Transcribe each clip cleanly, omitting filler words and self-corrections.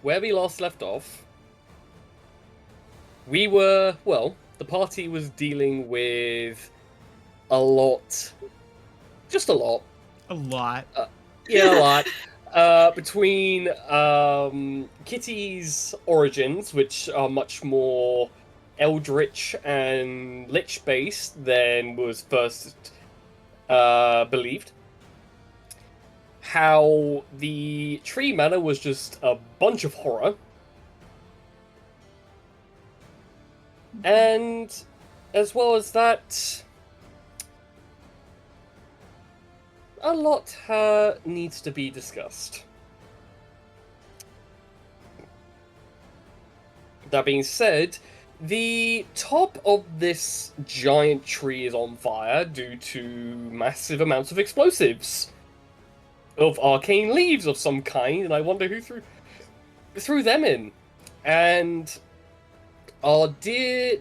where we last left off, we were, well, the party was dealing with a lot. Just a lot. A lot. Yeah, a lot. Between Kitty's origins, which are much more eldritch and lich based than was first believed. How the tree manor was just a bunch of horror. And as well as that, a lot needs to be discussed. That being said, the top of this giant tree is on fire due to massive amounts of explosives. Of arcane leaves of some kind, and I wonder who threw them in. And our dear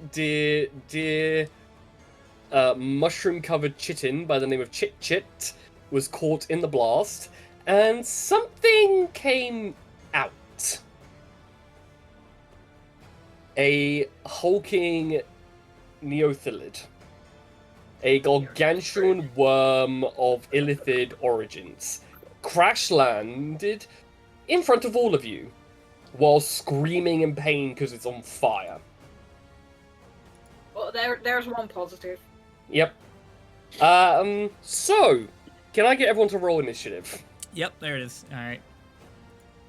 mushroom-covered chitin by the name of Chit Chit was caught in the blast, and something came out. A hulking neothelid. A gargantuan worm of illithid origins. Crash landed in front of all of you, while screaming in pain because it's on fire. Well, there's one positive. Yep. So, can I get everyone to roll initiative? Yep, there it is. All right.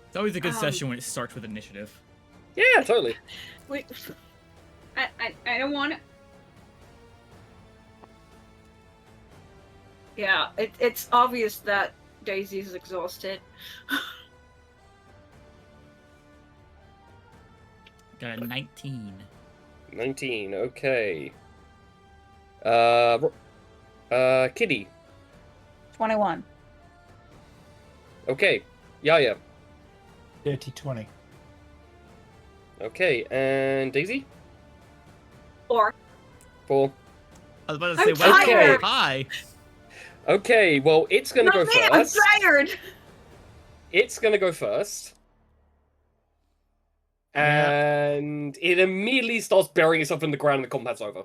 It's always a good session when it starts with initiative. Yeah, totally. Wait, I don't want to. Yeah, it's obvious that Daisy is exhausted. Got a 19. 19, okay. Kitty. 21. Okay. Yaya. Dirty 20. Okay, and Daisy? 4. 4. I was about to say, I'm wow, tired. hi. Okay, well, it's gonna go Not me, I'm first. tired! It's gonna go first. And it immediately starts burying itself in the ground and the combat's over.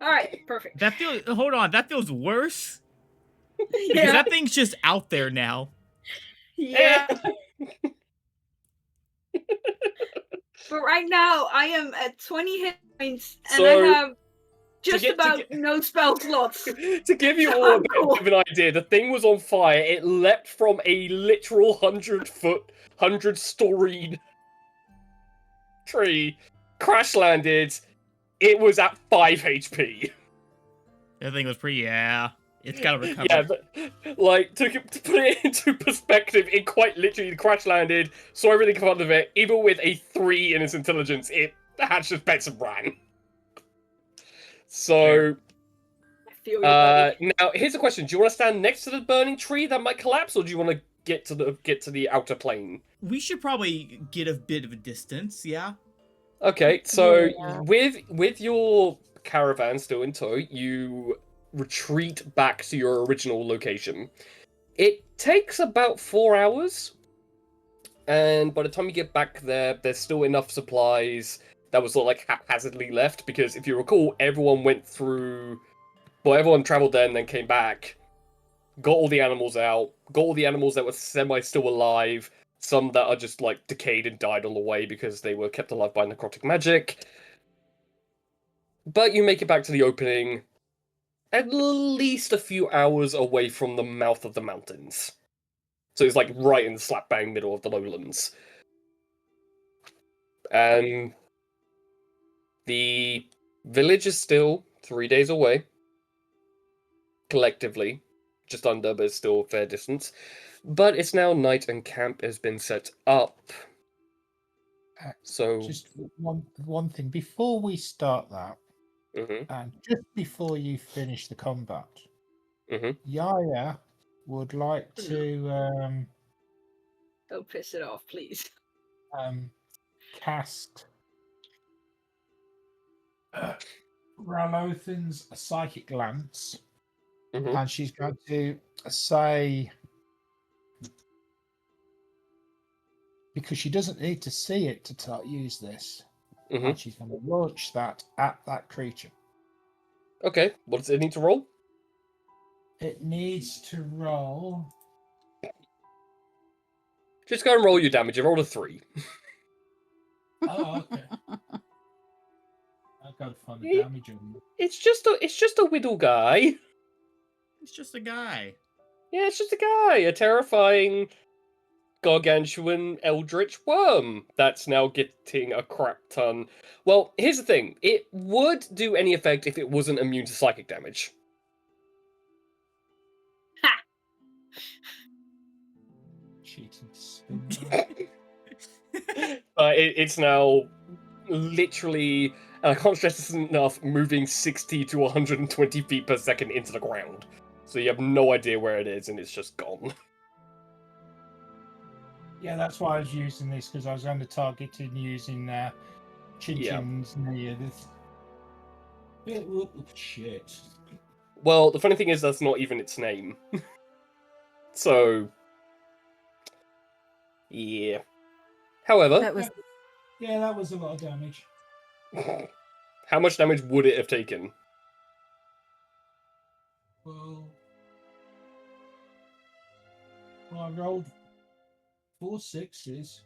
Alright, perfect. That feels. Hold on, that feels worse because Yeah. that thing's just out there now. Yeah. But right now, I am at 20 hit points, and So, I have just to about get- no spell slots. To give you all a bit of an idea, the thing was on fire. It leapt from a literal 100-foot, 100-storied tree, crash landed. It was at 5 HP. That thing was pretty. Yeah, it's gotta recover. Yeah, like to put it into perspective, it quite literally crash landed, saw everything come out of it. Even with a 3 in its intelligence, it hatched its bets and ran. So, I feel you, buddy. now here's a question: do you want to stand next to the burning tree that might collapse, or do you want to get to the outer plane? We should probably get a bit of a distance. Yeah. Okay, so Yeah. with your caravan still in tow, you retreat back to your original location. It takes about 4 hours, and by the time you get back there, there's still enough supplies that was sort of like haphazardly left, because if you recall, everyone traveled there and then came back, got all the animals out, got all the animals that were semi still alive, some that are just like decayed and died on the way because they were kept alive by necrotic magic. But you make it back to the opening at least a few hours away from the mouth of the mountains. So it's like right in the slap bang middle of the lowlands. And the village is still 3 days away. Collectively. Just under, but it's still a fair distance. But it's now night and camp has been set up. So Just one thing before we start that, Mhm. and just before you finish the combat, Mhm. Yaya would like to Don't piss it off, please. cast Ralothin's psychic lance, Mhm. and she's going to say because she doesn't need to see it to use this. Hmm. And she's going to launch that at that creature. Okay, what does it need to roll? It needs to roll. Just go and roll your damage. You rolled a 3. Oh, okay. I've got to find the damage on it. It's just a whittle guy. It's just a guy. Yeah, it's just a guy. A terrifying, gargantuan, eldritch worm that's now getting a crap ton. Well, here's the thing. It would do any effect if it wasn't immune to psychic damage. Cheating scumbag. It's now literally, and I can't stress this enough, moving 60 to 120 feet per second into the ground. So you have no idea where it is, and it's just gone. Yeah, that's why I was using this, because I was going to target it using Chin-Chin's near this. Shit. Well, the funny thing is that's not even its name. So, yeah. However, That was Yeah, that was a lot of damage. how much damage would it have taken? Well, I rolled 4 6s.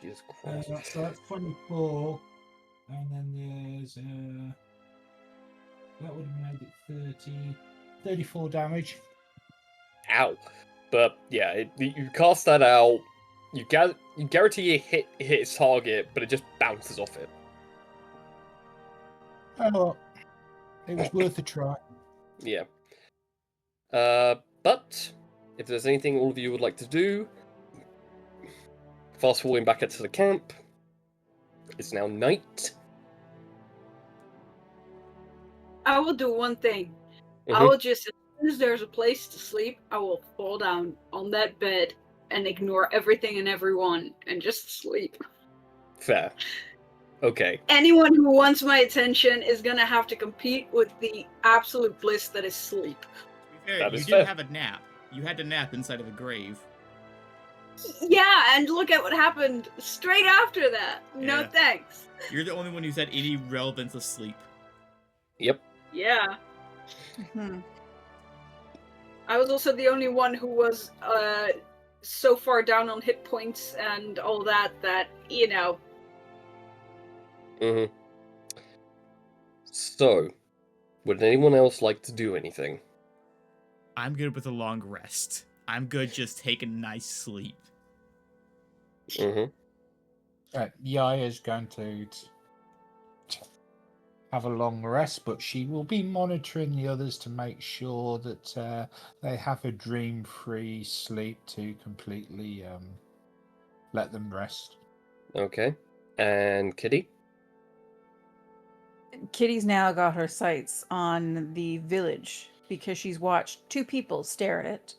Jesus Christ. So that's 24. And then there's that would have made it 34 damage. Ow. But yeah, you cast that out. You guarantee you hit its target, but it just bounces off it. Oh, well, it was worth a try. Yeah. But if there's anything all of you would like to do, fast forwarding back into the camp. It's now night. I will do one thing. I Mhm. will just, as soon as there's a place to sleep, I will fall down on that bed and ignore everything and everyone and just sleep. Fair. Okay. Anyone who wants my attention is gonna have to compete with the absolute bliss that is sleep. To be fair, That you is didn't fair. have a nap. You had to nap inside of a grave. Yeah, and look at what happened straight after that. No Yeah. thanks. You're the only one who's had any relevance of sleep. Yep. Yeah. hmm. I was also the only one who was so far down on hit points and all that, you know. Mhm. So, would anyone else like to do anything? I'm good with a long rest. I'm good just taking a nice sleep. Mhm. Yaya's going to have a long rest, but she will be monitoring the others to make sure that they have a dream-free sleep to completely let them rest. Okay. And Kitty? Kitty's now got her sights on the village because she's watched 2 people stare at it.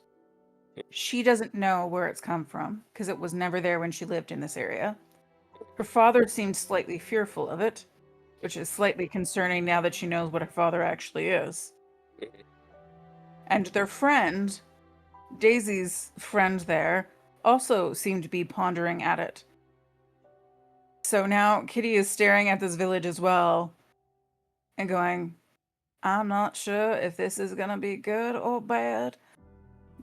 She doesn't know where it's come from because it was never there when she lived in this area. Her father seemed slightly fearful of it, which is slightly concerning now that she knows what her father actually is. And their friend, Daisy's friend there, also seemed to be pondering at it. So now Kitty is staring at this village as well and going, I'm not sure if this is going to be good or bad,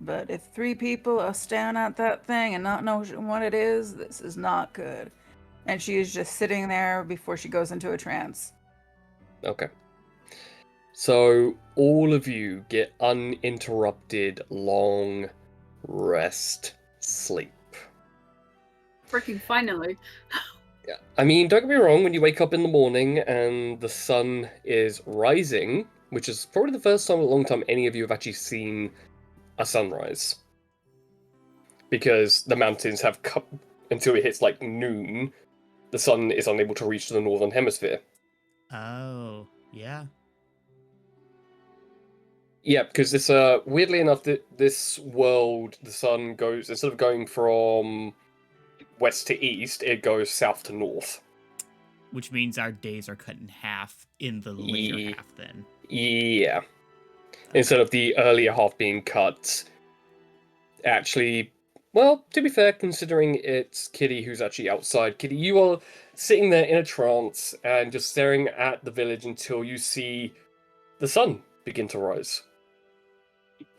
but if 3 people are staring at that thing and not knowing what it is, this is not good. And she is just sitting there before she goes into a trance. Okay. So, all of you get uninterrupted, long rest sleep. Freaking finally. Yeah. I mean, don't get me wrong, when you wake up in the morning and the sun is rising, which is probably the first time in a long time any of you have actually seen a sunrise. Because the mountains have until it hits like noon, the sun is unable to reach the northern hemisphere. Oh, yeah. Yeah, because this weirdly enough, this world, the sun goes, instead of going from west to east, it goes south to north. Which means our days are cut in half in the later Ye- half then. Yeah. Instead of the earlier half being cut, actually, Well, to be fair, considering it's Kitty who's actually outside, Kitty, you are sitting there in a trance and just staring at the village until you see the sun begin to rise.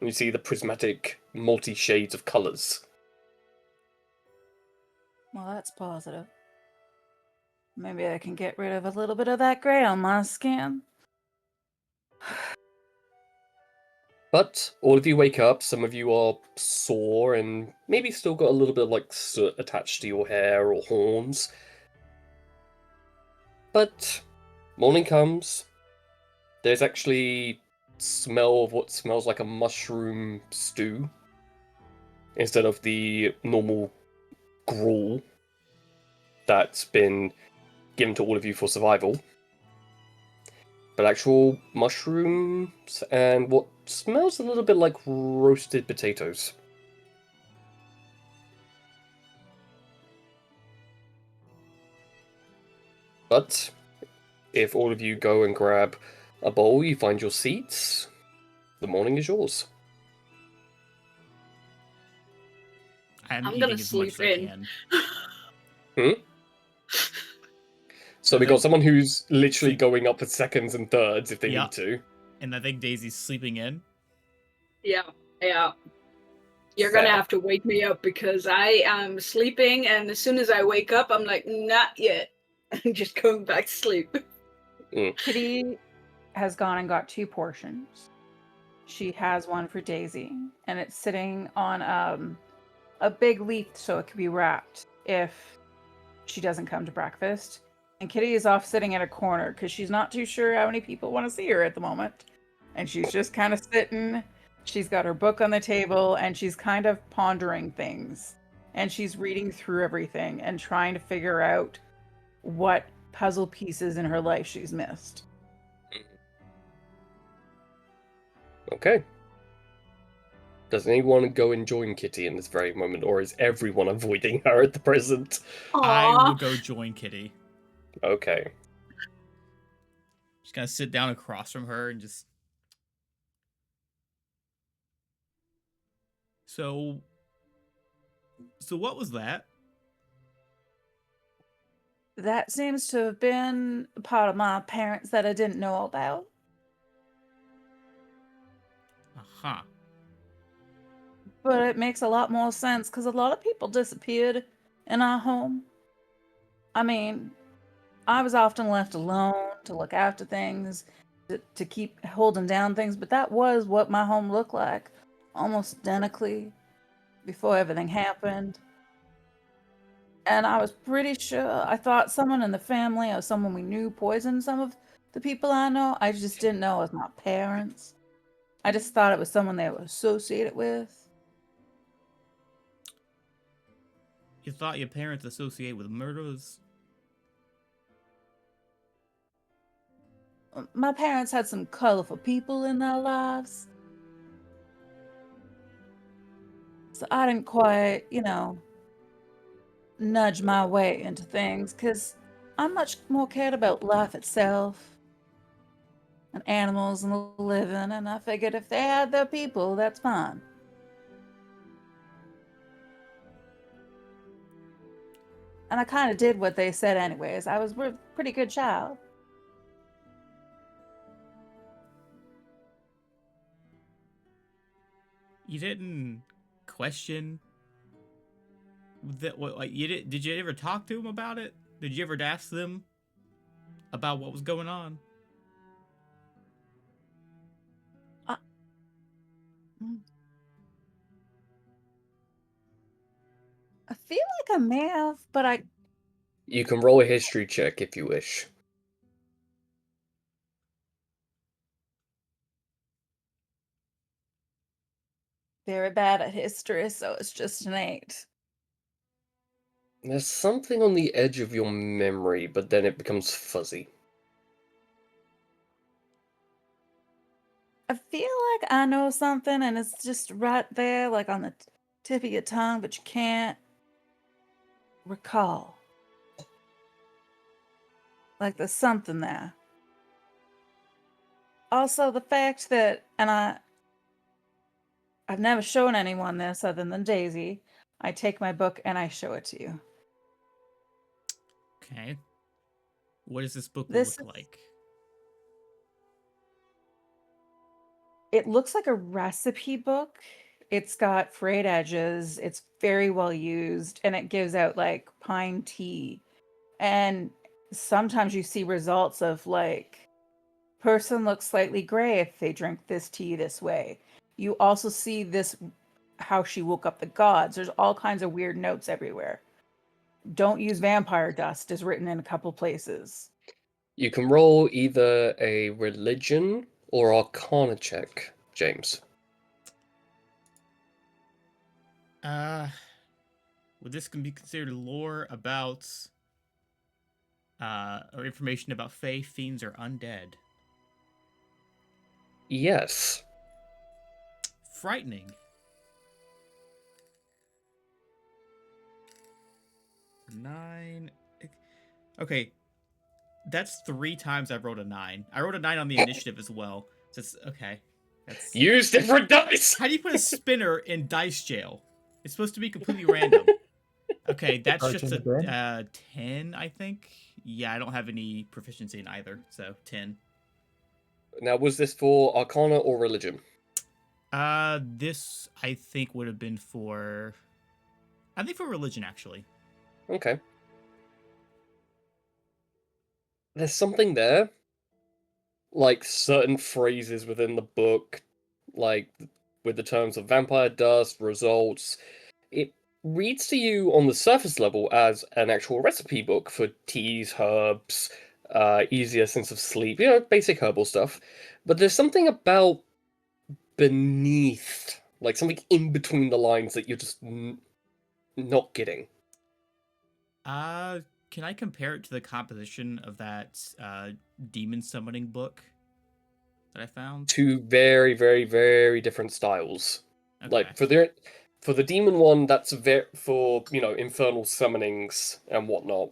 And you see the prismatic multi-shades of colours. Well, that's positive. Maybe I can get rid of a little bit of that gray on my skin. But all of you wake up, some of you are sore and maybe still got a little bit of like soot attached to your hair or horns. But morning comes. There's actually smell of what smells like a mushroom stew instead of the normal gruel that's been given to all of you for survival. But actual mushrooms and what smells a little bit like roasted potatoes. But if all of you go and grab a bowl, you find your seats, the morning is yours. I'm I'm eating gonna as much sleep as I in. can. So I we got think- someone who's literally Sleep- going up for seconds and thirds if they Yeah. need to. And I think Daisy's sleeping in. Yeah, yeah. You're Fair. gonna have to wake me up because I am sleeping, and as soon as I wake up, I'm like, not yet. I'm just going back to sleep. Kitty has gone and got 2 portions. She has one for Daisy, and it's sitting on a big leaf so it could be wrapped if she doesn't come to breakfast. And Kitty is off sitting in a corner because she's not too sure how many people want to see her at the moment. And she's just kind of sitting. She's got her book on the table and she's kind of pondering things. And she's reading through everything and trying to figure out what puzzle pieces in her life she's missed. Okay. Does anyone go and join Kitty in this very moment, or is everyone avoiding her at the present? I will Aww. go join Kitty. Okay. Just gonna sit down across from her and just. So what was that? That seems to have been a part of my parents that I didn't know about. Aha. But it makes a lot more sense because a lot of people disappeared in our home. I mean, I was often left alone to look after things, to keep holding down things, but that was what my home looked like, almost identically, before everything happened. And I was pretty sure, I thought someone in the family or someone we knew poisoned some of the people I know. I just didn't know it was my parents. I just thought it was someone they were associated with. You thought your parents associate with murderers? My parents had some colorful people in their lives. So I didn't quite, nudge my way into things because I'm much more cared about life itself and animals and the living, and I figured if they had their people, that's fine. And I kind of did what they said anyways. I was a pretty good child. You didn't question that? What? Like you did? Did you ever talk to them about it? Did you ever ask them about what was going on? I feel like I may have, but You can roll a history check if you wish. very bad at history, so it's just an 8. There's something on the edge of your memory, but then it becomes fuzzy. I feel like I know something and it's just right there, like on the tip of your tongue, but you can't recall. Like there's something there. Also, the fact that, and I've never shown anyone this other than Daisy, I take my book and I show it to you. Okay. What does this book This look is- like? It looks like a recipe book. It's got frayed edges. It's very well used, and it gives out like pine tea. And sometimes you see results of like person looks slightly gray if they drink this tea this way. You also see this how she woke up the gods. There's all kinds of weird notes everywhere. Don't use vampire dust is written in a couple places. You can roll either a religion or arcana check, James. Would this can be considered lore about or information about fae, fiends, or undead? Yes. Frightening. 9. Okay, that's 3 times I've rolled a 9. I rolled a 9 on the initiative as well. So it's okay. That's Use different dice! how do you put a spinner in dice jail? It's supposed to be completely random. Okay, that's Throw it just in the bin. a 10, I think. Yeah, I don't have any proficiency in either, so 10. Now, was this for arcana or religion? This I think would have been for, I think for religion actually. Okay. There's something there. Like certain phrases within the book, like with the terms of vampire dust, results. It reads to you on the surface level as an actual recipe book for teas, herbs, easier sense of sleep, basic herbal stuff. But there's something about beneath, like something in between the lines that you're just not getting. Can I compare it to the composition of that demon summoning book that I found? Two very, very, very different styles. Okay. Like for the demon one, that's for infernal summonings and whatnot.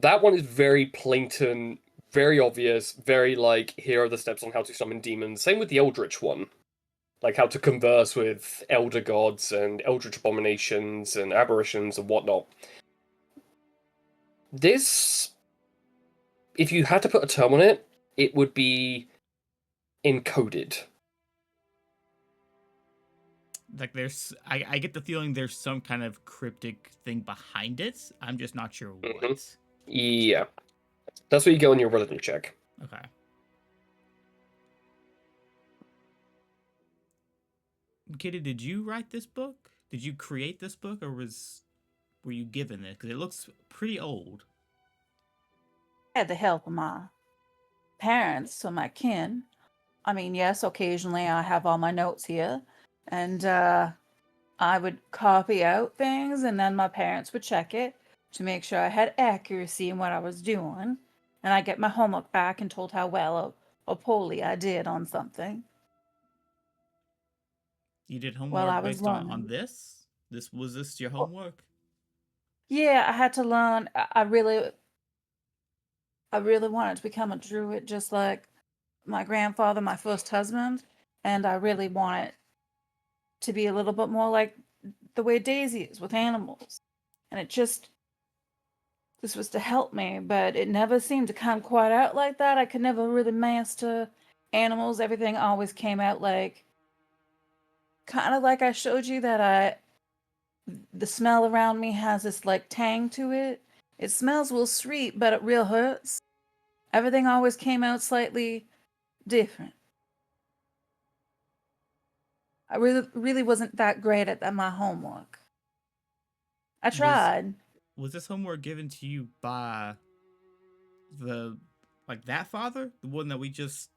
That one is very blatant, very obvious, very like here are the steps on how to summon demons. Same with the Eldritch one, like how to converse with elder gods and eldritch abominations and aberrations and whatnot. This, if you had to put a term on it, it would be encoded. Like I get the feeling there's some kind of cryptic thing behind it. I'm just not sure what. Mhm. Yeah, that's what you go in your religion check. Okay. Kitty, did you write this book? Did you create this book, or were you given it? Because it looks pretty old. I had the help of my parents, so my kin. I mean, yes, occasionally I have all my notes here, and I would copy out things, and then my parents would check it to make sure I had accuracy in what I was doing, and I get my homework back and told how well or poorly I did on something You did while I homework was based on learning. this? Was this your Well, homework? yeah, I had to learn. I really wanted to become a druid, just like my grandfather, my first husband, and I really wanted to be a little bit more like the way Daisy is with animals. And this was to help me, but it never seemed to come quite out like that. I could never really master animals. Everything always came out like, kind of like I showed you that the smell around me has this like tang to it. It smells real sweet, but it real hurts. Everything always came out slightly different. I really wasn't that great at my homework. I Was tried. was this homework given to you by the like that father, the one that we just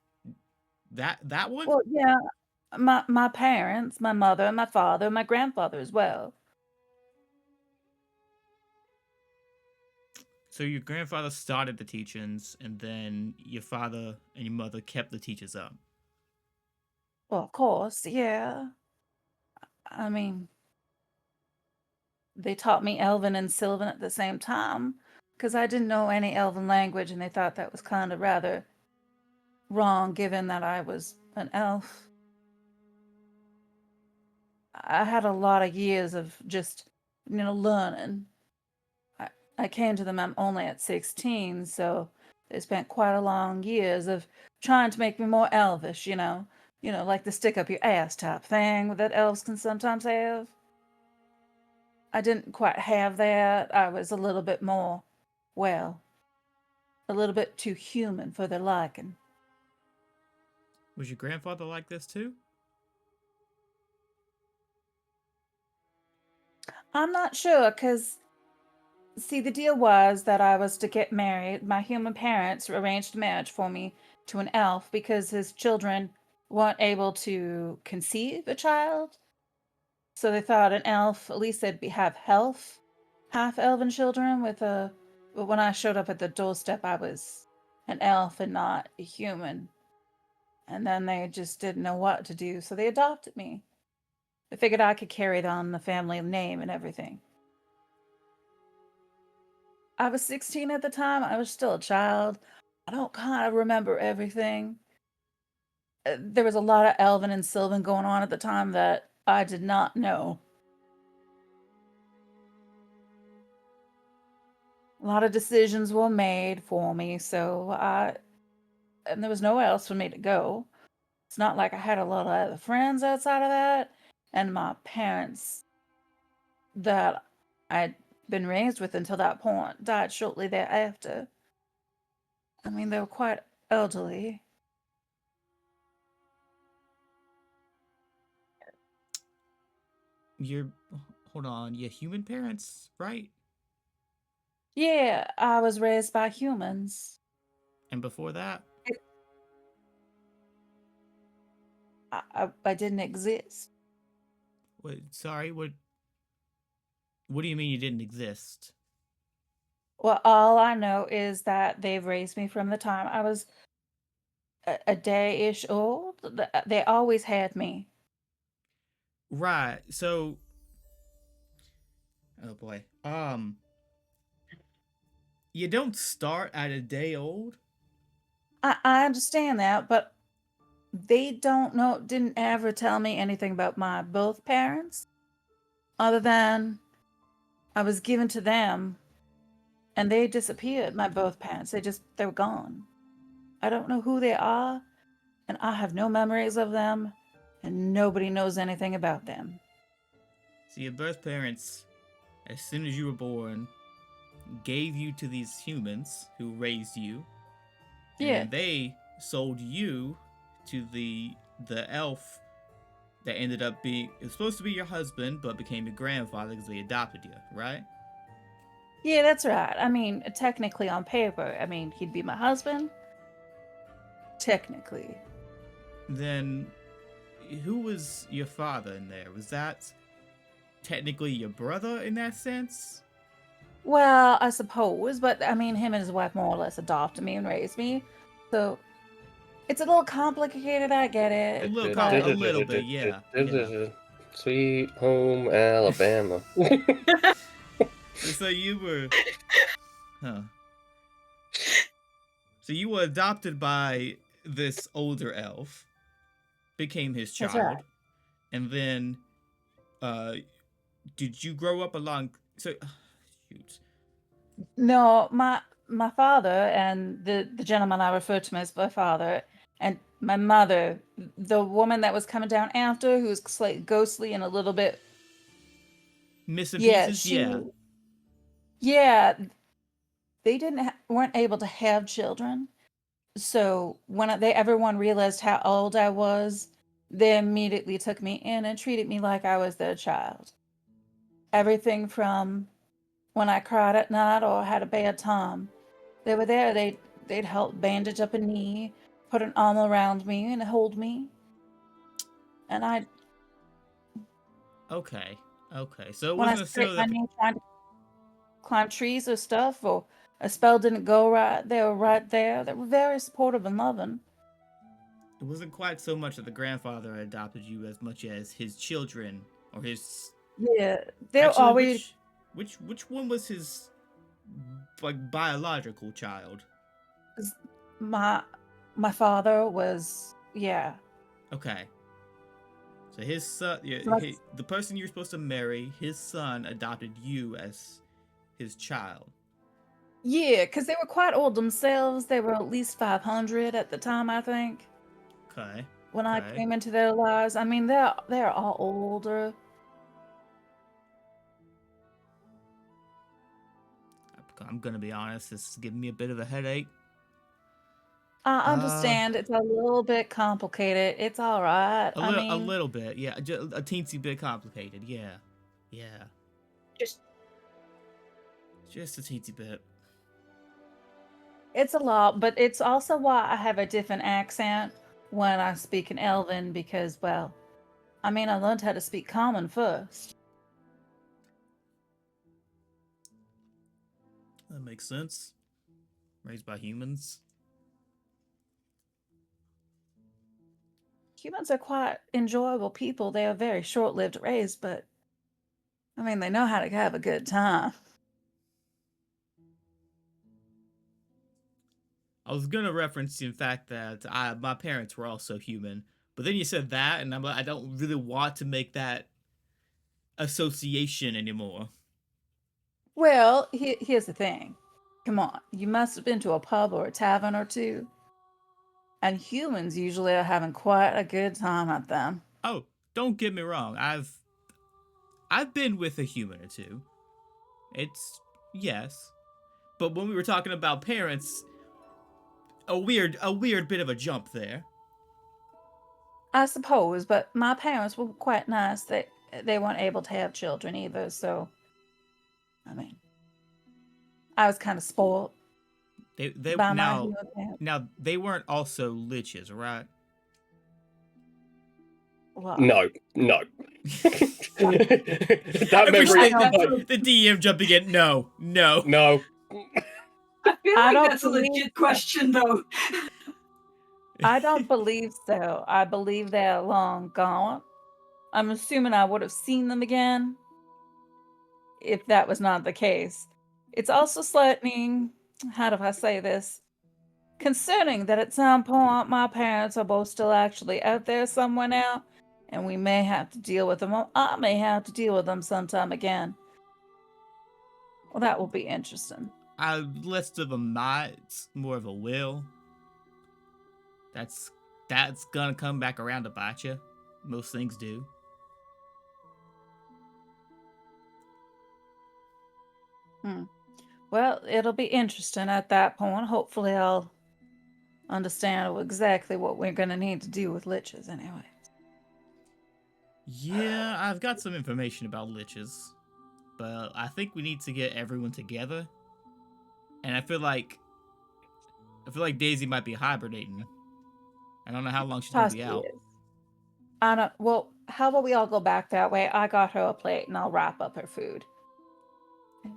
that one? Well, yeah, my parents, my mother, my father, my grandfather as well. So your grandfather started the teachings, and then your father and your mother kept the teachers up. Well, of course, yeah. I mean, they taught me Elven and Sylvan at the same time because I didn't know any Elven language, and they thought that was kind of rather wrong given that I was an elf. I had a lot of years of just, learning. I came to them, I'm only at 16, so they spent quite a long years of trying to make me more elvish, like the stick up your ass type thing that elves can sometimes have. I didn't quite have that. I was a little bit more, well, a little bit too human for their liking. Was your grandfather like this too? I'm not sure, because, see, the deal was that I was to get married. My human parents arranged a marriage for me to an elf because his children weren't able to conceive a child. So they thought an elf, at least they'd have half elven children with a. But when I showed up at the doorstep, I was an elf and not a human. And then they just didn't know what to do, so they adopted me. They figured I could carry on the family name and everything. I was 16 at the time. I was still a child. I don't kind of remember everything. There was a lot of Elven and Sylvan going on at the time that I did not know. A lot of decisions were made for me, and there was nowhere else for me to go. It's not like I had a lot of other friends outside of that, and my parents that I'd been raised with until that point died shortly thereafter. I mean, they were quite elderly. Your hold on, your human parents, right? Yeah, I was raised by humans. And before that, I didn't exist. sorry, what do you mean you didn't exist? Well, all I know is that they've raised me from the time I was a day-ish old. They always had me. Right. So, oh boy. You don't start at a day old. I understand that, but they didn't ever tell me anything about my both parents, other than I was given to them and they disappeared, my both parents. They were gone. I don't know who they are, and I have no memories of them, and nobody knows anything about them. So your birth parents, as soon as you were born, gave you to these humans who raised you, and Yeah. then they sold you to the elf that ended up being it was supposed to be your husband, but became your grandfather because they adopted you, right? Yeah, that's right. I mean, technically on paper, he'd be my husband. Technically. Then who was your father in there? Was that technically your brother in that sense? Well, I suppose, but him and his wife more or less adopted me and raised me. So it's a little complicated, I get A it. a little bit, yeah. Sweet home Alabama. So you were, huh? So you were adopted by this older elf, became his That's child, right. and then, uh, did you grow up along? So, shoot. No, my father and the gentleman I referred to as my father and my mother, the woman that was coming down after, who was like ghostly and a little bit, Missing yeah, pieces, yeah. yeah, they weren't able to have children. So when everyone realized how old I was, they immediately took me in and treated me like I was their child. Everything from when I cried at night or had a bad time, they were there. They'd help bandage up a knee, put an arm around me, and hold me. And Okay, okay. So it when I wasn't scraped necessarily my like knee trying to climb trees or stuff, or a spell didn't go right, they were right there. They were very supportive and loving. it wasn't quite so much that the grandfather adopted you as much as his children or his. Yeah, they're Actually, always which one was his like biological child? my my father was, yeah. Okay. So his son, yeah, So that's- the person you're supposed to marry, his son adopted you as his child. Yeah, because they were quite old themselves. They were at least 500 at the time, I think, Okay. when I Okay. came into their lives. I mean, they're all older. I'm gonna be honest. This is giving me a bit of a headache. I understand it's a little bit complicated. It's all right. I A mean, little bit, yeah. Just a teensy bit complicated, yeah. Yeah. Just Just a teensy bit. it's a lot, but it's also why I have a different accent when I speak in Elven because, well, I mean, I learned how to speak Common first. That makes sense. Raised by humans. Humans are quite enjoyable people. They are very short-lived raised, but I mean, they know how to have a good time. I was gonna reference the fact that my parents were also human, but then you said that, and I'm like, I don't really want to make that association anymore. Well, here's the thing. Come on, you must have been to a pub or a tavern or two. And humans usually are having quite a good time at them. Oh, don't get me wrong. I've been with a human or two. It's yes, but when we were talking about parents, a weird bit of a jump there. I suppose, but my parents were quite nice. They weren't able to have children either, so I mean, I was kind of spoiled They by my human parents. now they weren't also liches, right? Well, No, no. That I wish memory. the DM jumping in. No. No. I feel I like don't that's a believe legit question, though. I don't believe so. I believe they're long gone. I'm assuming I would have seen them again if that was not the case. It's also slightly, how do I say this? Concerning that at some point my parents are both still actually out there somewhere now, and we may have to deal with them, or I may have to deal with them sometime again. Well, that will be interesting. Less of a might, more of a will. That's gonna come back around to bite you. Most things do. Well, it'll be interesting at that point. Hopefully, I'll understand exactly what we're going to need to do with liches anyway. Yeah, I've got some information about liches, but I think we need to get everyone together. And I feel like Daisy might be hibernating. I don't know how long she's gonna be Possibly out. is. I don't. Well, how about we all go back that way? I got her a plate, and I'll wrap up her food.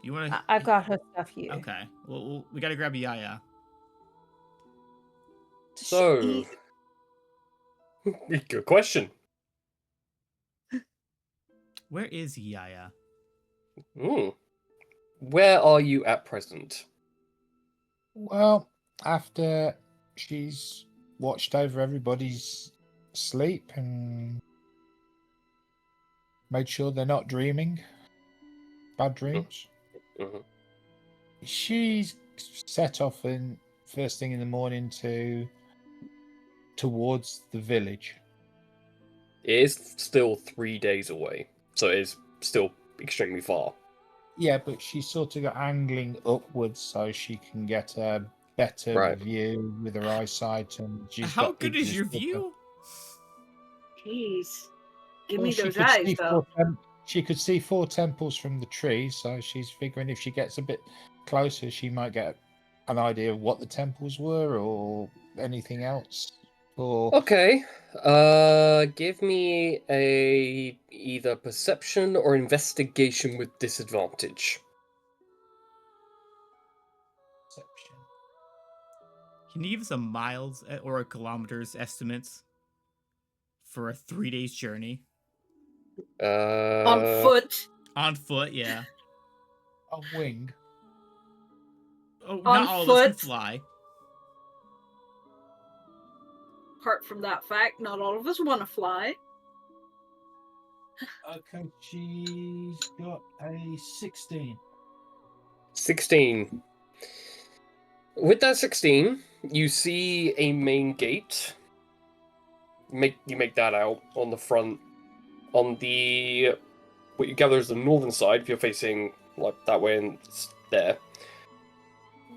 You wanna? I've got her stuff here. Okay. Well, we gotta grab Yaya. Does she So, eat? good question. Where is Yaya? Hmm. Where are you at present? Well, after she's watched over everybody's sleep and made sure they're not dreaming bad dreams, Mhm. she's set off in first thing in the morning towards the village. It is still 3 days away, so it is still extremely far. Yeah, but she's sort of got angling upwards so she can get a better Right. view with her eyesight, and she's How got good is images your of her. view? Jeez. Give Well, me she those could eyes, see though. she could see 4 temples from the tree, so she's figuring if she gets a bit closer, she might get an idea of what the temples were or anything else. Or Okay. Give me a either perception or investigation with disadvantage. perception. Can you give us a miles or a kilometers estimates for a 3 days journey On Uh, foot. on foot? Yeah. A wing. Oh, On not all of us can foot. fly. Apart from that fact, not all of us want to fly. Okay, she's got a 16. 16. With that 16, you see a main gate. You make that out on the front. On the what you gather is the northern side, if you're facing like that way and it's there.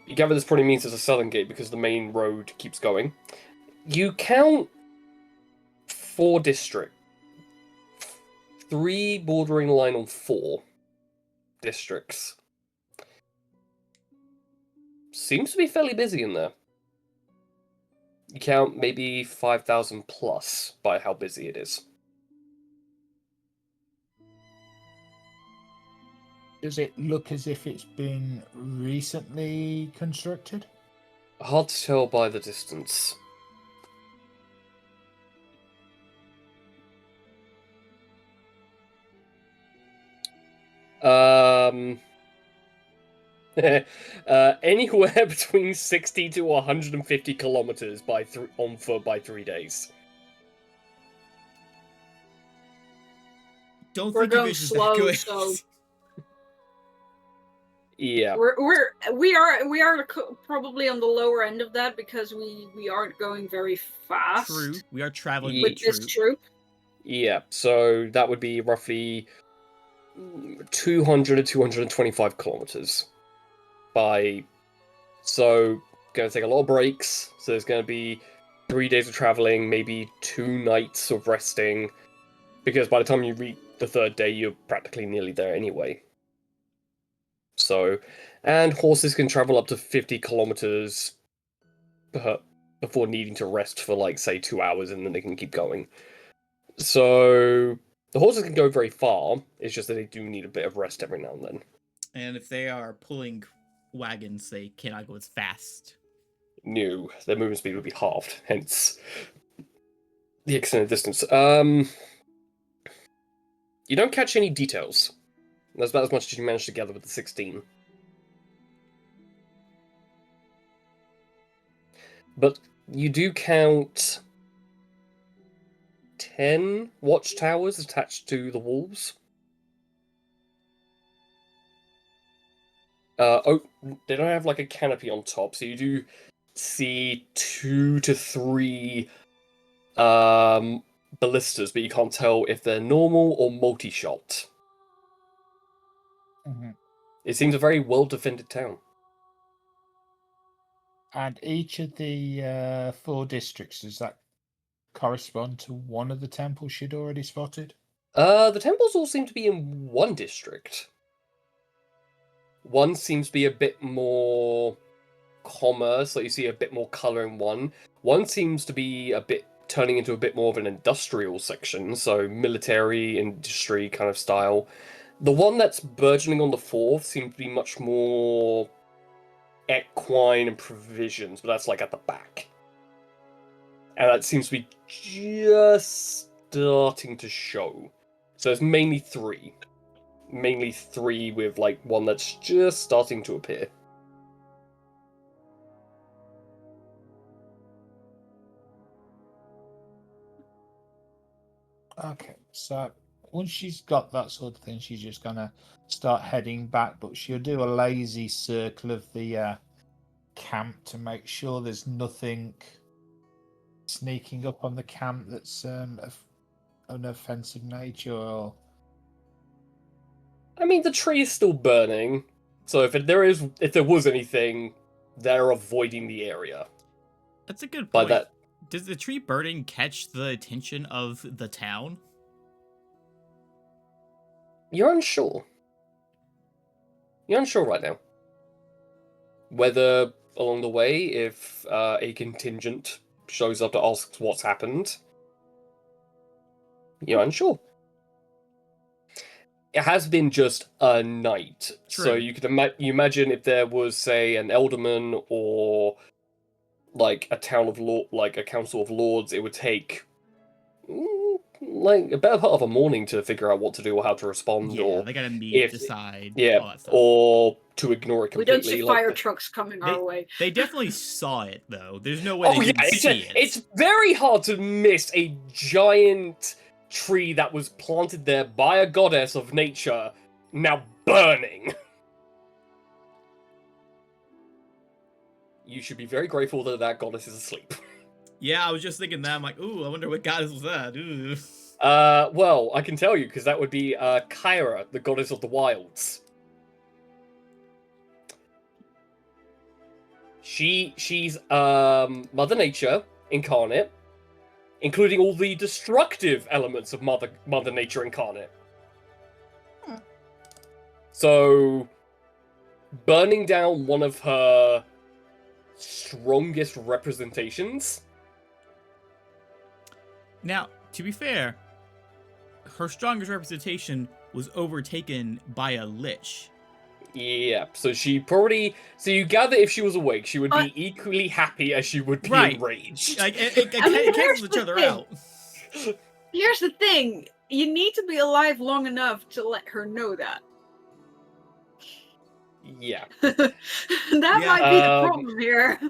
You gather this probably means there's a southern gate because the main road keeps going. You count 4 districts. 3 bordering line on 4 districts. Seems to be fairly busy in there. You count maybe 5,000 plus by how busy it is. Does it look as if it's been recently constructed? Hard to tell by the distance. Anywhere between 60 to 150 kilometers on foot by 3 days. Don't We're think your going vision's slow, that good. so Yeah. we are probably on the lower end of that because we aren't going very fast. True. We are traveling Ye- With with this troop. Yeah, so that would be roughly 200 to 225 kilometers by. So, going to take a lot of breaks. So, there's going to be 3 days of traveling, maybe 2 nights of resting. Because by the time you reach the 3rd day, you're practically nearly there anyway. So, and horses can travel up to 50 kilometers before needing to rest for, like, say, 2 hours, and then they can keep going. So, the horses can go very far, it's just that they do need a bit of rest every now and then. And if they are pulling wagons, they cannot go as fast. No, their movement speed would be halved, hence the extended distance. You don't catch any details. That's about as much as you managed to gather with the 16. But you do count 10 watchtowers attached to the walls. They don't have like a canopy on top, so you do see 2 to 3 ballistas, but you can't tell if they're normal or multi-shot. Mm-hmm. It seems a very well-defended town. And each of the 4 districts, does that correspond to one of the temples she'd already spotted? The temples all seem to be in one district. One seems to be a bit more commerce, like you see a bit more color in one. One seems to be a bit turning into a bit more of an industrial section, so military, industry kind of style. The one that's burgeoning on the 4th seems to be much more equine and provisions, but that's like at the back. And that seems to be just starting to show. So it's mainly 3. Mainly 3 with like one that's just starting to appear. Okay, so once she's got that sort of thing, she's just gonna start heading back, but she'll do a lazy circle of the camp to make sure there's nothing sneaking up on the camp that's of an offensive nature. Or I mean, the tree is still burning, so if there was anything, they're avoiding the area. That's a good By point. that, Does the tree burning catch the attention of the town? you're unsure. You're unsure right now. Whether along the way, if a contingent shows up to ask what's happened, you're unsure. It has been just a night, so True. you could imagine if there was, say, an alderman or like a council of lords, it would take like a better part of a morning to figure out what to do or how to respond, Yeah, or they gotta meet, if decide, yeah, all that stuff. or to ignore it We don't completely. see like fire the- trucks coming They- our way. They definitely saw it, though. There's no way Oh they yeah, didn't see it. it's very hard to miss a giant tree that was planted there by a goddess of nature now burning. You should be very grateful that that goddess is asleep. Yeah, I was just thinking that. I'm like, ooh, I wonder what goddess was that. Ooh. Well, I can tell you, because that would be Kyra, the goddess of the wilds. She's Mother Nature incarnate, including all the destructive elements of Mother Nature incarnate. So, burning down one of her strongest representations. Now, to be fair, her strongest representation was overtaken by a lich. Yeah, so she probably... So you gather if she was awake, she would be equally happy as she would be Right. enraged. Like, it I mean, cancels here's each the other thing. out. Here's the thing. You need to be alive long enough to let her know that. Yeah. That Yeah. might be the problem here.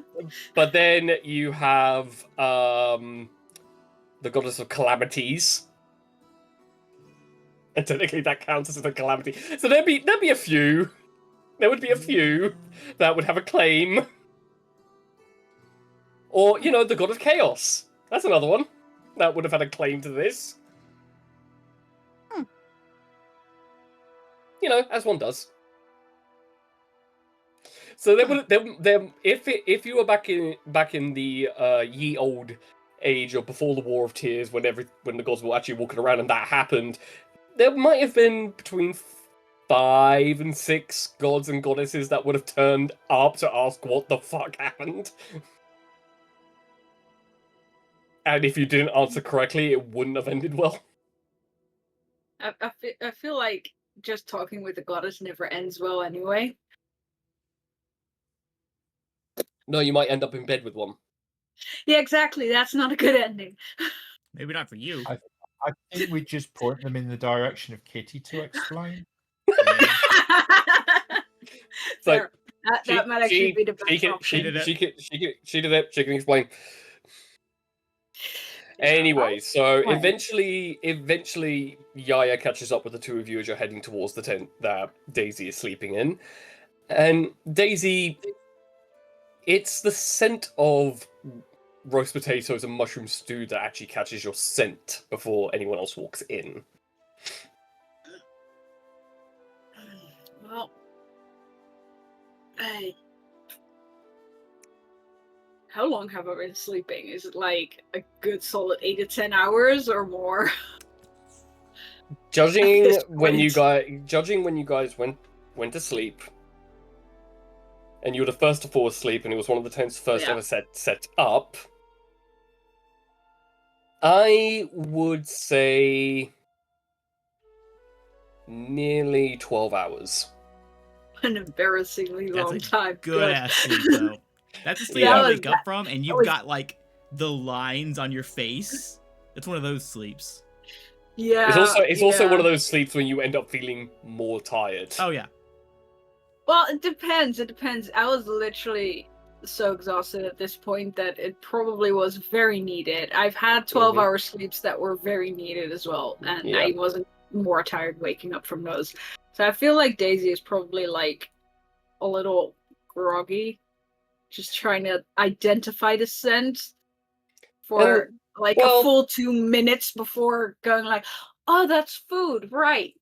But then you have the goddess of calamities. And technically that counts as a calamity. So there'd be a few. There would be a few that would have a claim. Or, you know, the god of chaos. That's another one that would have had a claim to this. You know, as one does. So if you were back in the ye old age or before the War of Tears, when the gods were actually walking around and that happened, there might have been between 5 and 6 gods and goddesses that would have turned up to ask what the fuck happened. And if you didn't answer correctly, it wouldn't have ended well. I feel like just talking with the goddess never ends well anyway. No, you might end up in bed with one. Yeah, exactly. That's not a good ending. Maybe not for you. I think we just point them in the direction of Kitty to explain. So Fair. That might actually be the best option. She did it. She can explain. Anyway, so eventually Yaya catches up with the two of you as you're heading towards the tent that Daisy is sleeping in. And Daisy, it's the scent of roast potatoes and mushroom stew that actually catches your scent before anyone else walks in. Well, hey. How long have I been sleeping? Is it like a good solid 8 to 10 hours or more? Judging when you guys went to sleep, and you were the first to fall asleep, and it was one of the tents first ever set up, I would say nearly 12 hours. An embarrassingly long That's a time. good ass sleep, though. That's a sleep Yeah. you wake up from, and you've got like the lines on your face. It's one of those sleeps. Yeah. It's also one of those sleeps when you end up feeling more tired. Oh yeah. Well, it depends. It depends. I was literally so exhausted at this point that it probably was very needed. I've had 12-hour sleeps that were very needed as well, and I wasn't more tired waking up from those. So I feel like Daisy is probably like a little groggy, just trying to identify the scent for a full 2 minutes before going like, oh, that's food, right?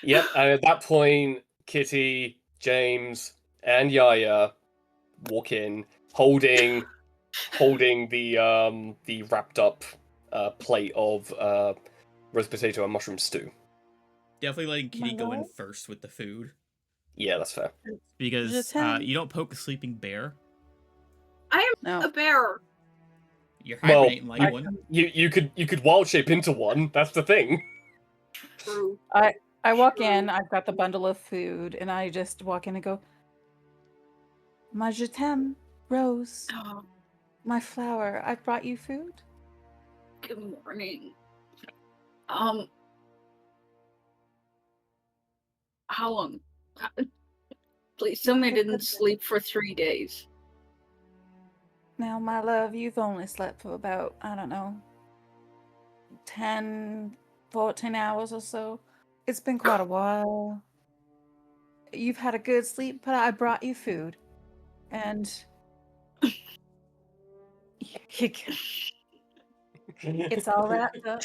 Yep, and at that point, Kitty, James, and Yaya walk in, holding the wrapped up plate of roast potato and mushroom stew. Definitely letting Kitty go in first with the food. Yeah, that's fair. Because you don't poke a sleeping bear. I am a bear. You're hibernating like one. You could wild shape into one. That's the thing. True. I walk in. I've got the bundle of food, and I just walk in and go, "Ma je t'aime, Rose. Oh, My flower. I brought you food." good morning. How long? Please tell me I didn't sleep for 3 days. Now, my love, you've only slept for about, I don't know, 10 14 hours or so. It's been quite a while. You've had a good sleep, but I brought you food. And it's all wrapped up.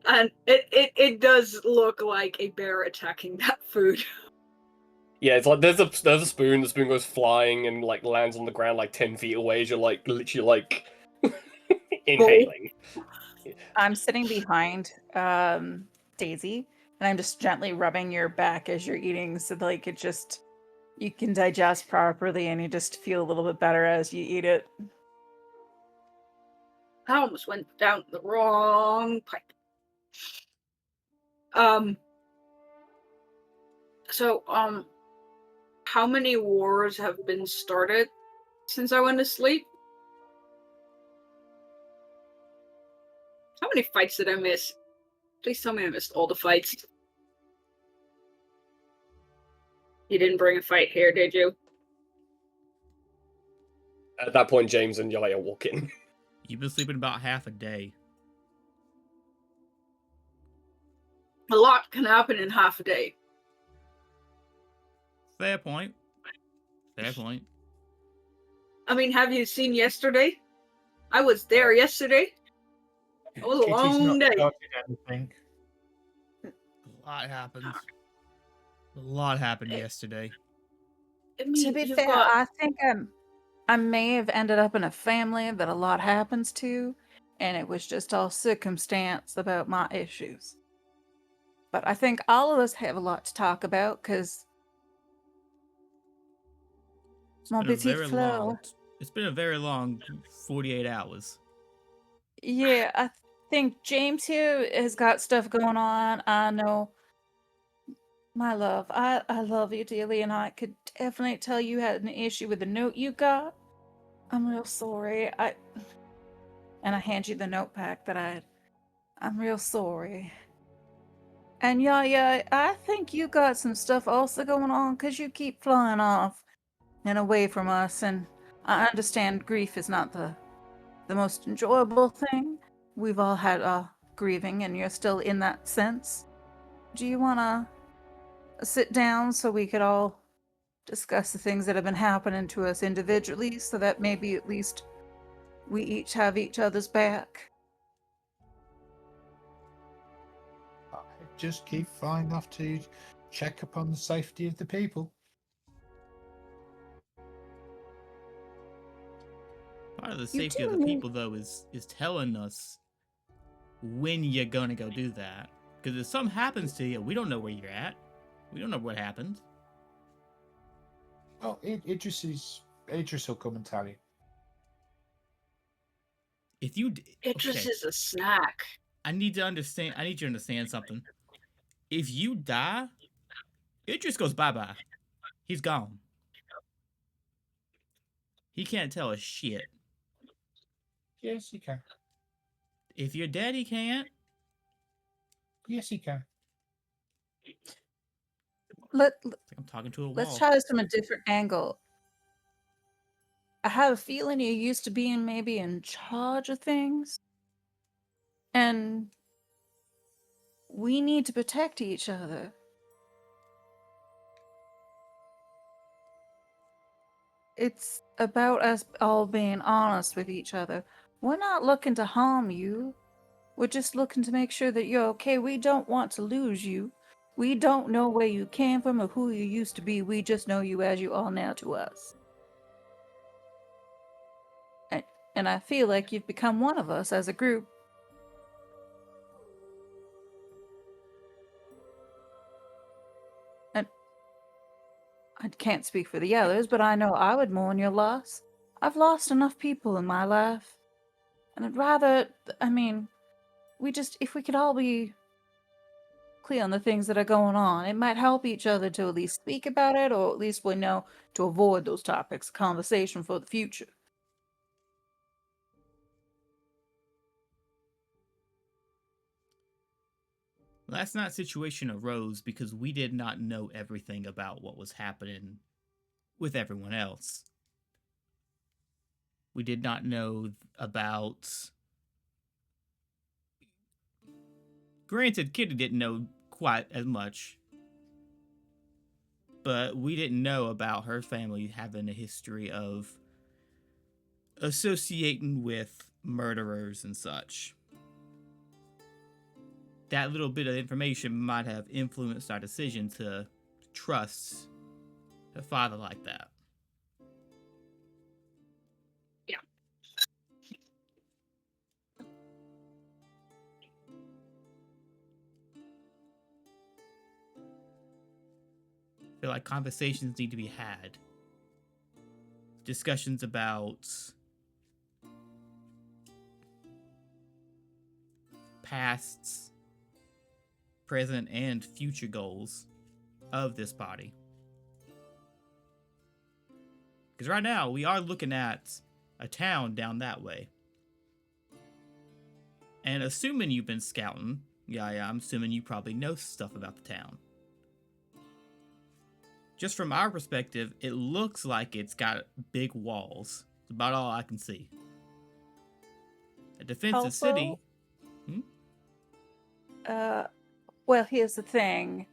And it does look like a bear attacking that food. Yeah, it's like there's a spoon. The spoon goes flying and like lands on the ground like 10 feet away as you're like literally like inhaling. I'm sitting behind Daisy, and I'm just gently rubbing your back as you're eating, so like it just you can digest properly, and you just feel a little bit better as you eat it. I almost went down the wrong pipe. So, how many wars have been started since I went to sleep? How many fights did I miss? Please tell me I missed all the fights. You didn't bring a fight here, did you? At that point, James and Yaya walk in. You've been sleeping about half a day. A lot can happen in half a day. Fair point. Fair point. I mean, have you seen yesterday? I was there yesterday. It was a Kitty's long not day. started anything. A lot happened. A lot happened yesterday. I mean, To be you've fair, got- I think I may have ended up in a family that a lot happens to, and it was just all circumstance about my issues. But I think all of us have a lot to talk about, because mon Been a petit very fleur. long. It's been a very long 48 hours. Yeah, I think James here has got stuff going on. I know. My love, I love you dearly, and I could definitely tell you had an issue with the note you got. I'm real sorry. And I hand you the note pack that I'm real sorry. And yeah, I think you got some stuff also going on, because you keep flying off and away from us, and I understand grief is not the most enjoyable thing. We've all had grieving, and you're still in that sense. Do you want to sit down so we could all discuss the things that have been happening to us individually, so that maybe at least we each have each other's back? Just keep flying off to check upon the safety of the people. Part of the You safety of do the need- people, though, is telling us when you're gonna go do that. Because if something happens to you, we don't know where you're at. We don't know what happened. Oh, Idris will come and tell you. If you It just okay, is a snack. I need you to understand something. If you die, it just goes bye-bye. He's gone. He can't tell us shit. Yes, he can. If you're dead, he can't. Yes, he can. Let, It's like I'm talking to a let's wall. try this from a different angle. I have a feeling you used to being maybe in charge of things, and we need to protect each other. It's about us all being honest with each other. We're not looking to harm you. We're just looking to make sure that you're okay. We don't want to lose you. We don't know where you came from or who you used to be. We just know you as you are now to us. And I feel like you've become one of us as a group. And I can't speak for the others, but I know I would mourn your loss. I've lost enough people in my life. And I'd rather, if we could all be clear on the things that are going on, it might help each other to at least speak about it, or at least we know to avoid those topics of conversation for the future. Last night's situation arose because we did not know everything about what was happening with everyone else. We did not know about Granted, Kitty didn't know quite as much, but we didn't know about her family having a history of associating with murderers and such. That little bit of information might have influenced our decision to trust a father like that. Yeah. I feel like conversations need to be had. Discussions about pasts, present, and future goals of this party. Because right now, we are looking at a town down that way. And assuming you've been scouting, yeah, I'm assuming you probably know stuff about the town. Just from our perspective, it looks like it's got big walls. It's about all I can see. A defensive Also, city. Well, here's the thing.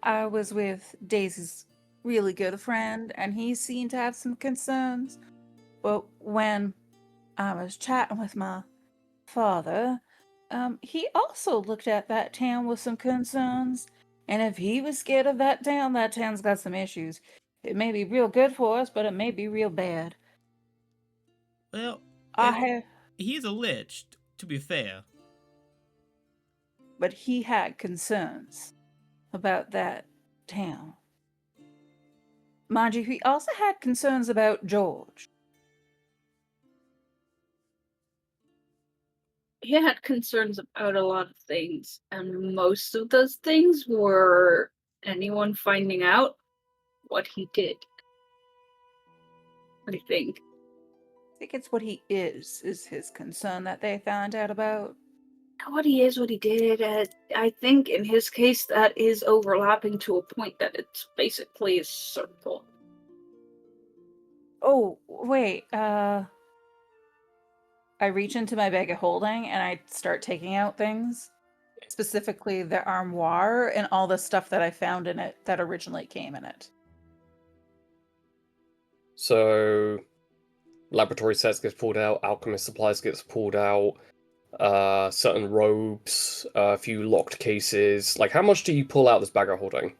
I was with Daisy's really good friend, and he seemed to have some concerns. But when I was chatting with my father, he also looked at that town with some concerns. And if he was scared of that town's got some issues. It may be real good for us, but it may be real bad. Well, he's a lich, to be fair. But he had concerns about that town. Mind you, he also had concerns about George. He had concerns about a lot of things, and most of those things were anyone finding out what he did. I think. I think it's what he is his concern that they found out about. What he is, what he did, I think in his case that is overlapping to a point that it's basically a circle. Oh, wait, I reach into my bag of holding and I start taking out things. Specifically the armoire and all the stuff that I found in it that originally came in it. So, laboratory sets gets pulled out, alchemist supplies gets pulled out, certain robes, a few locked cases. Like, how much do you pull out this bag of holding?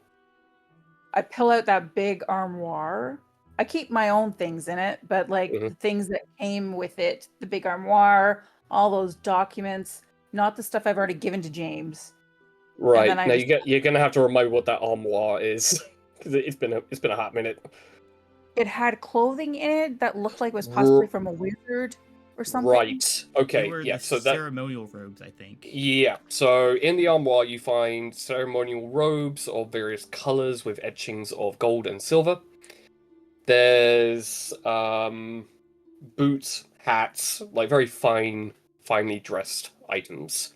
I pull out that big armoire. I keep my own things in it, but like the things that came with it, the big armoire, all those documents, not the stuff I've already given to James. Right. Now you're gonna have to remind me what that armoire is, because it's been a hot minute. It had clothing in it that looked like it was possibly from a wizard or something. Right. Okay. They were yeah. the So ceremonial robes, I think. Yeah. So in the armoire, you find ceremonial robes of various colors with etchings of gold and silver. There's boots, hats, like very finely dressed items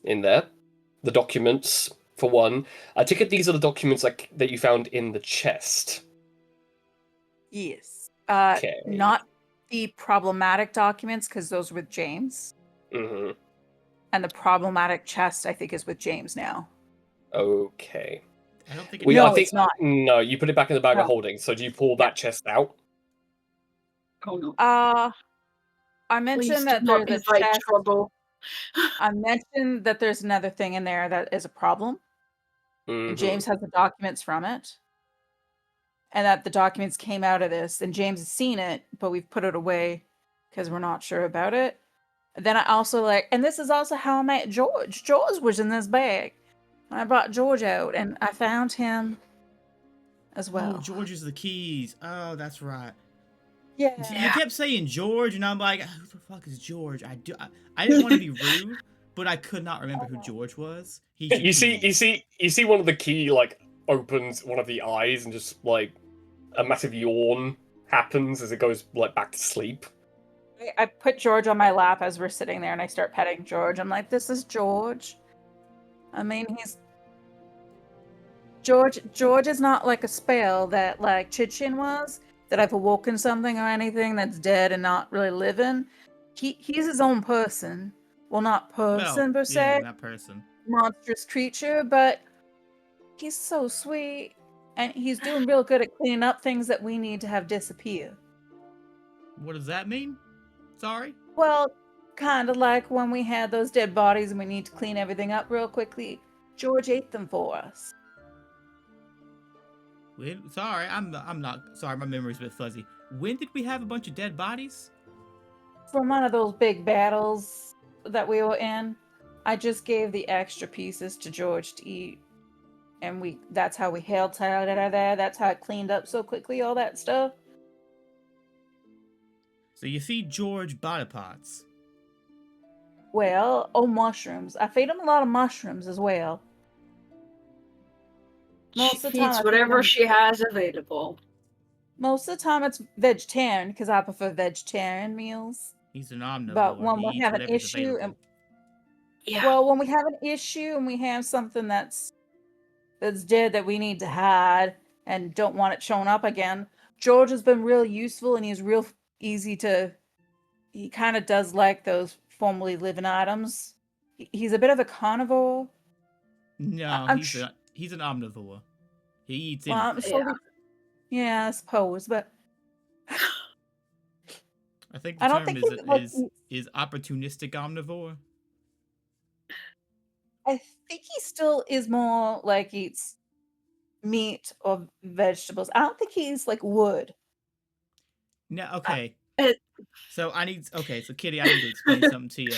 in there. The documents, for one. I take it these are the documents that you found in the chest. Yes. Okay. Not the problematic documents, because those were with James. Mm-hmm. And the problematic chest, I think, is with James now. Okay. I don't think it's not. No, you put it back in the bag of holding. So do you pull that chest out? Oh no. I mentioned that not there's a invite chest. trouble. I mentioned that there's another thing in there that is a problem. Mm-hmm. And James has the documents from it. And that the documents came out of this. And James has seen it, but we've put it away because we're not sure about it. And then I also and this is also how I met George. George was in this bag. I brought George out and I found him as well. Oh, George is the keys. Oh, that's right. Yeah. You kept saying George, and I'm like, who the fuck is George? I didn't want to be rude, but I could not remember who George was. He's you see one of the key opens one of the eyes and just a massive yawn happens as it goes back to sleep. I put George on my lap as we're sitting there and I start petting George. I'm like, this is George. I mean, George is not like a spell that Chichin was, that I've awoken something or anything that's dead and not really living. He's his own person. Well, not person per yeah, se, not person. monstrous creature, but he's so sweet. And he's doing real good at cleaning up things that we need to have disappear. What does that mean? Sorry? Well, kind of like when we had those dead bodies and we need to clean everything up real quickly. George ate them for us. Sorry, I'm not sorry, my memory's a bit fuzzy. When did we have a bunch of dead bodies? From one of those big battles that we were in, I just gave the extra pieces to George to eat. And that's how we held tight out of there. That's how it cleaned up so quickly, all that stuff. So you feed George body parts. Well, mushrooms. I feed him a lot of mushrooms as well. She Most of the time, feeds I feed whatever him- she has available. Most of the time, it's vegetarian because I prefer vegetarian meals. He's an omnivore. But when He we eats have an whatever's issue, available. Yeah. well, when we have an issue and we have something that's dead that we need to hide and don't want it showing up again, George has been real useful and he's real easy to. He kind of does like those formerly living items. He's a bit of a carnivore. No, I'm he's an omnivore. He eats Well, I'm anything. slowly. Yeah, I suppose, but I think the I don't term think he like. is opportunistic omnivore. I think he still is more like eats meat or vegetables. I don't think he's like wood. No, okay. it- So Kitty, I need to explain something to you.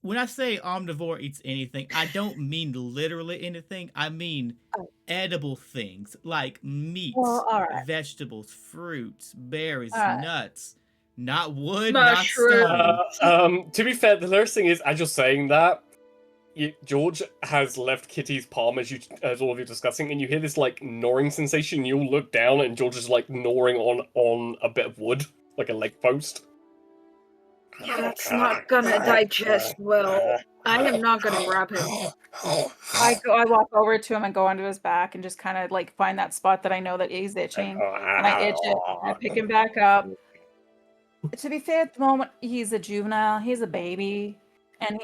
When I say omnivore eats anything, I don't mean literally anything. I mean Oh. edible things like meats, Well, all right. vegetables, fruits, berries, All right. nuts. Not wood, Mushrooms. not stone. To be fair, the hilarious thing is, as you're saying that, George has left Kitty's palm as all of you are discussing, and you hear this like gnawing sensation. You all look down, and George is like gnawing on a bit of wood, like a leg post. Yeah, that's not gonna digest well. I am not gonna grab him. I walk over to him and go onto his back and just kind of like find that spot that I know that he's itching, and I itch it. And I pick him back up. To be fair, at the moment he's a juvenile. He's a baby, and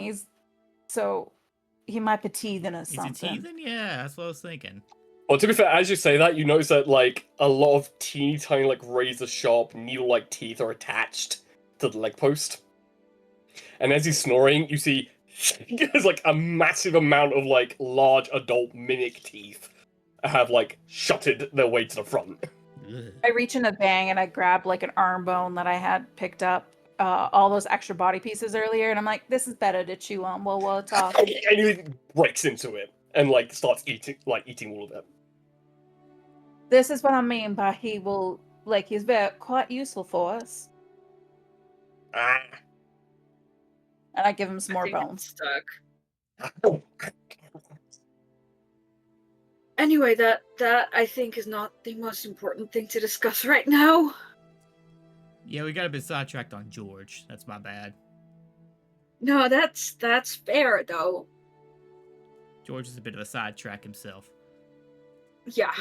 he might be teething or Is it something. teething? Yeah, that's what I was thinking. Well, to be fair, as you say that, you notice that like a lot of teeny tiny like razor sharp needle-like teeth are attached to the leg post. And as he's snoring, you see there's like a massive amount of like large adult mimic teeth have like shutted their way to the front. Ugh. I reach in a bang and I grab like an arm bone that I had picked up all those extra body pieces earlier, and I'm like, this is better to chew on while we're talking. And he breaks into it and like starts eating all of it. This is what I mean by he's quite useful for us. Ah. And I give him some I more think it's bones. stuck. Anyway, that I think is not the most important thing to discuss right now. Yeah, we got a bit sidetracked on George. That's my bad. No, that's fair though. George is a bit of a sidetrack himself. Yeah.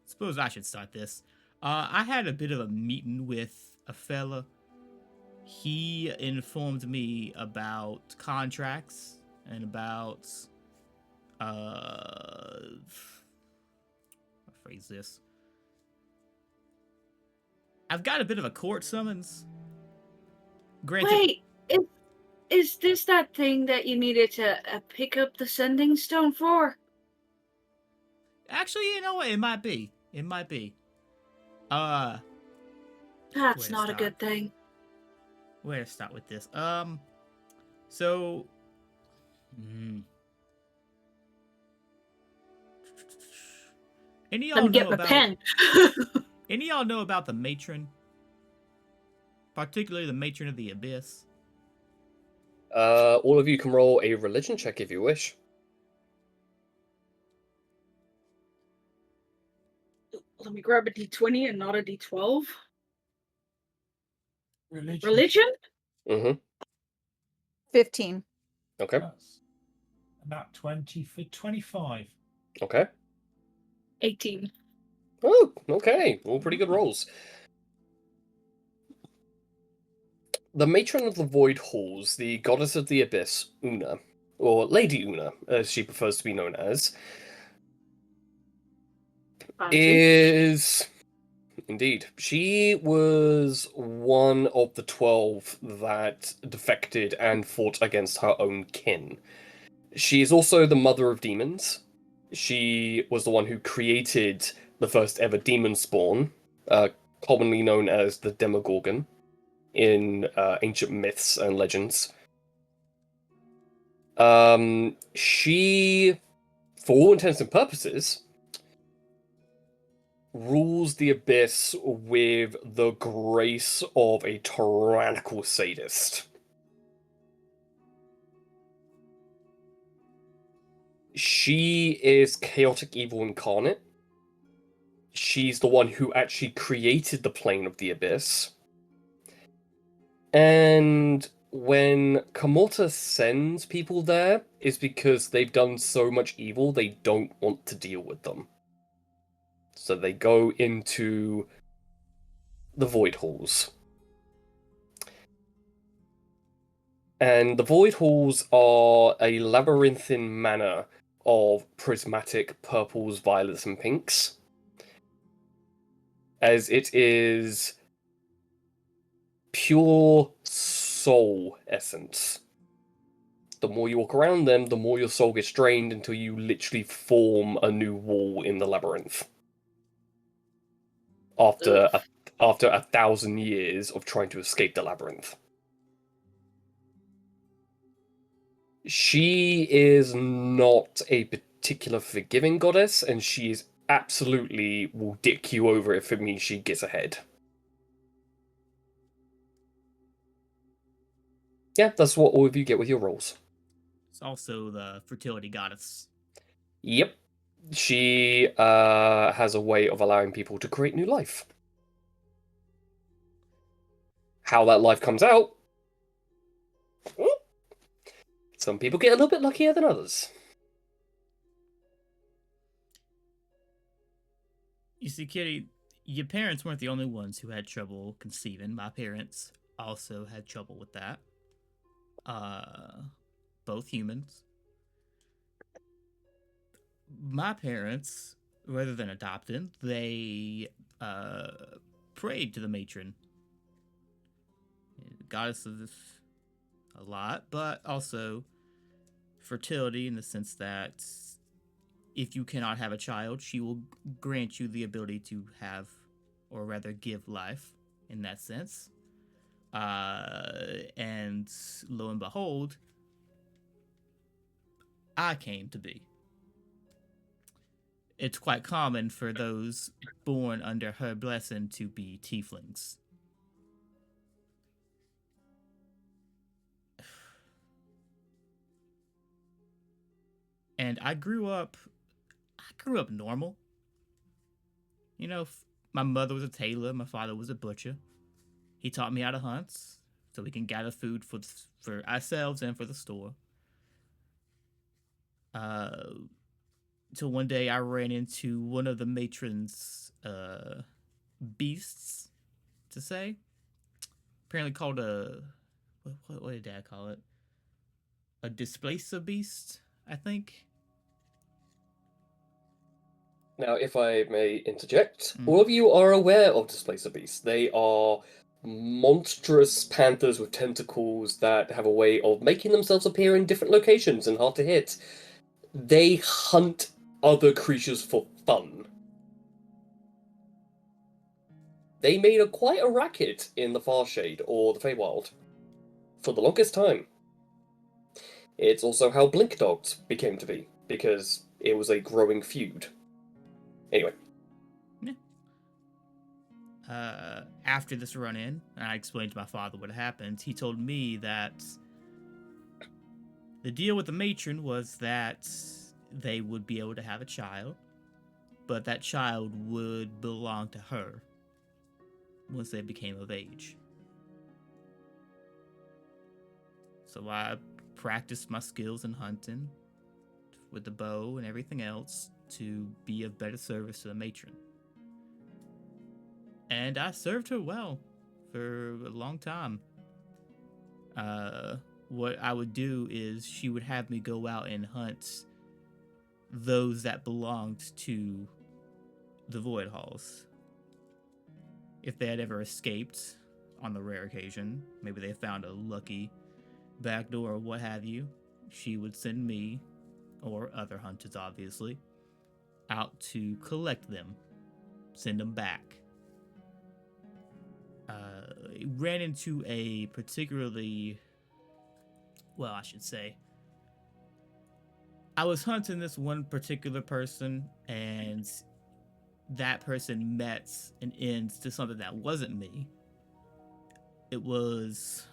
Suppose I should start this. I had a bit of a meeting with a fella. He informed me about contracts and about how phrase this. I've got a bit of a court summons. Granted, Wait, is this that thing that you needed to pick up the sending stone for? actually, you know what? It might be. It might be. That's Where to not a start? good thing. Where to start with this? So. Any of Let y'all me get know my about? pen. Any of y'all know about the matron? Particularly the matron of the abyss. All of you can roll a religion check if you wish. Let me grab a d20 and not a d12. Religion. Religion? Mm-hmm. 15. Okay. That's about 20 for 25. Okay. 18. Oh, okay. All pretty good rolls. The matron of the Void Halls, the goddess of the abyss, Una, or Lady Una, as she prefers to be known as, Fancy. is indeed. She was one of the 12 that defected and fought against her own kin. She is also the mother of demons. She was the one who created the first ever demon spawn, commonly known as the Demogorgon, in ancient myths and legends. She, for all intents and purposes, rules the abyss with the grace of a tyrannical sadist. She is chaotic evil incarnate. She's the one who actually created the plane of the abyss. And when Kamota sends people there, is because they've done so much evil they don't want to deal with them. So they go into the Void Halls. And the Void Halls are a labyrinthine manner of prismatic purples, violets, and pinks. As it is pure soul essence. The more you walk around them, the more your soul gets drained until you literally form a new wall in the labyrinth. After 1,000 years of trying to escape the labyrinth. She is not a particular forgiving goddess, and she is absolutely will dick you over if it means she gets ahead. Yeah, that's what all of you get with your rolls. It's also the fertility goddess. Yep. She has a way of allowing people to create new life. How that life comes out, some people get a little bit luckier than others. You see, Kitty, your parents weren't the only ones who had trouble conceiving. My parents also had trouble with that. Both humans. My parents, rather than adopting, they prayed to the matron, goddess of a lot, but also fertility in the sense that if you cannot have a child, she will grant you the ability to have, or rather give life in that sense. And lo and behold, I came to be. It's quite common for those born under her blessing to be tieflings. And I grew up normal. You know, my mother was a tailor, my father was a butcher. He taught me how to hunt so we can gather food for ourselves and for the store. Till one day I ran into one of the matron's beasts, to say. Apparently called a what did Dad call it? A displacer beast, I think. Now, if I may interject, all of you are aware of Displacer Beasts. They are monstrous panthers with tentacles that have a way of making themselves appear in different locations and hard to hit. They hunt other creatures for fun. They made quite a racket in the Farshade or the Feywild for the longest time. It's also how Blink Dogs became to be, because it was a growing feud. Anyway. After this run-in, and I explained to my father what happened, he told me that the deal with the matron was that they would be able to have a child, but that child would belong to her once they became of age. So I practiced my skills in hunting with the bow and everything else to be of better service to the matron. And I served her well for a long time. what I would do is she would have me go out and hunt those that belonged to the void halls. If they had ever escaped on the rare occasion, maybe they found a lucky back door or what have you, she would send me, or other hunters obviously, out to collect them, send them back. Ran into a particularly, well, I should say, I was hunting this one particular person, and that person met an end to something that wasn't me. It was,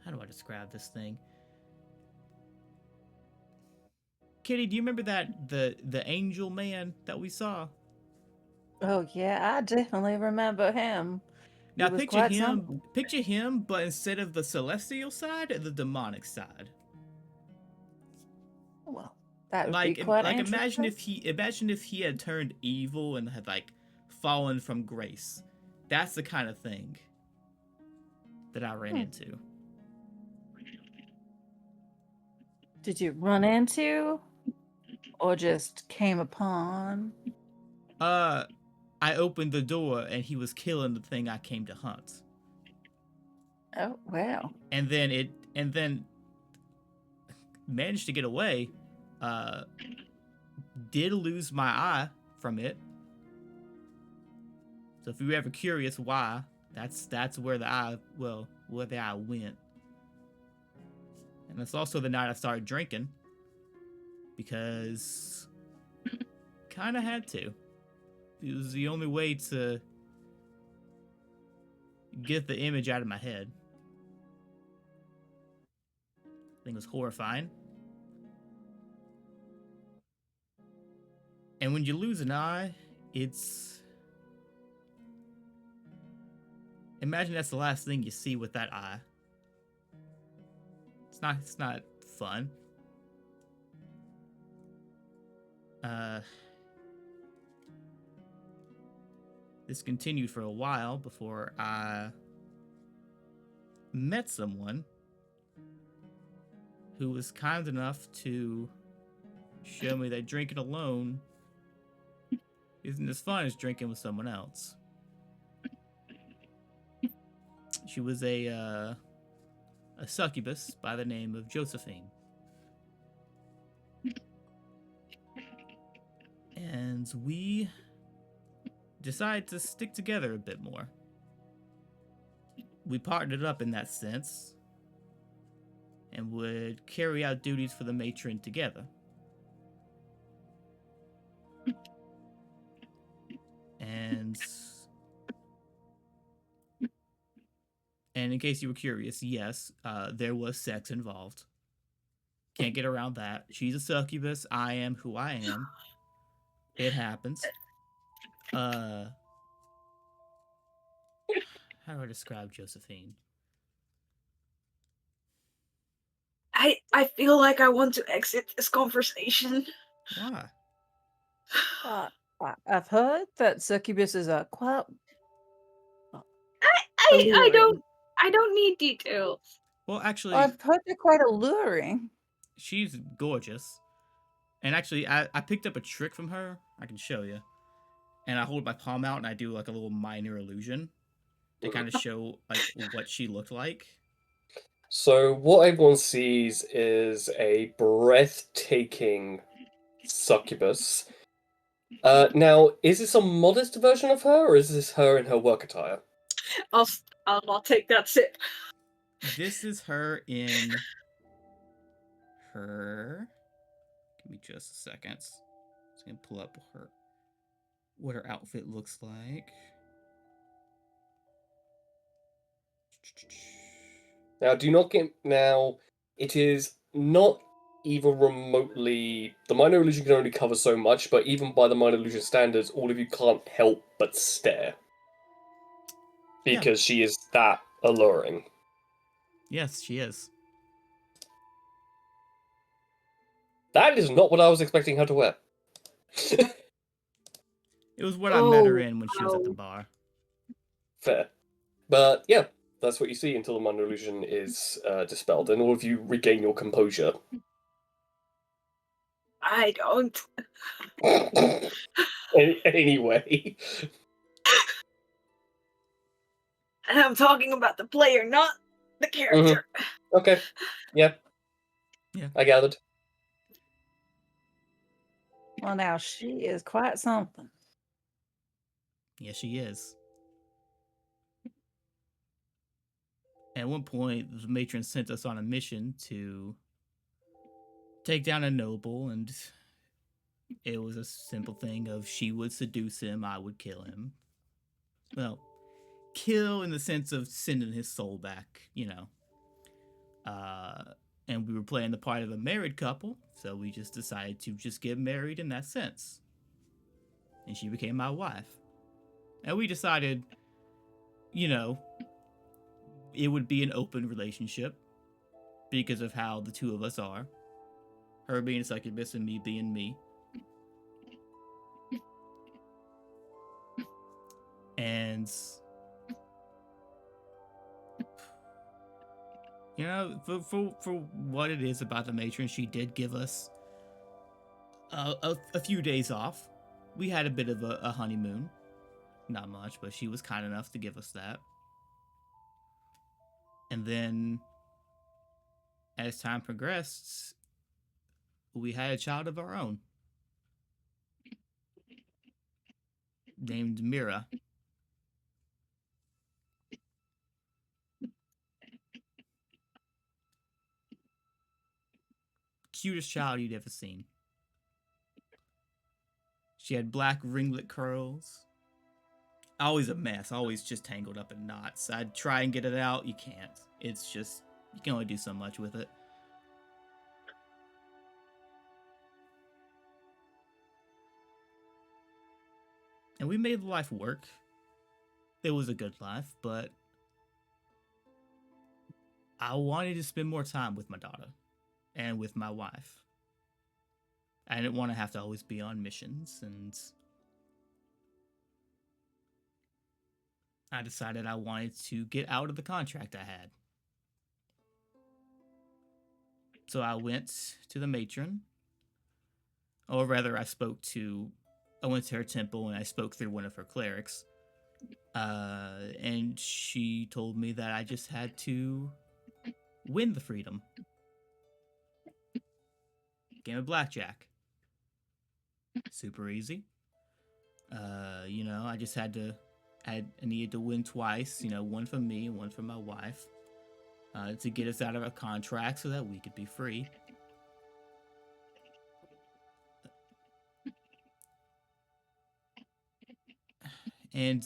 how do I describe this thing? Kitty, do you remember that the angel man that we saw? Oh yeah, I definitely remember him. He Now was quite something. picture him, but instead of the celestial side, the demonic side. Well, that would be quite Like interesting. imagine if he had turned evil and had like fallen from grace. That's the kind of thing that I ran into. Did you run into or just came upon? I opened the door and he was killing the thing I came to hunt. Oh wow. And then managed to get away. Did lose my eye from it. So if you're ever curious why, that's where the eye went. And that's also the night I started drinking, because kind of had to. It was the only way to get the image out of my head. I think it was horrifying. And when you lose an eye, it's... Imagine that's the last thing you see with that eye. It's not fun. This continued for a while before I met someone who was kind enough to show me that drinking alone isn't as fun as drinking with someone else. She was a succubus by the name of Josephine. And we decided to stick together a bit more. We partnered up in that sense and would carry out duties for the matron together. And in case you were curious, yes, there was sex involved. Can't get around that. She's a succubus. I am who I am. It happens. How do I describe Josephine? I feel like I want to exit this conversation. Why? I've heard that succubuses are quite I alluring. don't need details. Well, actually, I've heard they're quite alluring. she's gorgeous. And actually, I picked up a trick from her. I can show you. And I hold my palm out and I do like a little minor illusion to kind of show like what she looked like. So what everyone sees is a breathtaking succubus. Now, is this a modest version of her, or is this her in her work attire? I'll take that sip. This is her in her... Give me just a second. Just gonna pull up what her outfit looks like. Now, do not get... Now, it is not even remotely... The minor illusion can only cover so much, but even by the minor illusion standards, all of you can't help but stare. Because she is that alluring. Yes, she is. That is not what I was expecting her to wear. It was what I met her in when she was at the bar. Fair. But, yeah. That's what you see until the minor illusion is dispelled, and all of you regain your composure. I don't. Anyway. And I'm talking about the player, not the character. Okay. Yeah. Yeah. I gathered. Well, now she is quite something. Yeah, she is. At one point, the matron sent us on a mission to take down a noble, and it was a simple thing of she would seduce him, I would kill him. Well, kill in the sense of sending his soul back, you know. And we were playing the part of a married couple, so we just decided to just get married in that sense. And she became my wife. And we decided, you know, it would be an open relationship because of how the two of us are. Her being a succubus and me being me. And you know, for what it is about the matron, she did give us a few days off. We had a bit of a honeymoon. Not much, but she was kind enough to give us that. And then, as time progressed, we had a child of our own named Mira. Cutest child you'd ever seen. She had black ringlet curls. Always a mess, always just tangled up in knots. I'd try and get it out, you can't. It's just, you can only do so much with it. And we made life work. It was a good life, but I wanted to spend more time with my daughter and with my wife. I didn't want to have to always be on missions, and I decided I wanted to get out of the contract I had. So I went to the matron, or rather, I went to her temple and I spoke through one of her clerics. And she told me that I just had to win the freedom. Game of blackjack. Super easy. You know, I just had to, I needed to win twice, you know, one for me and one for my wife, to get us out of our contract so that we could be free. And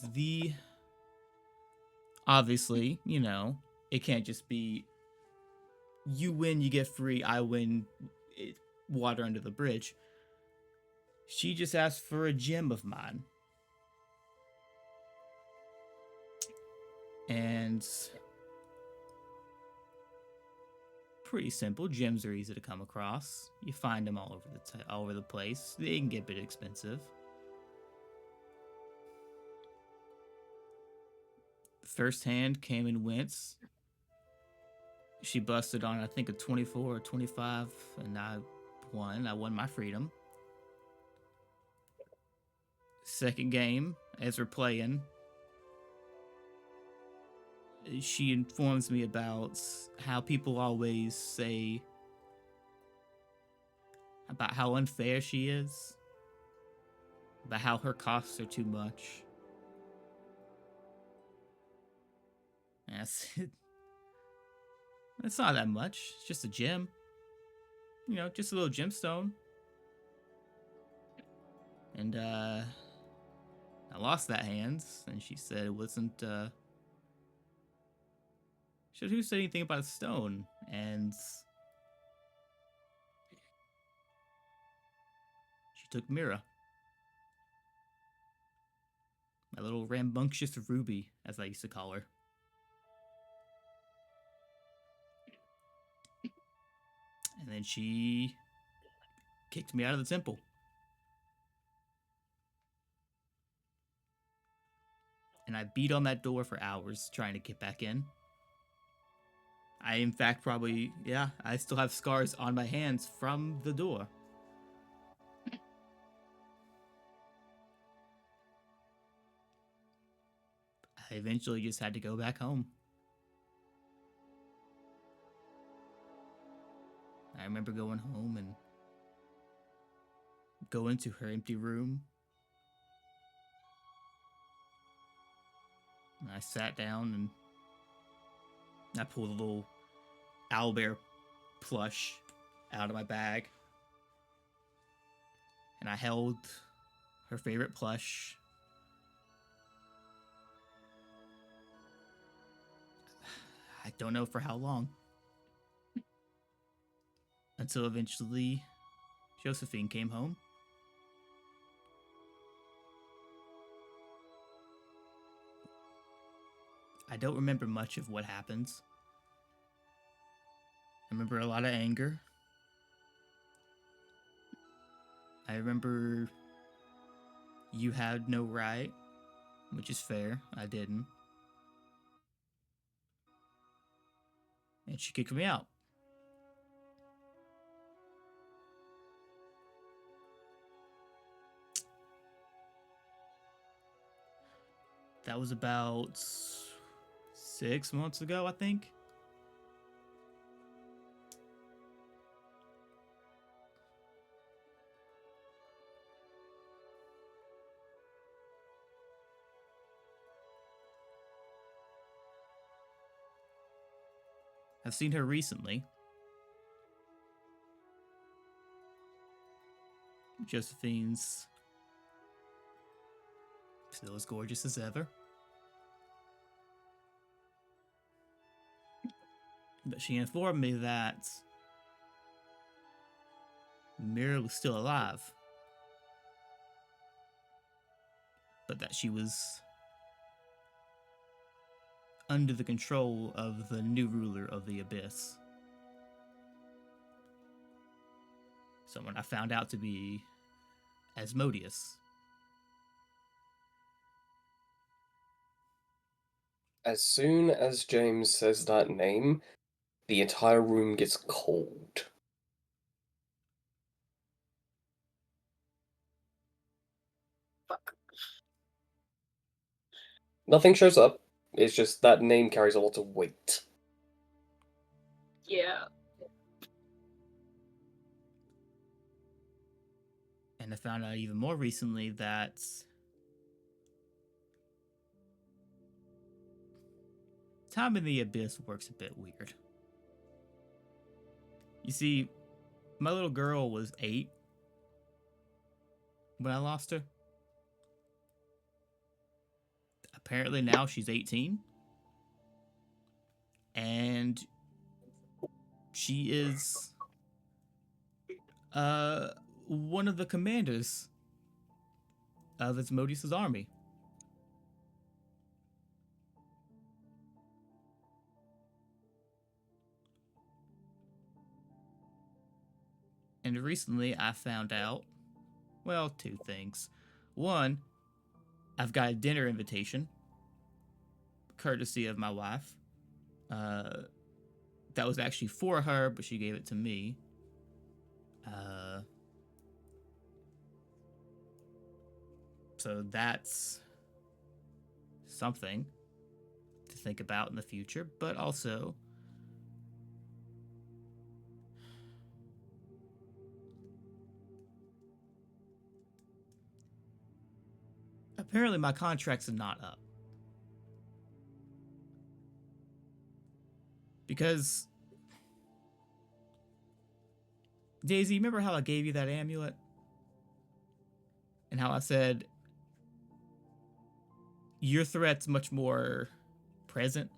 obviously, you know, it can't just be you win, you get free, I win, water under the bridge. She just asked for a gem of mine. And pretty simple. Gems are easy to come across. You find them all over the place. They can get a bit expensive. The first hand came and went. She busted on, I think, a 24 or 25, and I won. I won my freedom. Second game, as we're playing, she informs me about how people always say about how unfair she is, about how her costs are too much. Yes, it's not that much. It's just a gem. You know, just a little gemstone. And I lost that hand, and she said it wasn't. Who said anything about a stone? And she took Mira. My little rambunctious Ruby, as I used to call her. And then she kicked me out of the temple. And I beat on that door for hours trying to get back in. I, in fact, probably, yeah, I still have scars on my hands from the door. I eventually just had to go back home. I remember going home and going to her empty room. And I sat down and I pulled a little owlbear plush out of my bag. And I held her favorite plush. I don't know for how long. Until eventually Josephine came home. I don't remember much of what happens. I remember a lot of anger. I remember you had no right, which is fair. I didn't. And she kicked me out. That was about 6 months ago, I think. I've seen her recently. Josephine's still as gorgeous as ever. But she informed me that Mira was still alive. But that she was under the control of the new ruler of the Abyss. Someone I found out to be Asmodeus. As soon as James says that name, the entire room gets cold. Fuck. Nothing shows up. It's just that name carries a lot of weight. Yeah. And I found out even more recently that time in the Abyss works a bit weird. You see, my little girl was 8 when I lost her. Apparently now she's 18. And she is one of the commanders of Asmodeus' army. And recently I found out, well, 2 things. One, I've got a dinner invitation, courtesy of my wife. That was actually for her, but she gave it to me. So that's something to think about in the future, but also apparently my contracts are not up. Because Daisy, remember how I gave you that amulet? And how I said your threat's much more present?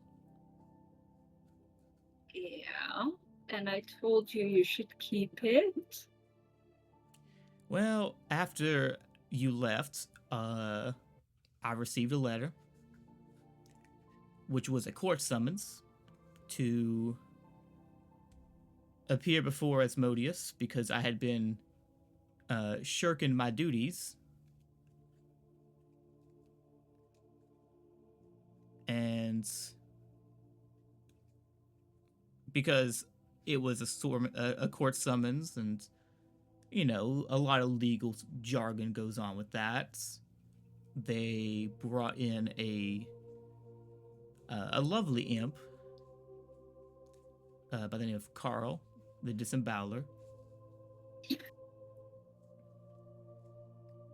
Yeah. And I told you you should keep it. Well, after you left, I received a letter, which was a court summons to appear before Asmodeus because I had been shirking my duties. And because it was a court summons, and you know, a lot of legal jargon goes on with that. They brought in a lovely imp by the name of Carl, the disemboweler.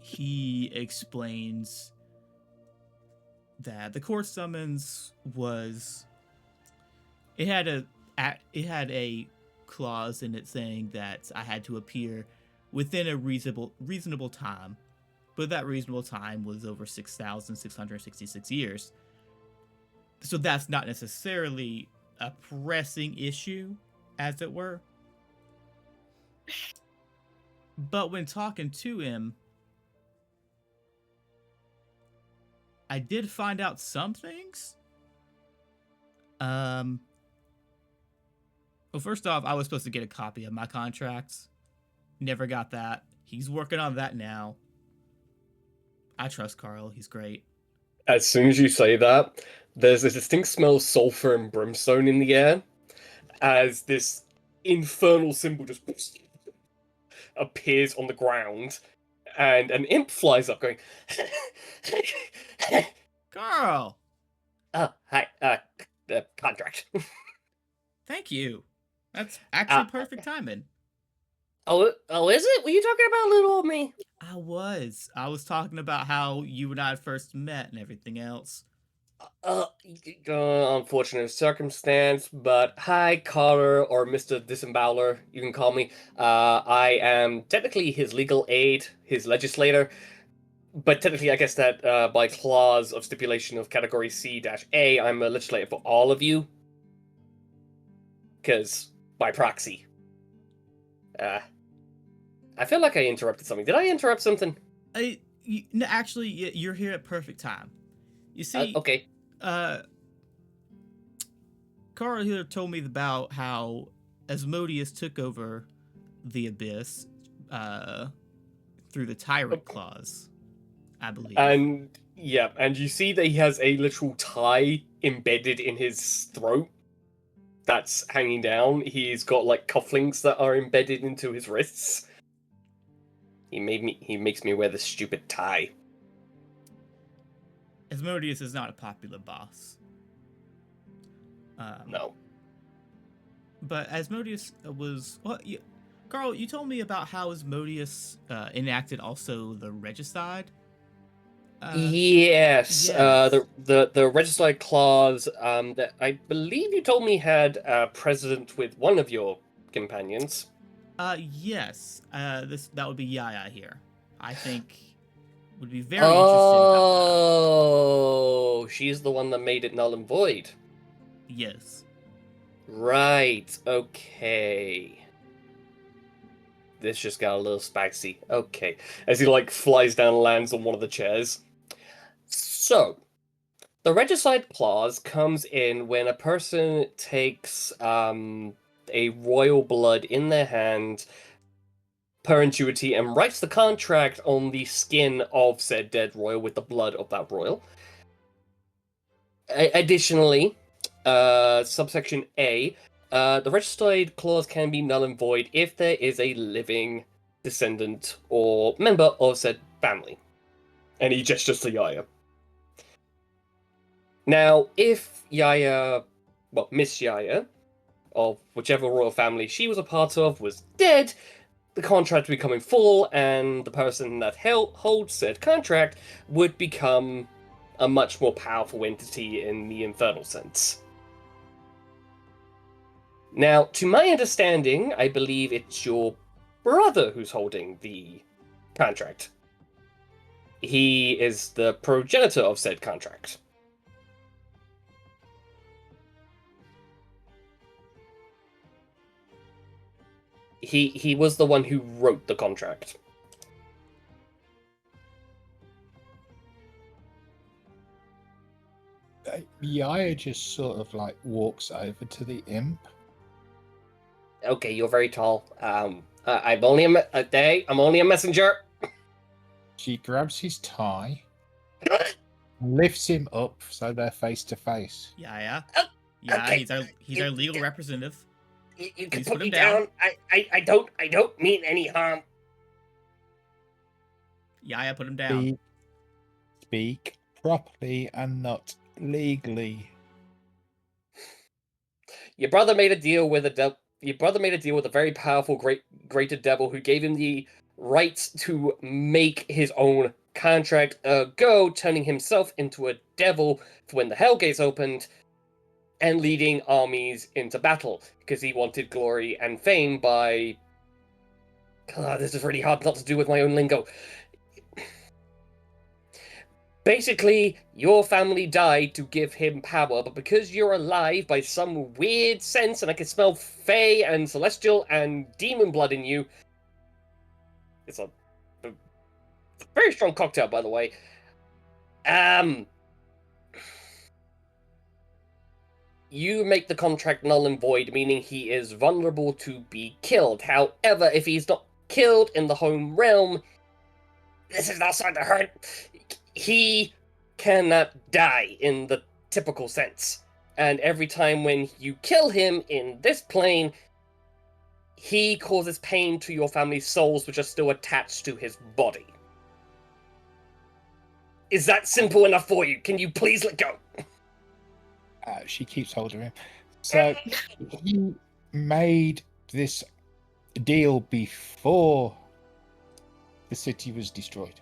He explains that the court summons was it had a clause in it saying that I had to appear within a reasonable time, but that reasonable time was over 6,666 years. So that's not necessarily a pressing issue, as it were. But when talking to him, I did find out some things. Well, first off, I was supposed to get a copy of my contracts. Never got that. He's working on that now. I trust Carl. He's great. As soon as you say that, there's a distinct smell of sulfur and brimstone in the air as this infernal symbol just appears on the ground, and an imp flies up going, Carl! hi, contract. Thank you. That's actually perfect timing. Oh, is it? Were you talking about little old me? I was talking about how you and I first met and everything else. Unfortunate circumstance, but hi, Carter, or Mr. Disemboweler, you can call me. I am technically his legal aid, his legislator, but technically I guess that by clause of stipulation of category C-A, I'm a legislator for all of you. Because, by proxy. I feel like I interrupted something. Did I interrupt something? No, actually, you're here at perfect time. You see, okay. Carl here told me about how Asmodeus took over the Abyss through the Tyrant Clause, I believe. And, yeah, and you see that he has a literal tie embedded in his throat that's hanging down. He's got, like, cufflinks that are embedded into his wrists. He makes me wear this stupid tie. Asmodeus is not a popular boss. No. But Asmodeus was... Well, Carl, you told me about how Asmodeus enacted also the regicide. Yes. The regicide clause that I believe you told me had a precedent with one of your companions. Yes. That would be Yaya here. I think would be very interested about Oh, she's the one that made it null and void. that. Yes. Right, okay. This just got a little spicy. Okay. As he, like, flies down and lands on one of the chairs. So, the regicide clause comes in when a person takes a royal blood in their hand, perpetuity, and writes the contract on the skin of said dead royal with the blood of that royal. Additionally, subsection A, the regicide clause can be null and void if there is a living descendant or member of said family. And he gestures to Yaya. Now, if Yaya, well, Miss Yaya, of whichever royal family she was a part of, was dead, the contract would become in full, and the person that holds said contract would become a much more powerful entity in the infernal sense. Now, to my understanding, I believe it's your brother who's holding the contract. He is the progenitor of said contract. He was the one who wrote the contract. Yaya just sort of like walks over to the imp. Okay, you're very tall. I'm only I'm only a messenger. She grabs his tie, lifts him up so they're face to face. Yaya. Oh, Yeah, okay. he's our legal representative. You can Please put put me him down. down. I don't mean any harm. Yaya, put him down. Speak properly and not legally. Your brother made a deal with Your brother made a deal with a very powerful, greater devil who gave him the rights to make his own contract. Go turning himself into a devil for when the Hellgates opened, and leading armies into battle because he wanted glory and fame by. This is really hard not to do with my own lingo. Basically, your family died to give him power, but because you're alive by some weird sense, and I can smell Fey and Celestial and Demon blood in you, it's a very strong cocktail, by the way. You make the contract null and void, meaning he is vulnerable to be killed. However, if he's not killed in the home realm, this is outside the hurt. He cannot die in the typical sense. And every time when you kill him in this plane, he causes pain to your family's souls, which are still attached to his body. Is that simple enough for you? Can you please let go? She keeps holding him. So he made this deal before the city was destroyed.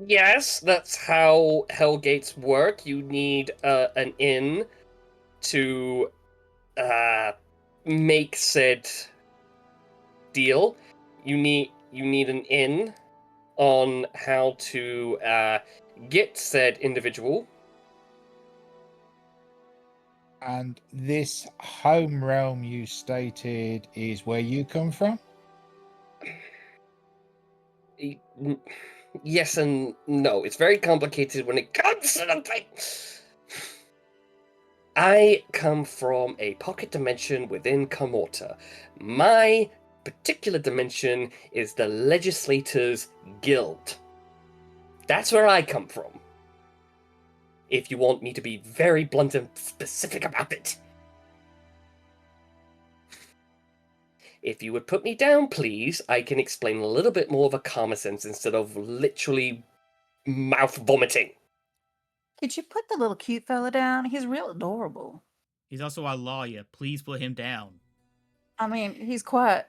Yes, that's how Hellgates work. You need an inn to make said deal. You need an inn on how to get said individual. And this home realm you stated is where you come from? Yes and no. It's very complicated when it comes to the thing. I come from a pocket dimension within Kamorta. My particular dimension is the Legislators Guild. That's where I come from. If you want me to be very blunt and specific about it. If you would put me down, please, I can explain a little bit more of a calmer sense instead of literally mouth vomiting. Could you put the little cute fella down? He's real adorable. He's also our lawyer. Please put him down. I mean, he's quite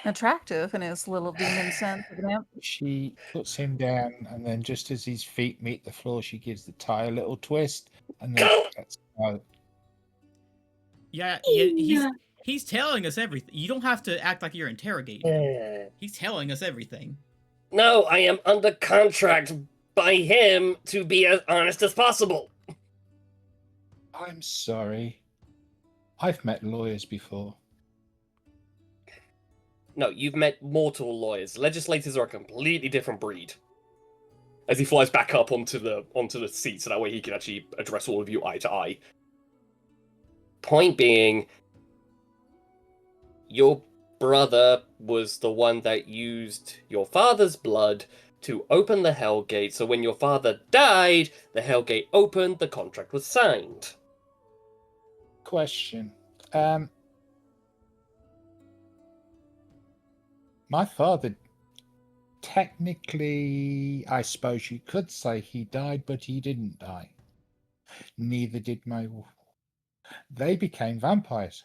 attractive in his little demon sense of an imp. She puts him down, and then just as his feet meet the floor, she gives the tie a little twist, and then lets go. Yeah, he's telling us everything. You don't have to act like you're interrogating him. He's telling us everything. No, I am under contract by him to be as honest as possible. I'm sorry. I've met lawyers before. No, you've met mortal lawyers. Legislators are a completely different breed. As he flies back up onto the seat, so that way he can actually address all of you eye to eye. Point being, your brother was the one that used your father's blood to open the Hellgate, so when your father died, the Hellgate opened, the contract was signed. Question. My father, technically, I suppose you could say he died, but he didn't die. Neither did my. They became vampires.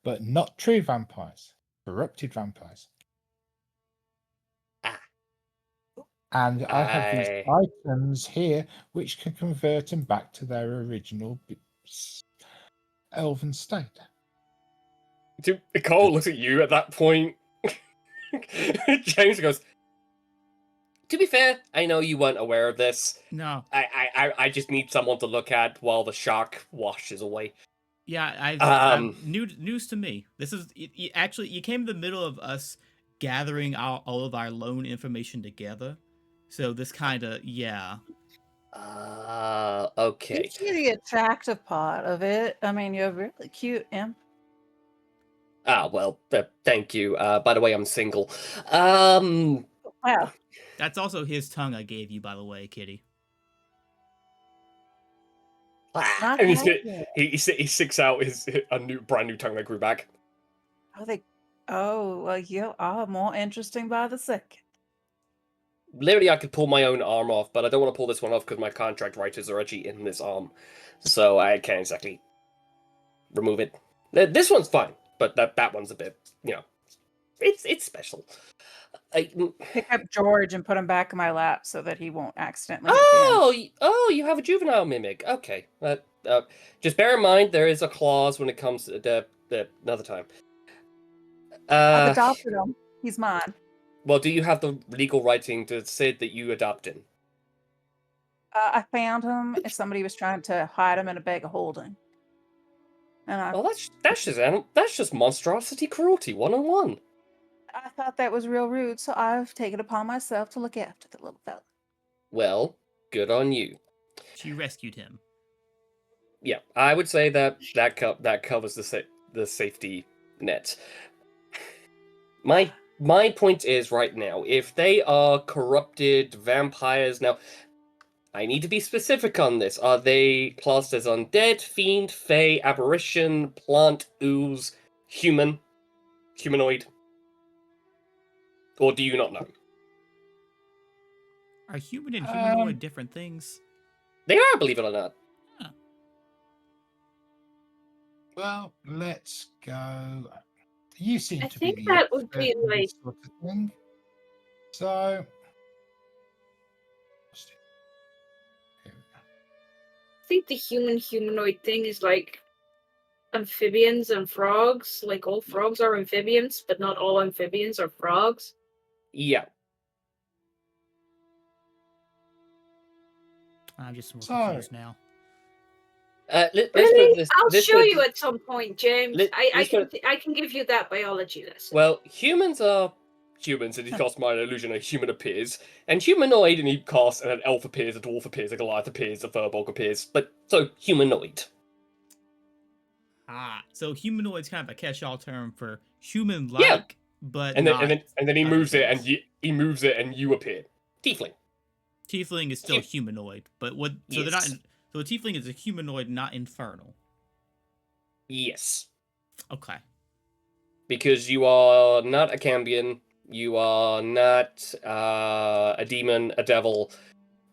But not true vampires, corrupted vampires. Ah. And I have these items here which can convert them back to their original elven state. Cole looks at you at that point. James goes, to be fair, I know you weren't aware of this. No. I just need someone to look at while the shark washes away. Yeah, news to me. This is actually you came in the middle of us gathering all of our loan information together. So this kind of Okay. You see the attractive part of it. I mean, you're really cute, imp. Well, thank you. By the way, I'm single. Wow. That's also his tongue I gave you, by the way, Kitty. Not And quite yet. he sticks out a brand new tongue that grew back. Oh, well, you are more interesting by the second. Literally, I could pull my own arm off, but I don't want to pull this one off because my contract writers are actually in this arm, so I can't exactly remove it. This one's fine, but that one's a bit, it's special. Pick up George and put him back in my lap so that he won't accidentally hit the end. Oh, you have a juvenile mimic. Okay, just bear in mind there is a clause when it comes to the another time. I've adopted him. He's mine. Well, do you have the legal writing to say that you adopted? I found him as somebody was trying to hide him in a bag of holding. And Well, that's just monstrosity cruelty 101. I thought that was real rude, so I've taken upon myself to look after the little fella. Well, good on you. She rescued him. Yeah, I would say that covers the safety net. My point is right now, if they are corrupted vampires now, I need to be specific on this. Are they classed as undead, fiend, fey, apparition, plant, ooze, humanoid? Or do you not know? Are human and humanoid different things? They are, believe it or not. Huh. Well, let's go. You seem I to think be the that would be expert in like this sort of thing. So, I think the humanoid thing is like amphibians and frogs. Like all frogs are amphibians, but not all amphibians are frogs. Yeah. I'm just more So- confused now. Let's Really? put this. I'll this show put- you at some point, James. Let- I let's can put- I can give you that biology lesson. Well, humans are humans, and he casts minor illusion, a human appears, and humanoid, and he casts, and an elf appears, a dwarf appears, a Goliath appears, a Furbolg appears, but so humanoid. So humanoid's kind of a catch-all term for human-like, Yeah. but And not. then he other moves it, things. he moves it, and you appear. Tiefling. Tiefling is still Yeah. humanoid, but what? So they're Yes. not. So a tiefling is a humanoid, not infernal. Yes. Okay. Because you are not a Cambion, you are not a demon, a devil,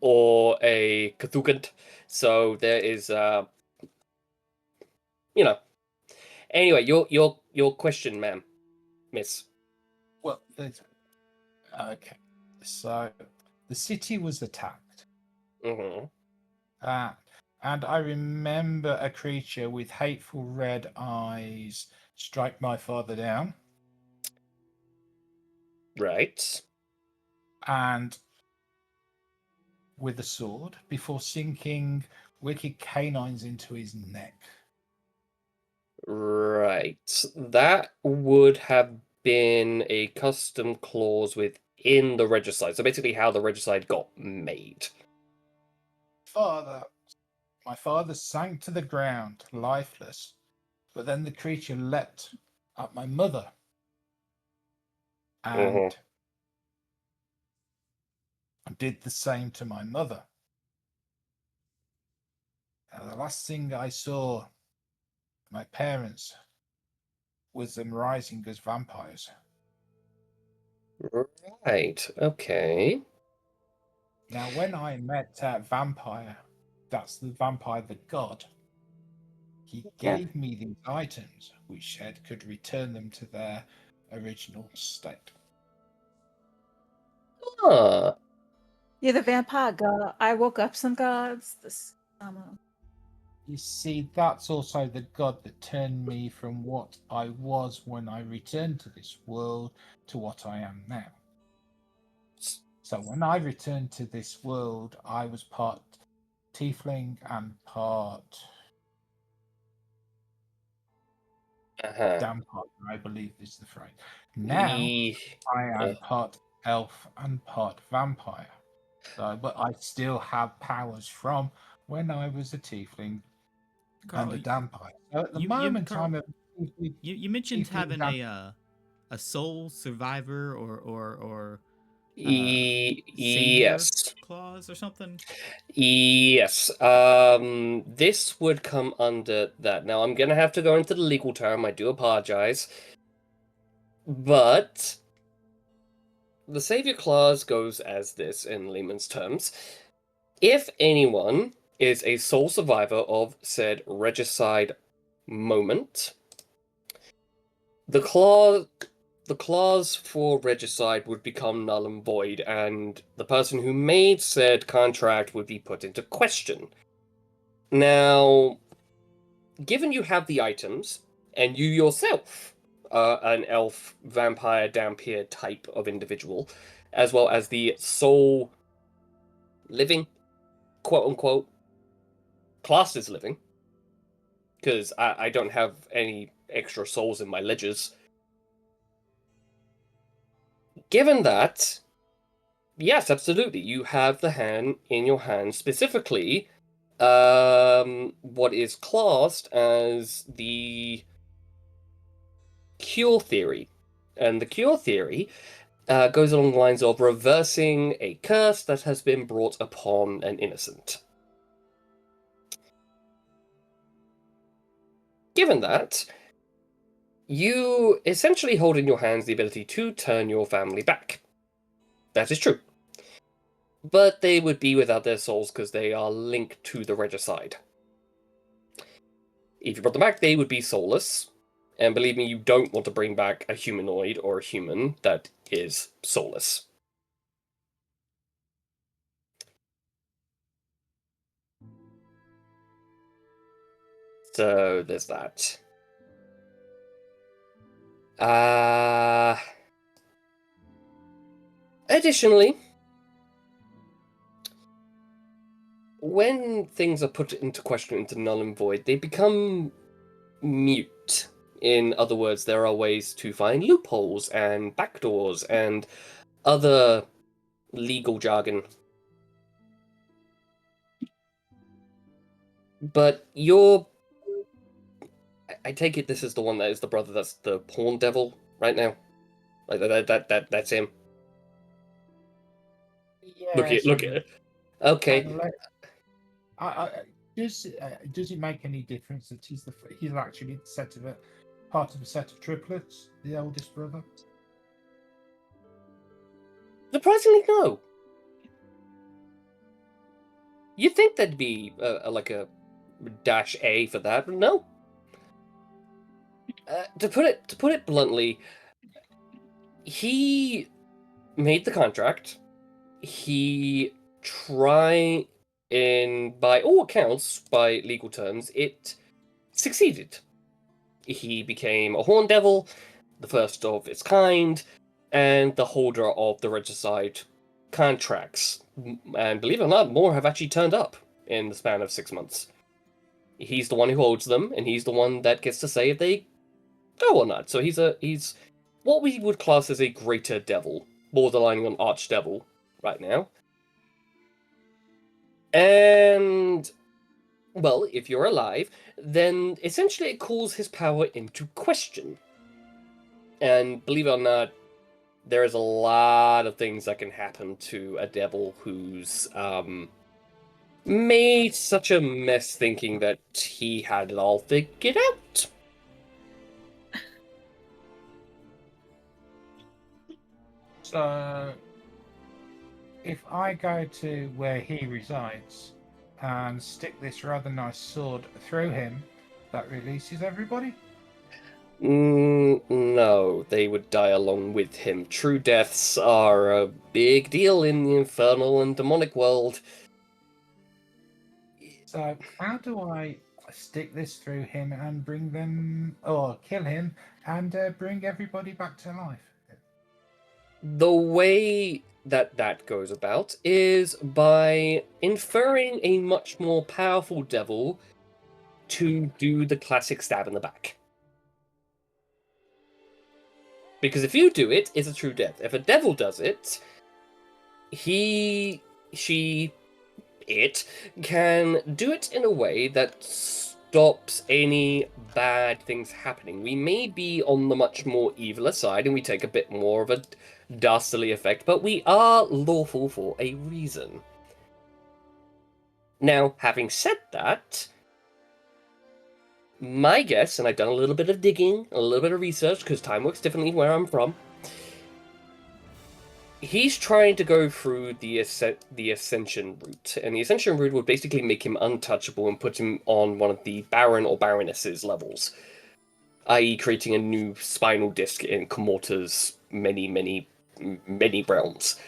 or a Cthulhu. So there is, Anyway, your question, ma'am, miss. well, okay. So, the city was attacked. Mm-hmm. And I remember a creature with hateful red eyes strike my father down. Right. And with a sword before sinking wicked canines into his neck. Right. That would have been a custom clause within the regicide. So basically how the regicide got made. My father sank to the ground, lifeless, but then the creature leapt at my mother and did the same to my mother. And the last thing I saw my parents was them rising as vampires. Right. Okay. Now, when I met Vampire, that's the vampire, the god, he gave me these items which said could return them to their original state. Huh. You're the vampire god. I woke up some gods this summer. You see, that's also the god that turned me from what I was when I returned to this world to what I am now. So when I returned to this world, I was part tiefling and part vampire, I believe is the phrase. Now I am part elf and part vampire. So, but I still have powers from when I was a tiefling and a vampire. So at the moment, I'm a. You mentioned tiefling having a soul survivor or Savior Yes. clause or something? Yes. This would come under that. Now, I'm gonna have to go into the legal term. I do apologize. But the Savior Clause goes as this in layman's terms. If anyone is a sole survivor of said regicide moment, the clause for regicide would become null and void, and the person who made said contract would be put into question. Now, given you have the items, and you yourself are an elf, vampire, dampier type of individual, as well as the sole living, quote-unquote, class is living, because I don't have any extra souls in my ledgers. Given that, yes, absolutely, you have the hand in your hand specifically, what is classed as the cure theory. And the cure theory goes along the lines of reversing a curse that has been brought upon an innocent. Given that, you essentially hold in your hands the ability to turn your family back. That is true. But they would be without their souls because they are linked to the regicide. If you brought them back, they would be soulless. And believe me, you don't want to bring back a humanoid or a human that is soulless. So there's that. Additionally, when things are put into question, into null and void, they become mute. In other words, there are ways to find loopholes and backdoors and other legal jargon. But I take it this is the one that is the brother that's the porn devil right now? Like that's him. Yeah. Look at it. Okay. Does it make any difference that he's actually part of a set of triplets, the eldest brother? Surprisingly, no. You'd think there'd be like a -A for that, but no. To put it bluntly, he made the contract. He tried, in by all accounts, by legal terms, it succeeded. He became a horn devil, the first of its kind, and the holder of the regicide contracts. And believe it or not, more have actually turned up in the span of 6 months. He's the one who holds them, and he's the one that gets to say if they go or not. So he's what we would class as a greater devil, borderlining on archdevil right now. And well, if you're alive, then essentially it calls his power into question. And believe it or not, there is a lot of things that can happen to a devil who's made such a mess thinking that he had it all figured out. So, if I go to where he resides and stick this rather nice sword through him, that releases everybody? No, they would die along with him. True deaths are a big deal in the infernal and demonic world. So, how do I stick this through him and bring them, or kill him and bring everybody back to life? The way that goes about is by inferring a much more powerful devil to do the classic stab in the back. Because if you do it, it's a true death. If a devil does it, he, she, it can do it in a way that stops any bad things happening. We may be on the much more eviler side, and we take a bit more of a dastardly effect, but we are lawful for a reason. Now, having said that, my guess, and I've done a little bit of digging, a little bit of research, because time works differently where I'm from, he's trying to go through the Ascension route, and the Ascension route would basically make him untouchable and put him on one of the Baron or Baroness's levels, i.e. creating a new spinal disc in Komorta's many realms.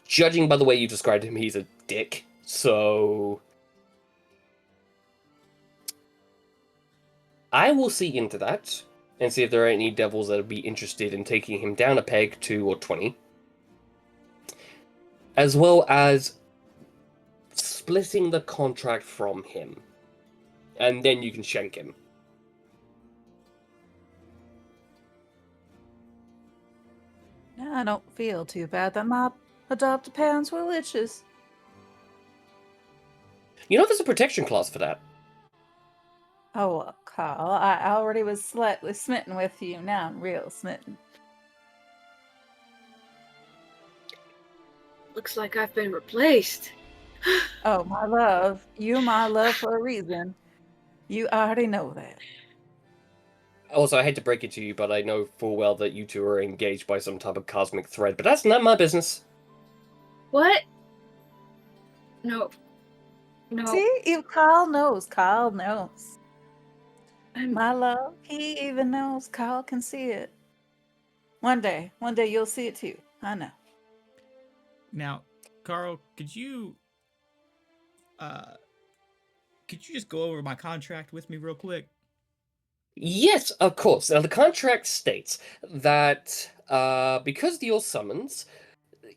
Judging by the way you described him, he's a dick, so I will see into that, and see if there are any devils that would be interested in taking him down a peg, 2 or 20. As well as splitting the contract from him. And then you can shank him. I don't feel too bad that my adopted parents were liches. You know there's a protection clause for that. Oh, well, Carl, I already was slightly smitten with you. Now I'm real smitten. Looks like I've been replaced. Oh, my love. You're my love for a reason. You already know that. Also, I hate to break it to you, but I know full well that you two are engaged by some type of cosmic thread, but that's not my business. What? No. No. See, if Carl knows, Carl knows. I'm... My love, he even knows Carl can see it. One day you'll see it too. I know. Now, Carl, could you just go over my contract with me real quick? Yes, of course. Now, the contract states that because of your summons,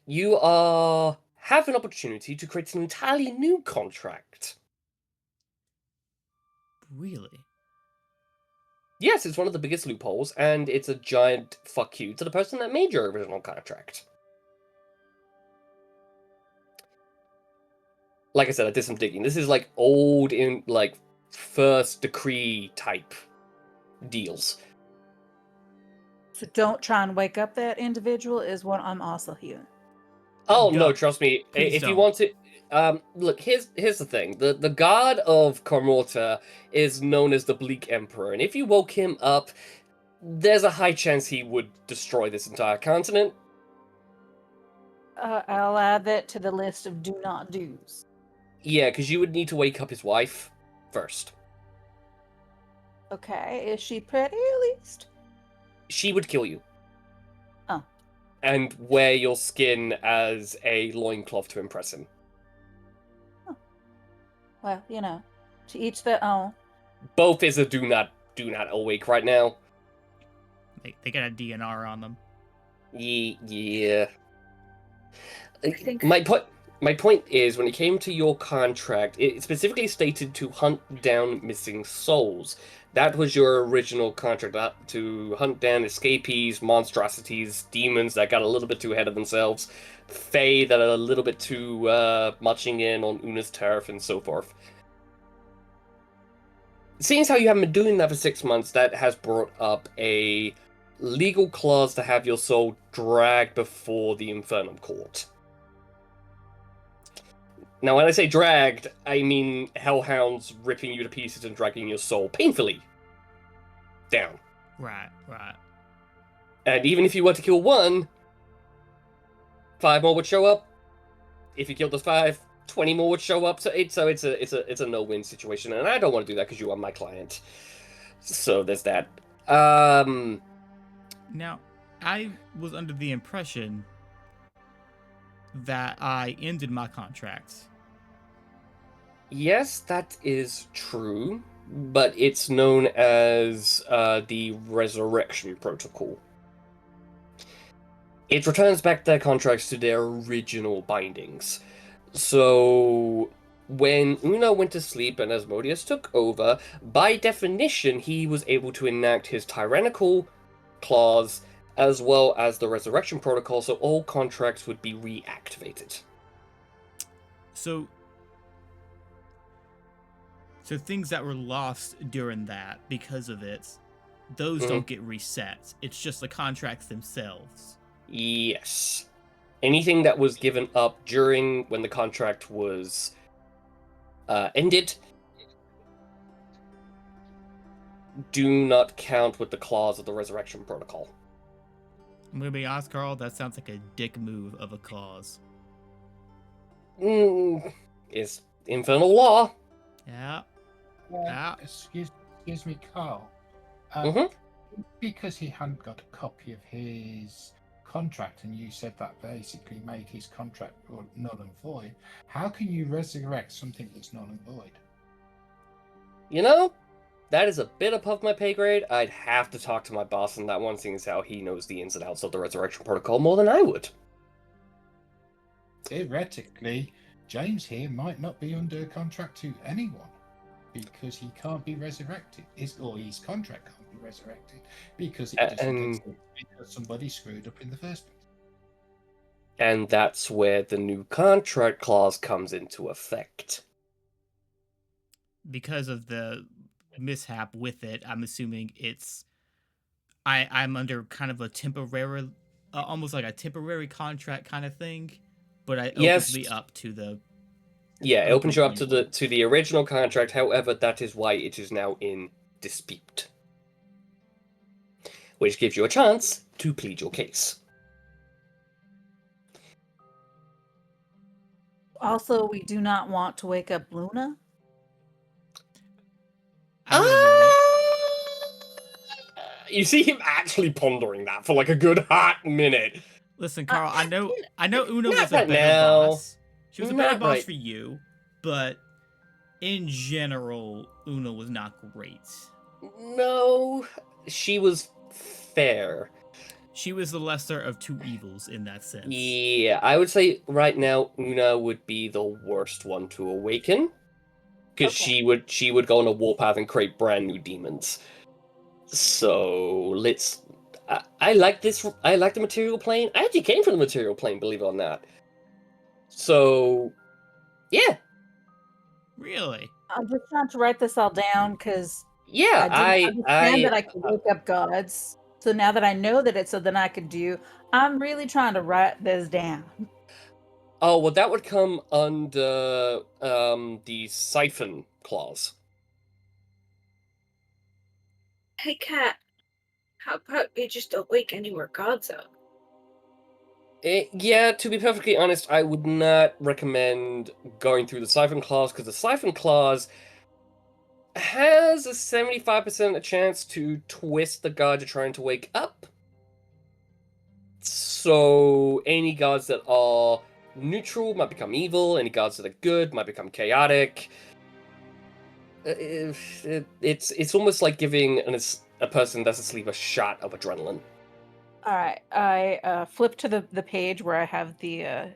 you have an opportunity to create an entirely new contract. Really? Yes, it's one of the biggest loopholes, and it's a giant fuck you to the person that made your original contract. Like I said, I did some digging. This is like old in like first decree type deals. So don't try and wake up that individual is what I'm also hearing. Oh no, Don't. trust me. Please If you don't. want to, look. Here's the thing. The god of Komorta is known as the Bleak Emperor, and if you woke him up, there's a high chance he would destroy this entire continent. I'll add that to the list of do not do's. Yeah, because you would need to wake up his wife first. Okay, is she pretty at least? She would kill you. Oh. And wear your skin as a loincloth to impress him. Oh. Well, you know, to each their own. Both is a do not awake right now. They got a DNR on them. Yeah. I think... My point is, when it came to your contract, it specifically stated to hunt down missing souls. That was your original contract, to hunt down escapees, monstrosities, demons that got a little bit too ahead of themselves, fae that are a little bit too muching in on Una's turf, and so forth. Seeing as how you haven't been doing that for 6 months, that has brought up a legal clause to have your soul dragged before the Infernal Court. Now, when I say dragged, I mean hellhounds ripping you to pieces and dragging your soul painfully down. Right. And even if you were to kill one, 5 more would show up. If you killed those 5, 20 more would show up. So it's a no-win situation, and I don't want to do that because you are my client. So there's that. Now, I was under the impression that I ended my contract. Yes, that is true, but it's known as the Resurrection Protocol. It returns back their contracts to their original bindings. So, when Una went to sleep and Asmodeus took over, by definition, he was able to enact his tyrannical clause as well as the Resurrection Protocol, so all contracts would be reactivated. So, So things that were lost during that because of it, those Mhm. don't get reset. It's just the contracts themselves. Yes. Anything that was given up during when the contract was ended do not count with the clause of the Resurrection Protocol. I'm gonna be honest, Carl, that sounds like a dick move of a clause. It's infernal law. Yeah. Excuse me, Carl. Mhm. Because he hadn't got a copy of his contract, and you said that basically made his contract null and void, how can you resurrect something that's null and void? You know, that is a bit above my pay grade. I'd have to talk to my boss on that one, seeing as how he knows the ins and outs of the Resurrection Protocol more than I would. Theoretically, James here might not be under contract to anyone because he can't be resurrected. His contract can't be resurrected because it doesn't And- exist because somebody screwed up in the first place. And that's where the new contract clause comes into effect. Because of the mishap with it, I'm assuming it's I'm under kind of a temporary, almost like a temporary contract kind of thing, but it Yes. opens me up to the. Yeah, it opens you up original to the original contract. However, that is why it is now in dispute, which gives you a chance to plead your case. Also, we do not want to wake up Luna. I would avoid it. You see him actually pondering that for like a good hot minute. Listen, Carl, I know Una not was a right better now. boss. She was a better Not boss right. for you, but in general, Una was not great. No, she was fair. She was the lesser of two evils in that sense. Yeah, I would say right now Una would be the worst one to awaken, because Okay. she would go on a warpath and create brand new demons. So let's. I like this. I like the material plane. I actually came from the material plane, believe it or not. So, yeah, Really? I'm just trying to write this all down because yeah. I didn't understand that I could wake up gods. So now that I know that it's something I could do, I'm really trying to write this down. Oh well, that would come under the siphon clause. Hey, Cat, how about we just don't wake any more gods up? Yeah, to be perfectly honest, I would not recommend going through the siphon clause, because the siphon clause has a 75% chance to twist the god you're trying to wake up. So any gods that are neutral might become evil, any gods that are good might become chaotic. It's almost like giving a person that's asleep a shot of adrenaline. All right, I flip to the page where I have the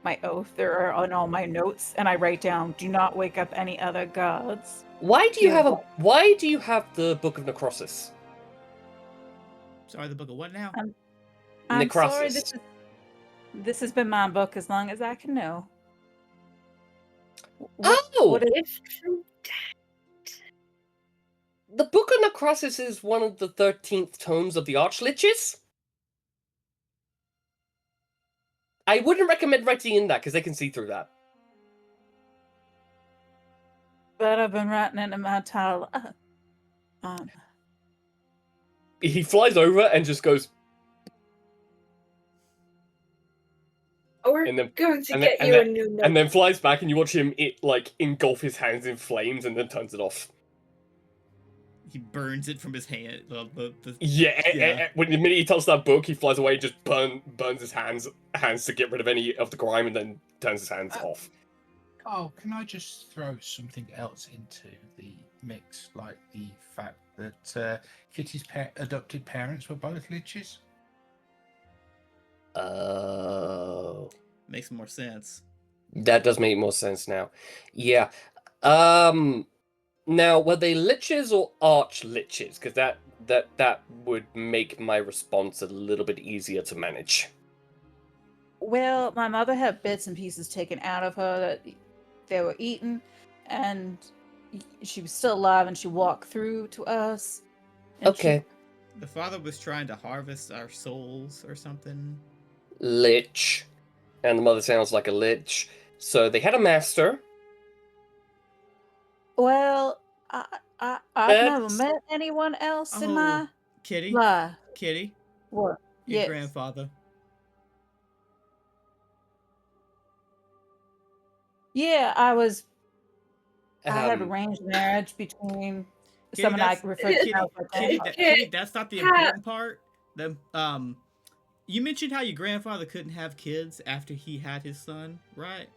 my oath there on all my notes, and I write down, "Do not wake up any other gods." Why do you have the Book of Necrosis? Sorry, the book of what now? I'm sorry, Necrosis. this has been my book as long as I can know. Oh! What is If true, The Book of Necrosis is one of the 13th tomes of the Archliches. I wouldn't recommend writing in that, because they can see through that. but I've been writing it in my tile. He flies over and just goes, we're and then going to and get then- you a and new note. and then flies back, and you watch him engulf his hands in flames, and then turns it off. He burns it from his hand. Yeah. When the minute he tells that book, he flies away, just burns his hands to get rid of any of the grime, and then turns his hands off. Oh, can I just throw something else into the mix, like the fact that Kitty's adopted parents were both liches? Oh, Makes more sense. that does make more sense now. Yeah. Now, were they liches or arch-liches? Because that would make my response a little bit easier to manage. Well, my mother had bits and pieces taken out of her that they were eaten, and she was still alive, and she walked through to us. And Okay. The father was trying to harvest our souls or something. Lich. And the mother sounds like a lich. So they had a master. Well, I've never That's met anyone else in my Kitty, life. Kitty, What? your Yes. grandfather. Yeah, I had um arranged marriage between Kitty, someone I that's refer to now Kitty, as my Kitty, grandfather. Kitty. That's not the Cat. important part. You mentioned how your grandfather couldn't have kids after he had his son, right?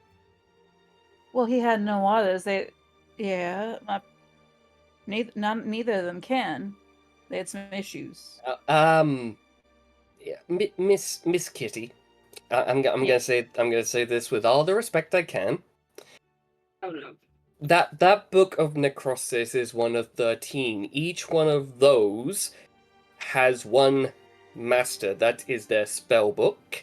Well, he had no others. Neither of them can. They had some issues. yeah, Miss Kitty. I'm Yeah. gonna say this with all the respect I can. Oh no. That book of necrosis is one of 13. Each one of those has one master. That is their spell book.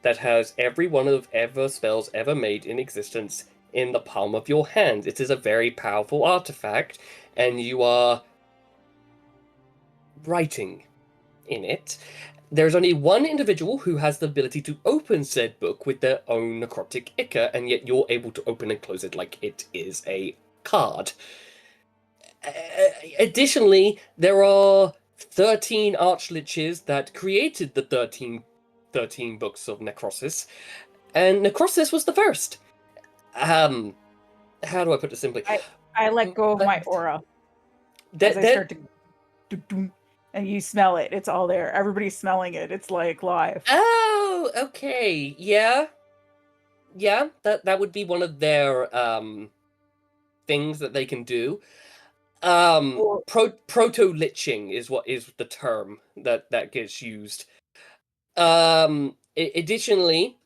That has every one of ever spells ever made in existence in the palm of your hand. It is a very powerful artifact, and you are writing in it. There's only one individual who has the ability to open said book with their own necrotic ichor, and yet you're able to open and close it like it is a card. Additionally, there are 13 archliches that created the 13 books of necrosis, and necrosis was the first. How do I put it simply? I let go of my aura as I start to, and you smell it. It's all there. Everybody's smelling it. It's like live. Oh, okay, yeah, that would be one of their things that they can do. Proto-liching is what is the term that gets used. Additionally,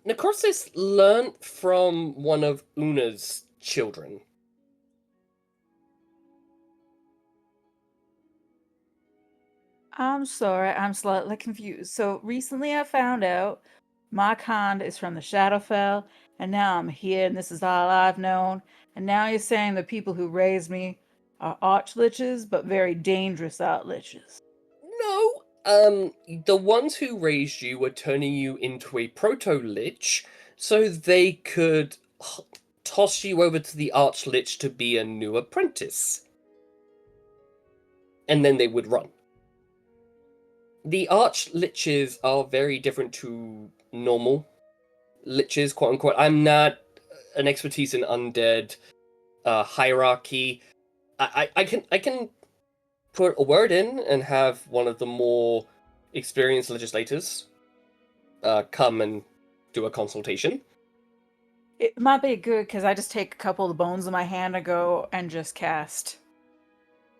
Necrosis learned from one of Una's children. I'm sorry, I'm slightly confused. So recently I found out my kind is from the Shadowfell, and now I'm here, and this is all I've known. And now you're saying the people who raised me are archliches, but very dangerous archliches. No, the ones who raised you were turning you into a proto-lich so they could toss you over to the archlich to be a new apprentice. And then they would run. The archliches are very different to normal liches, quote unquote. I'm not an expertise in undead hierarchy. I can put a word in and have one of the more experienced legislators come and do a consultation. It might be good because I just take a couple of the bones in my hand and go and just cast,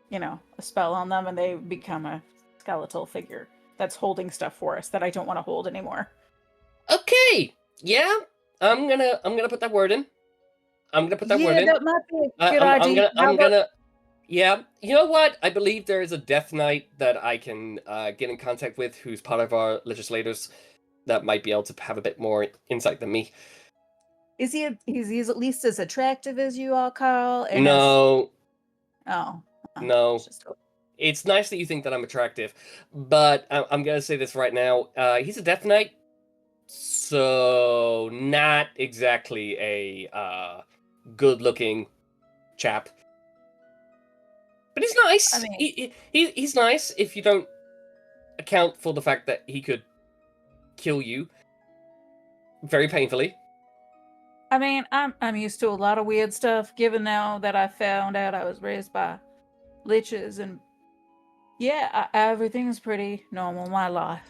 a spell on them, and they become a skeletal figure that's holding stuff for us that I don't want to hold anymore. Okay, yeah, I'm gonna put that word in. I'm gonna put that word in. That might be a good idea. I'm gonna. Yeah, you know what? I believe there is a Death Knight that I can get in contact with, who's part of our legislators, that might be able to have a bit more insight than me. Is he's at least as attractive as you all, Carl? And No, no. It's nice that you think that I'm attractive, but I'm gonna say this right now. He's a Death Knight, so not exactly a good-looking chap. But he's nice. I mean, He's nice if you don't account for the fact that he could kill you very painfully. I mean, I'm used to a lot of weird stuff. Given now that I found out I was raised by liches, and everything's pretty normal in my life.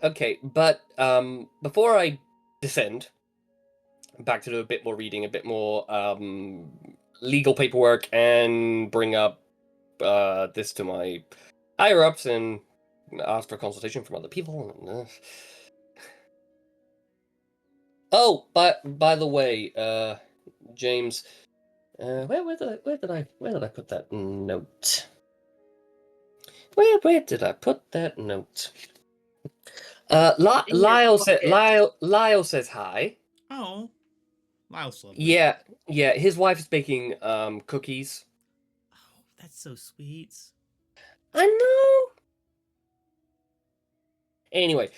Okay, but before I descend back to do a bit more reading, a bit more legal paperwork, and bring up this to my higher ups and ask for consultation from other people. Oh, by the way, James, where did I put that note? Where did I put that note? Lyle says hi. Oh, Miles lovely. Yeah, his wife is baking cookies. Oh, that's so sweet. I know. Anyway,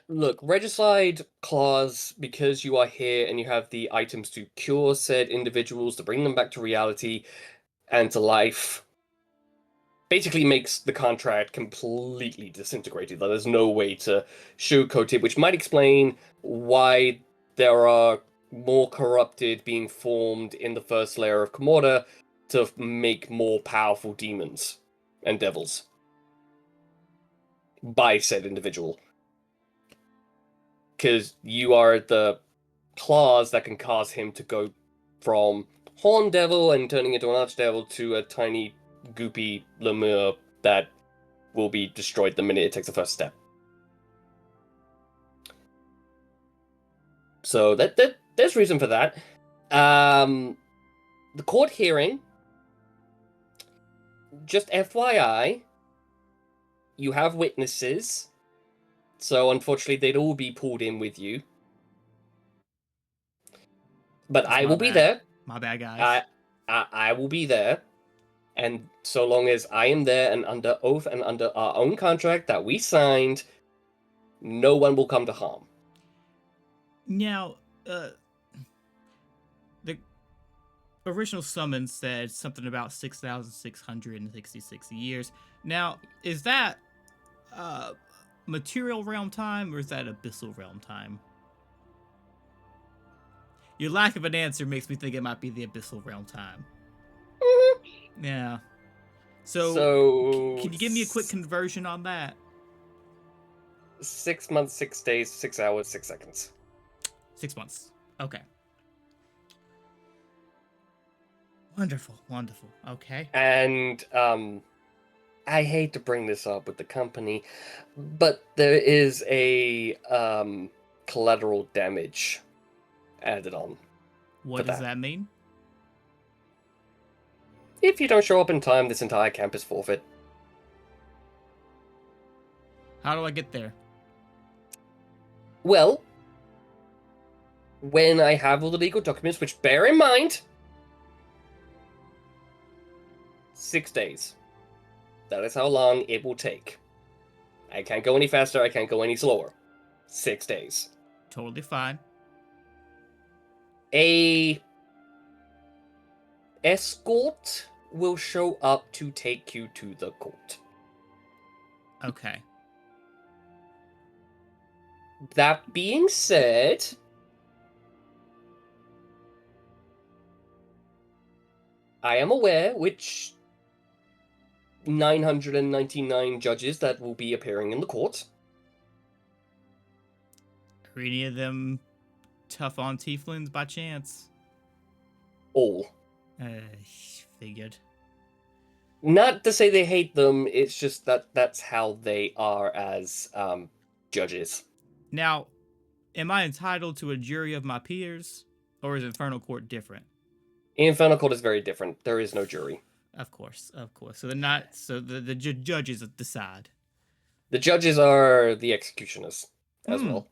look, regicide clause, because you are here and you have the items to cure said individuals, to bring them back to reality and to life, basically makes the contract completely disintegrated. There's no way to sugarcoat it, which might explain why there are more corrupted being formed in the first layer of Comorta to make more powerful demons and devils by said individual. Because you are the claws that can cause him to go from Horn Devil and turning into an Archdevil to a tiny, goopy lemur that will be destroyed the minute it takes the first step. So there's reason for that. The court hearing, just FYI, you have witnesses, so unfortunately they'd all be pulled in with you. But That's I my will be bad. there. My bad, guys. I will be there. And so long as I am there and under oath and under our own contract that we signed, no one will come to harm. Now, the original summons said something about 6,666 years. Now, is that material realm time or is that abyssal realm time? Your lack of an answer makes me think it might be the abyssal realm time. Yeah. So can you give me a quick conversion on that? 6 months, 6 days, 6 hours, 6 seconds. 6 months. Okay. Wonderful, wonderful. Okay. And I hate to bring this up with the company, but there is a collateral damage added on. What does that mean? If you don't show up in time, this entire camp is forfeit. How do I get there? Well, when I have all the legal documents, which bear in mind, 6 days. That is how long it will take. I can't go any faster, I can't go any slower. 6 days. Totally fine. A escort will show up to take you to the court. Okay. That being said, I am aware which 999 judges that will be appearing in the court. Are any of them tough on tieflings by chance? All. Figured. Not to say they hate them, it's just that that's how they are as judges. Now, am I entitled to a jury of my peers, or is Infernal Court different? Infernal Court is very different. There is no jury. Of course, of course. So they're not. So the judges decide. The judges are the executioners as well.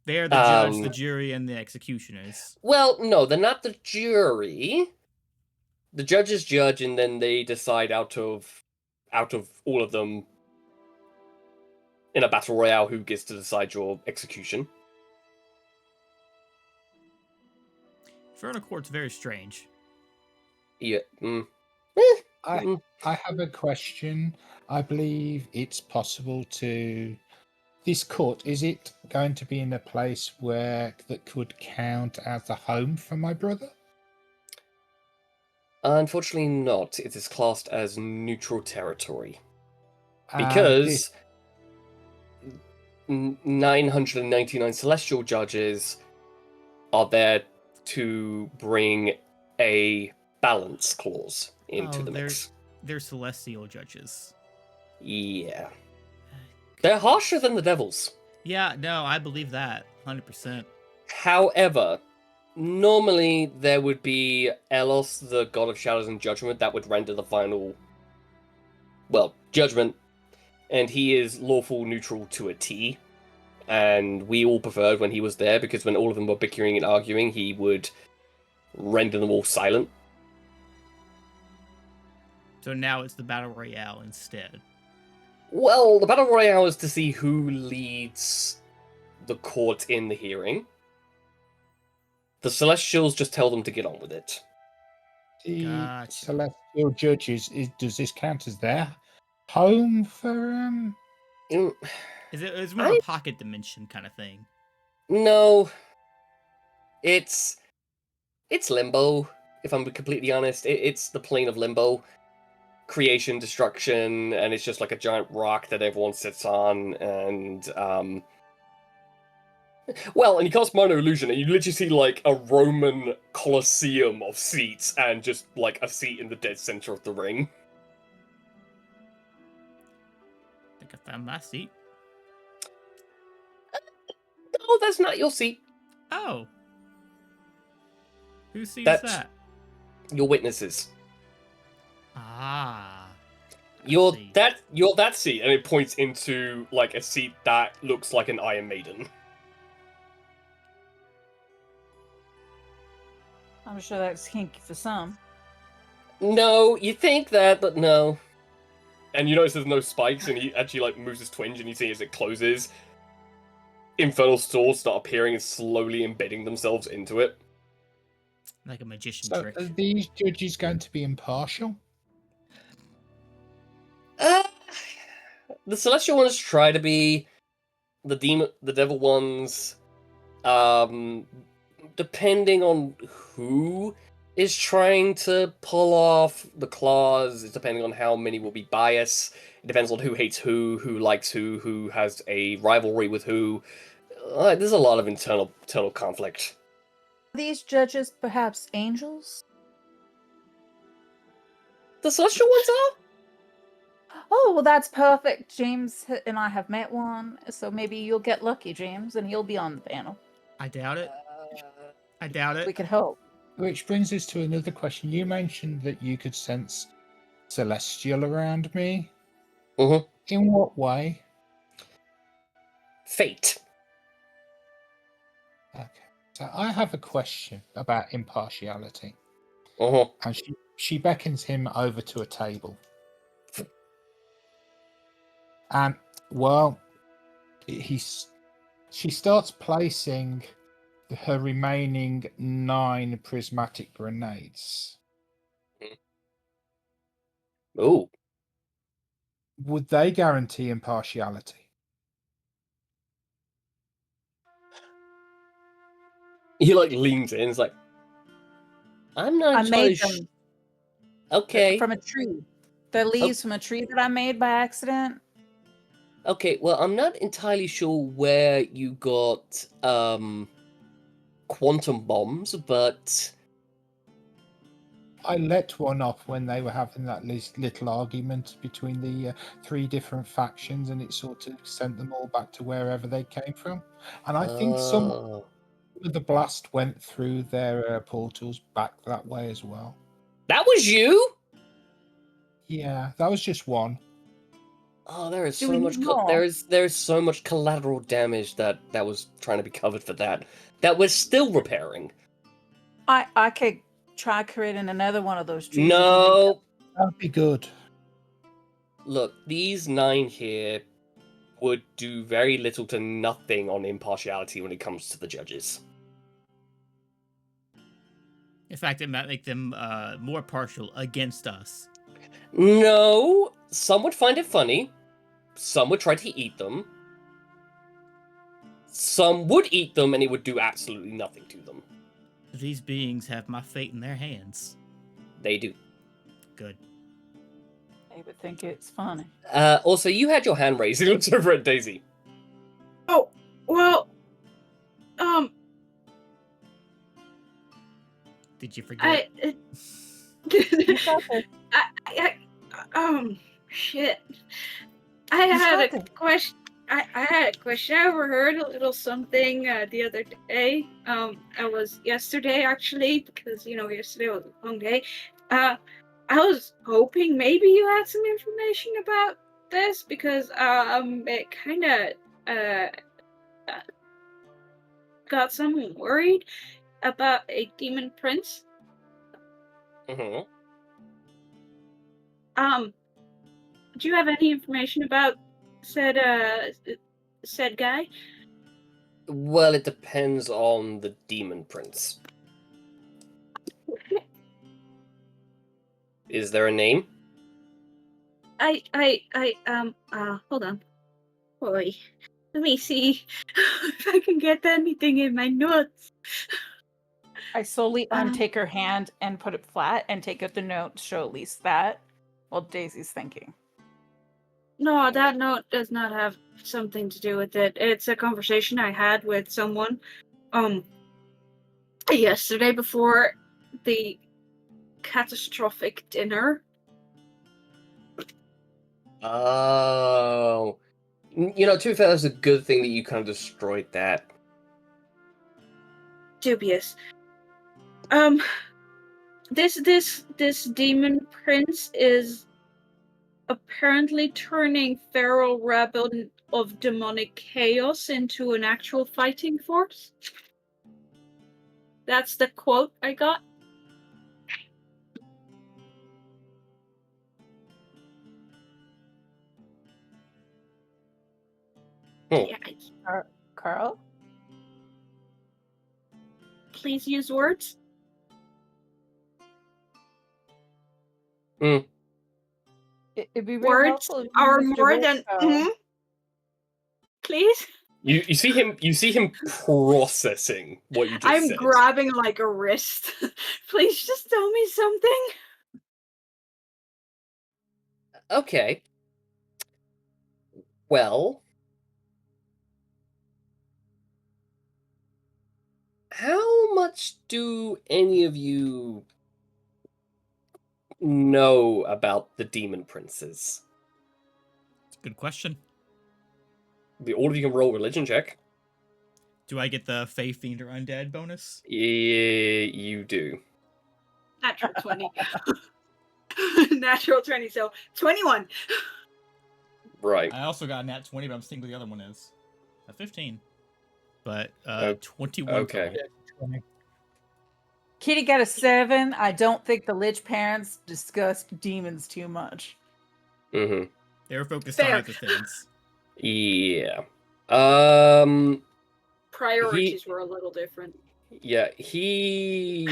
They are the judge, the jury, and the executioners. Well, no, they're not the jury. The judges judge, and then they decide out of all of them in a battle royale who gets to decide your execution. Infernal Court's very strange. Yeah. I have a question. I believe it's possible to. This court, is it going to be in a place where that could count as the home for my brother? Unfortunately not. It is classed as neutral territory. Because 999 celestial judges are there to bring a balance clause into the mix. They're celestial judges. Yeah. They're harsher than the devils. Yeah, no, I believe that. 100%. However, normally there would be Elos, the god of shadows and judgment, that would render the final, judgment, and he is lawful neutral to a T. and we all preferred when he was there because when all of them were bickering and arguing, he would render them all silent. So now it's the battle royale instead. Well, the battle royale is to see who leads the court in the hearing. The Celestials just tell them to get on with it. The Gotcha. celestial judges, does this count as their home for Mm, It's more a pocket dimension kind of thing. No, it's limbo. If I'm completely honest, it's the plane of limbo, creation, destruction, and it's just like a giant rock that everyone sits on, and well, and you cast minor illusion, and you literally see like a Roman Colosseum of seats, and just like a seat in the dead center of the ring. I think I found my seat. Oh, that's not your seat. Oh. Whose seat is That's- that? Your witnesses. Ah. I You're see. that seat, and it points into like a seat that looks like an Iron Maiden. I'm sure that's kinky for some. No, you think that, but no. And you notice there's no spikes, and he actually like moves his twinge, and you see as it closes, infernal swords start appearing and slowly embedding themselves into it. Like a magician So trick. are these judges going to be impartial? The celestial ones try to be. The devil ones, depending on who is trying to pull off the claws, it's depending on how many will be biased. It depends on who hates who likes who has a rivalry with who. There's a lot of internal conflict. Are these judges perhaps angels? The celestial ones are? Oh, well, that's perfect. James and I have met one, so maybe you'll get lucky, James, and you'll be on the panel. I doubt it. I doubt We it. could hope. Which brings us to another question. You mentioned that you could sense celestial around me. Mhm. In what way? Fate. Okay. So I have a question about impartiality. Uh-huh. And she beckons him over to a table. And, well, she starts placing her remaining 9 prismatic grenades. Ooh. Would they guarantee impartiality? He like leans in, it's like, I'm not I entirely made them Okay. from a tree. They're leaves from a tree that I made by accident. Okay, well, I'm not entirely sure where you got quantum bombs, but I let one off when they were having that little argument between the 3 different factions, and it sort of sent them all back to wherever they came from. And I think some Oh. of the blast went through their portals back that way as well. That was you? Yeah, that was just one. Oh, there is Do so we much need more? there's so much collateral damage that was trying to be covered for that we're still repairing. I could try creating another one of those trees. if you need No. That'd be good. Look, these 9 here would do very little to nothing on impartiality when it comes to the judges. In fact, it might make them more partial against us. No, some would find it funny. Some would try to eat them. Some would eat them and it would do absolutely nothing to them. These beings have my fate in their hands. They do. Good. They would think it's funny. Also, you had your hand raised. He looks over at Daisy. Oh, well, Did you forget? You got this. Shit. I had a question. I had a question. I overheard a little something the other day. It was yesterday actually, because yesterday was a long day. I was hoping maybe you had some information about this because it kind of got someone worried about a demon prince. Mm-hmm. Do you have any information about said guy? Well, it depends on the demon prince. Is there a name? Hold on. Boy, let me see if I can get anything in my notes. I slowly Um, untake her hand and put it flat and take out the note to show at least that while Daisy's thinking. No, that note does not have something to do with it. It's a conversation I had with someone, yesterday before the catastrophic dinner. Oh. You know, to be fair, that's a good thing that you kind of destroyed that. Dubious. This demon prince is apparently turning feral rabble of demonic chaos into an actual fighting force. That's the quote I got. Hmm. Yeah, Carl? please use words. Hmm. It'd be really Words helpful if you are used more words, than Carl. please. You see him processing what you just I'm said. grabbing like a wrist. Please just tell me something. Okay. Well, how much do any of you know about the demon princes? It's a good question. All of you can roll religion check. Do I get the Fey Fiend or Undead bonus? Yeah, you do. Natural 20. Natural 20, so 21. Right. I also got a nat 20, but I'm thinking the other one is a 15. But Oh, 21 okay. total. Kitty got a 7. I don't think the Lich parents discussed demons too much. Mm-hmm. They were focused Fair. on other things. Yeah. Priorities were a little different. Yeah, he...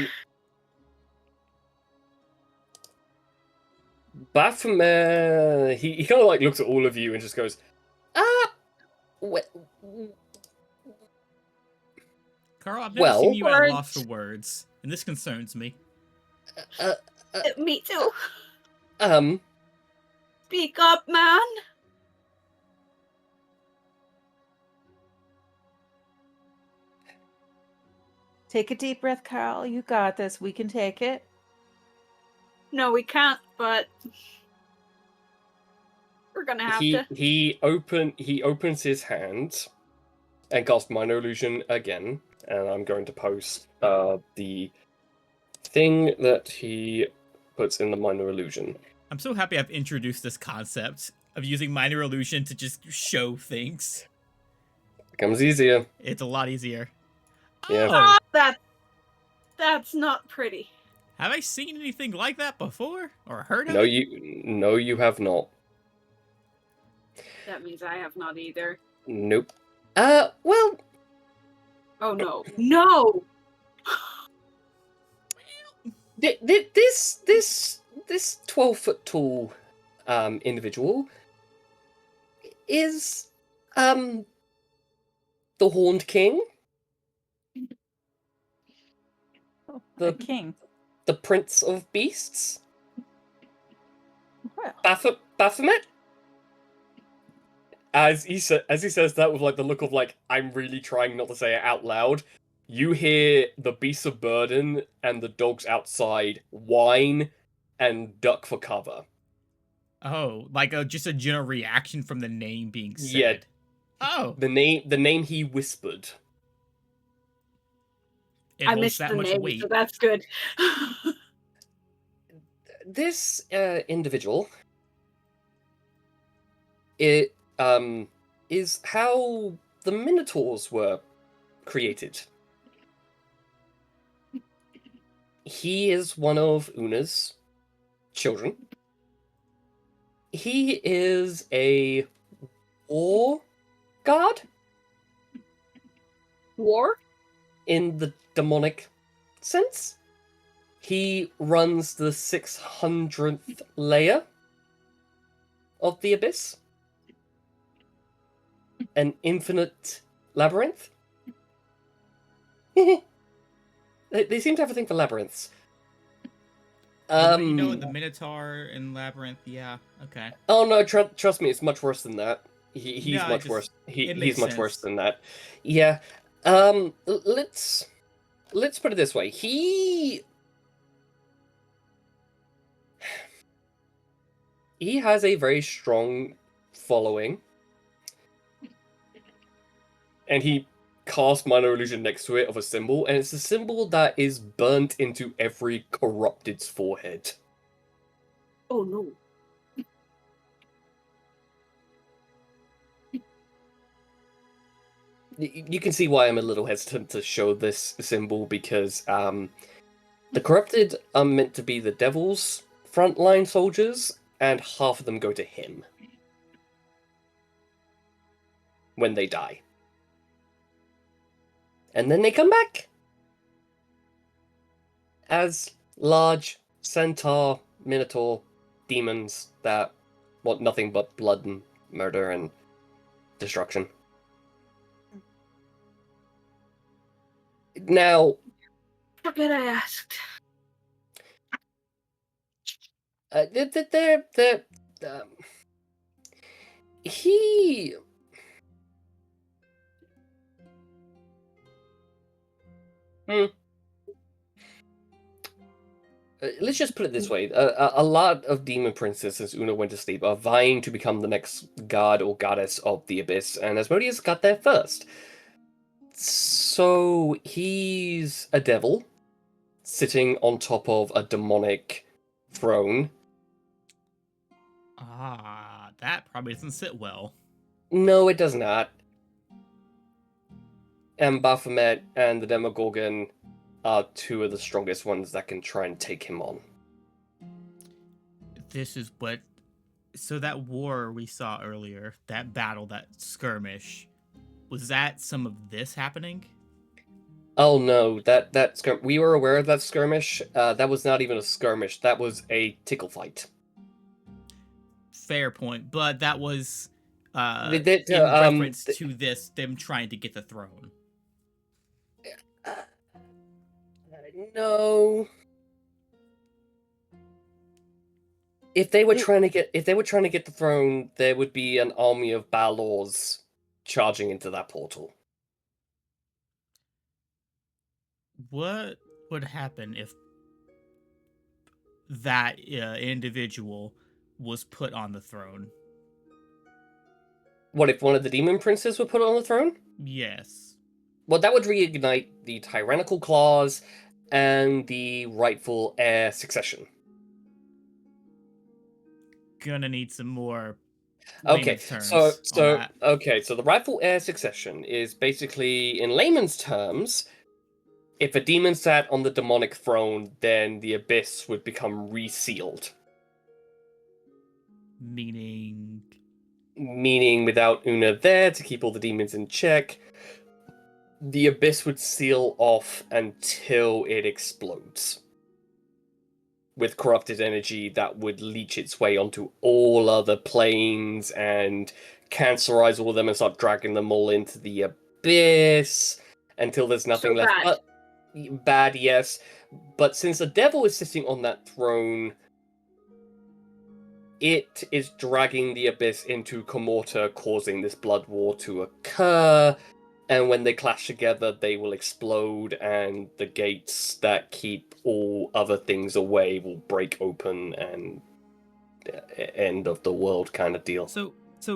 Baphomet, he kind of like looks at all of you and just goes, we- Carl, I've never Well- seen you at a Words. loss for words, and this concerns me. Me too. um, Speak up, man. Take a deep breath, Carl. You got this. We can take it. No, we can't, but we're gonna have to. he opens his hand and casts minor illusion again, and I'm going to post the thing that he puts in the minor illusion. I'm so happy I've introduced this concept of using minor illusion to just show things. Becomes easier. It's a lot easier. Yeah. Oh, That's not pretty. have I seen anything like that before? Or heard of No, it? you have not. That means I have not either. Nope. Well, Oh no. No! this 12-foot tall individual is the Horned King, A king. the Prince of Beasts, Well, Baphomet. As he says that with like the look of like I'm really trying not to say it out loud, you hear the beasts of burden and the dogs outside whine and duck for cover. Oh, like just a general reaction from the name being said. Yeah. Oh, The name he whispered. it I holds missed that the much name, weight. so that's good. This individual, it is how the Minotaurs were created. He is one of Una's children. He is a war god War? in the demonic sense. He runs the 600th layer of the Abyss. An infinite labyrinth. They seem to have a thing for labyrinths. You know the Minotaur and Labyrinth, yeah, okay. Oh no, trust me, it's much worse than that. He's No, much worse. it He's makes much worse sense. than that. Yeah. Let's put it this way. He has a very strong following, and he cast minor illusion next to it of a symbol, and it's a symbol that is burnt into every corrupted's forehead. Oh no. You can see why I'm a little hesitant to show this symbol, because the corrupted are meant to be the devil's frontline soldiers, and half of them go to him when they die. And then they come back as large centaur, minotaur demons that want nothing but blood and murder and destruction. Now, Forget I asked. he. Let's just put it this way. A lot of demon princes, since Una went to sleep, are vying to become the next god or goddess of the Abyss, and Asmodeus got there first. So he's a devil, sitting on top of a demonic throne. Ah, that probably doesn't sit well. No, it does not. And Baphomet and the Demogorgon are two of the strongest ones that can try and take him on. This is what... So that war we saw earlier, that battle, that skirmish, was that some of this happening? Oh no, we were aware of that skirmish. That was not even a skirmish. That was a tickle fight. Fair point, but that was in reference to this, them trying to get the throne. No. If they were trying to get the throne, there would be an army of Balors charging into that portal. What would happen if that individual was put on the throne? What if one of the demon princes were put on the throne? Yes. Well, that would reignite the tyrannical clause and the rightful heir succession. Gonna need some more Okay, layman's terms so on that. okay, so the rightful heir succession is basically, in layman's terms, if a demon sat on the demonic throne, then the Abyss would become resealed. Meaning Without Una there to keep all the demons in check, the Abyss would seal off until it explodes. With corrupted energy that would leach its way onto all other planes and cancerize all of them and start dragging them all into the Abyss until there's nothing So left. bad. But bad, yes. But since the devil is sitting on that throne, it is dragging the Abyss into Comorta, causing this blood war to occur. And when they clash together, they will explode, and the gates that keep all other things away will break open, and end of the world kind of deal. so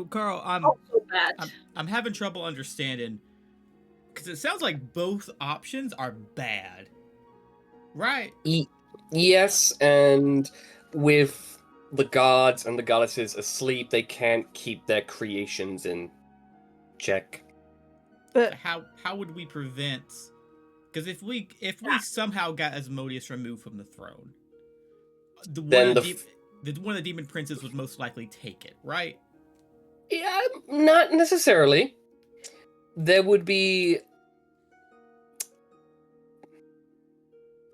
Carl, So bad. I'm having trouble understanding, because it sounds like both options are bad, right? Yes, and with the gods and the goddesses asleep, they can't keep their creations in check. But how would we prevent? Because if we somehow got Asmodeus removed from the throne, one of the demon princes would most likely take it, right? Yeah, not necessarily. There would be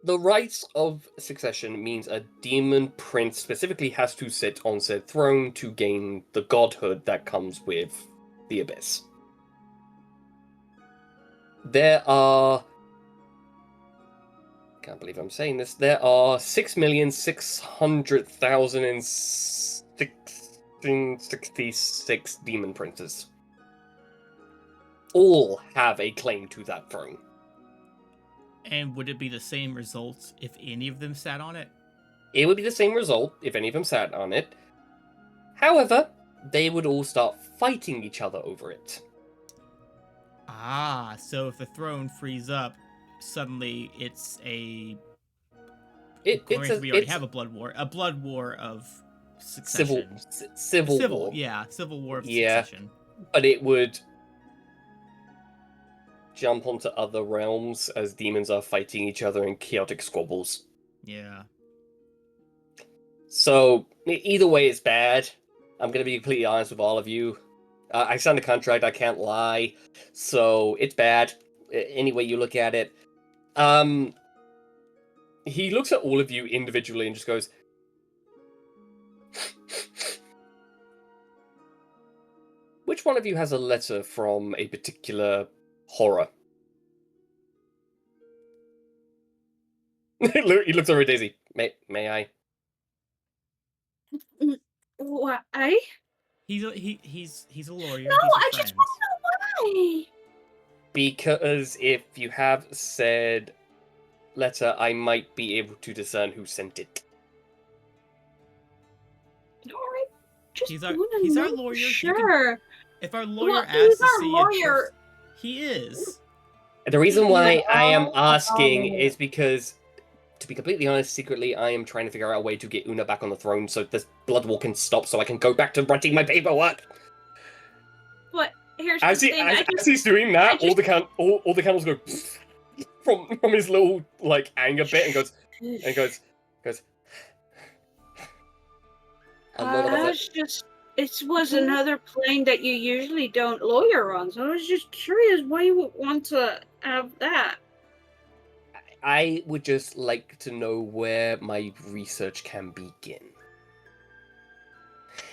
the rights of succession means a demon prince specifically has to sit on said throne to gain the godhood that comes with the abyss. There are, can't believe I'm saying this, there are 6,600,066 demon princes. All have a claim to that throne. And would it be the same results if any of them sat on it? It would be the same result if any of them sat on it. However, they would all start fighting each other over it. Ah, so if the throne frees up, suddenly it's a. Granted, we already have a blood war of succession. Civil war. Yeah, civil war of Yeah. succession. But it would jump onto other realms as demons are fighting each other in chaotic squabbles. Yeah. So, either way, it's bad. I'm going to be completely honest with all of you. I signed a contract, I can't lie. So, it's bad. Any way you look at it. He looks at all of you individually and just goes, which one of you has a letter from a particular horror? He looks over at Daisy. May I? Why? He's a lawyer. No, He's a I friend. just want to know why. Because if you have said letter, I might be able to discern who sent it. Alright, just He's our know, lawyer. Sure. If our lawyer Well, asks he's to our see lawyer. he is. The reason why I am Oh, asking oh. is because, to be completely honest, secretly I am trying to figure out a way to get Una back on the throne so this blood war can stop so I can go back to writing my paperwork. But here's As the thing. he's doing that, I all the candles go from his little like anger bit and goes. A lot of I other- was just. It was another plane that you usually don't lawyer on, so I was just curious why you would want to have that. I would just like to know where my research can begin.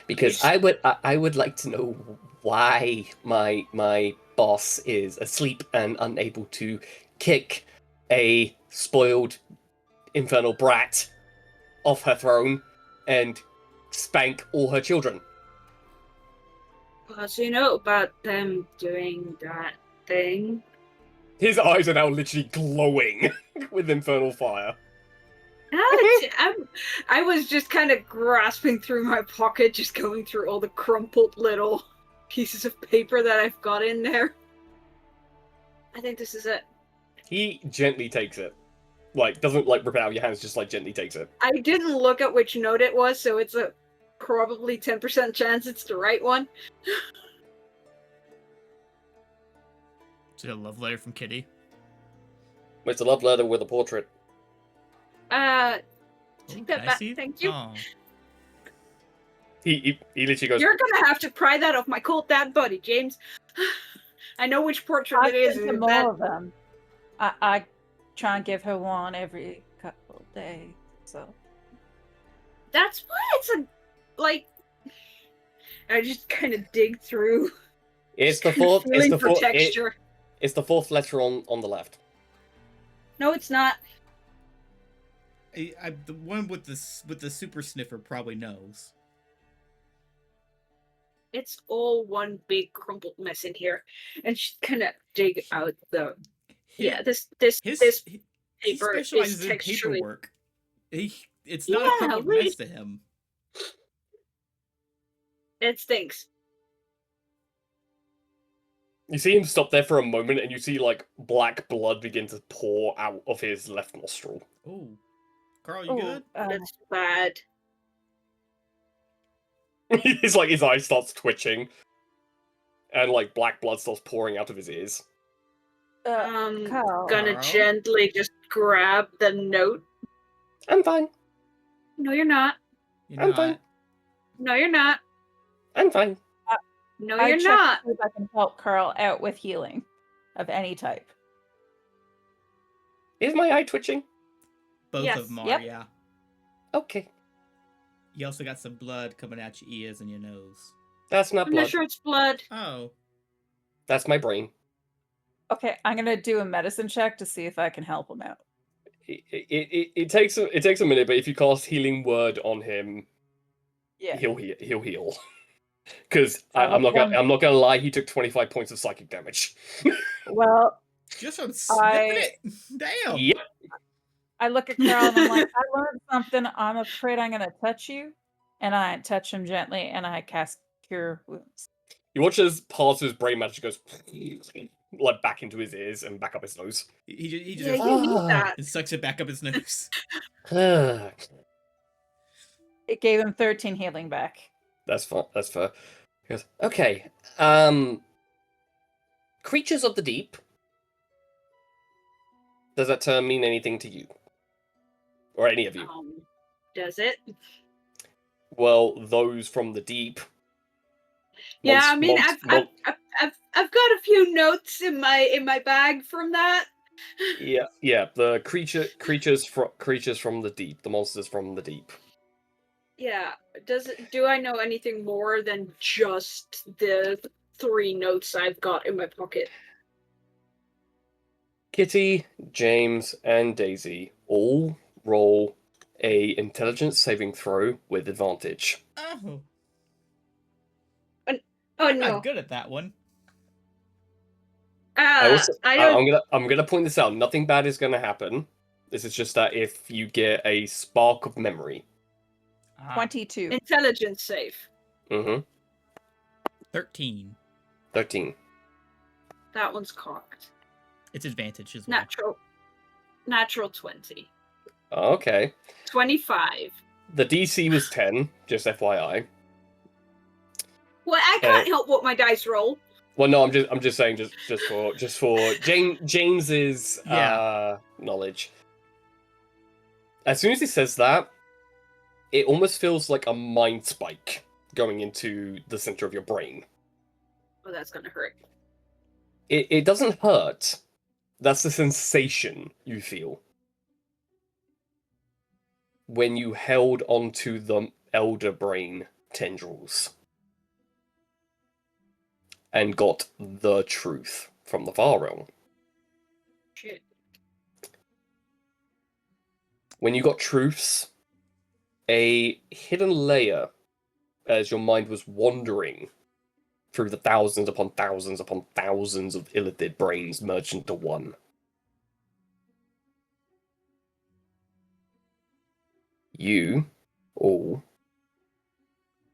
Because I would like to know why my boss is asleep and unable to kick a spoiled infernal brat off her throne and spank all her children. So you know about them doing that thing? His eyes are now literally glowing with infernal fire. I was just kind of grasping through my pocket, just going through all the crumpled little pieces of paper that I've got in there. I think this is it. He gently takes it. Like, doesn't like rip it out of your hands, just like gently takes it. I didn't look at which note it was, so it's a probably 10% chance it's the right one. Is it a love letter from Kitty? It's a love letter with a portrait. Take that Can I back. see? Thank you. Oh. He literally goes, You're gonna have to pry that off my cold dad buddy, James. I know which portrait I've it is. been to and more that- of them. I try and give her one every couple of days. So That's why it's a like. I just kind of dig through. it's the kind of fourth. It's feeling the for fourth. texture. It's the fourth letter on the left. No, it's not. The one with the super sniffer probably knows. It's all one big crumpled mess in here, and she kind of dig out the. Yeah, this He paper specializes is in texturally. paperwork. It's not a Yeah, crumpled wait. mess to him. It stinks. You see him stop there for a moment, and you see like black blood begin to pour out of his left nostril. Oh, Carl, you good? That's bad. His eye starts twitching, and like black blood starts pouring out of his ears. Carl. Gonna Carl? gently just grab the note. I'm fine. No, you're not. You're I'm not. fine. No, you're not. I'm fine. No, I you're checked not. to see if I can help Carl out with healing of any type. Is my eye twitching? Both Yes. of them are, Yep. yeah. Okay. You also got some blood coming out your ears and your nose. That's not I'm blood. not sure it's blood. Oh. That's my brain. Okay, I'm gonna do a medicine check to see if I can help him out. It takes a minute, but if you cast Healing Word on him, Yeah. he'll heal. Because I I'm look not down- gonna lie, he took 25 points of psychic damage. Well, Just from sniffing I- it? Damn. Yep. I look at Carl and I'm like, I learned something. I'm afraid I'm gonna touch you, and I touch him gently, and I cast Cure Wounds. You watch as parts of his brain matter goes like back into his ears and back up his nose. He Yeah, just you need that. and sucks it back up his nose. That's It gave him 13 healing back. fine. That's fair. He goes, okay. Creatures of the deep. Does that term mean anything to you? Or any of you? Does it? Well, those from the deep. Yeah, Monst- I mean, monst- I've got a few notes in my bag from that. Yeah. The creatures from the deep. The monsters from the deep. Yeah. Do I know anything more than just the 3 notes I've got in my pocket? Kitty, James, and Daisy all roll a intelligence saving throw with advantage. Oh. Oh I'm no. not good at that one. I don't. I'm gonna point this out. Nothing bad is gonna happen. This is just that if you get a spark of memory. 22. Intelligence save. 13. 13. That one's cocked. It's advantage as well. Natural 20. Okay. 25. The DC was 10, just FYI. Well, I can't help what my dice roll. Well, no, I'm just saying, just for James's knowledge. As soon as he says that, it almost feels like a mind spike going into the center of your brain. Oh, that's gonna hurt. It doesn't hurt. That's the sensation you feel when you held onto the elder brain tendrils and got the truth from the far realm. Shit. When you got truths, a hidden layer, as your mind was wandering through the thousands upon thousands upon thousands of illithid brains merged into one. You, all,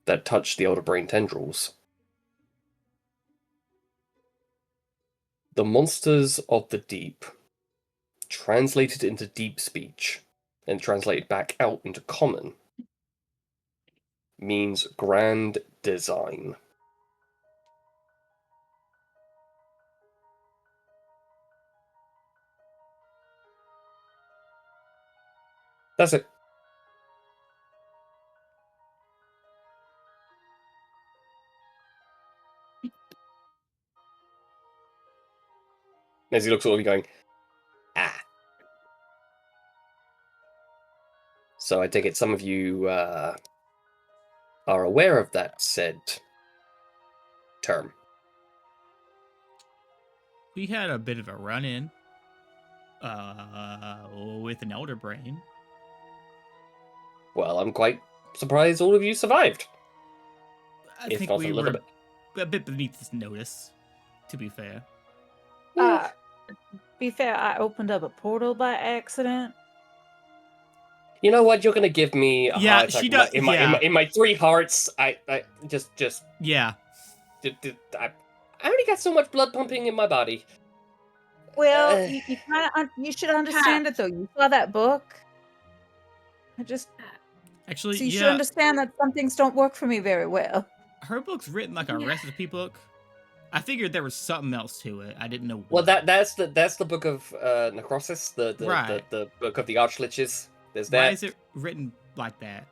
that touched the elder brain tendrils. The monsters of the deep, translated into deep speech, and translated back out into common, means grand design. That's it. As he looks at all of you going, ah. So I take it some of you are aware of that said term. We had a bit of a run-in with an elder brain. Well, I'm quite surprised all of you survived. I If think not we a little were bit. a bit beneath this notice, to be fair. Be fair, I opened up a portal by accident. You know what? You're gonna give me a Yeah, heart attack she does- in my 3 hearts. I just Yeah. I already got so much blood pumping in my body. Well, you kind of you should understand it though. You saw that book. Actually, So you should yeah, understand that some things don't work for me very well. her book's written like a Yeah. recipe book. I figured there was something else to it. I didn't know Well, what. that's the book of Necrosis, Right. the book of the Archliches. There's Why that. is it written like that?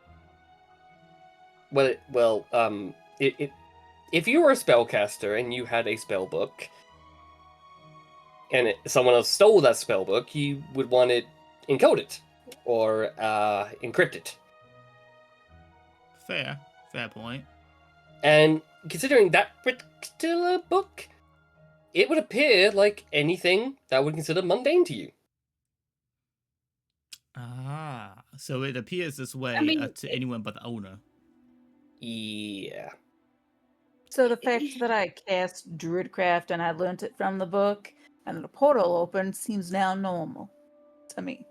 If you were a spellcaster and you had a spell book, and someone else stole that spell book, you would want it encoded or encrypted. Fair point. And considering that particular book, it would appear like anything that would consider mundane to you. Ah, so it appears this way I mean, to anyone but the owner. Yeah. So the fact that I cast Druidcraft and I learnt it from the book and the portal opened seems now normal to me.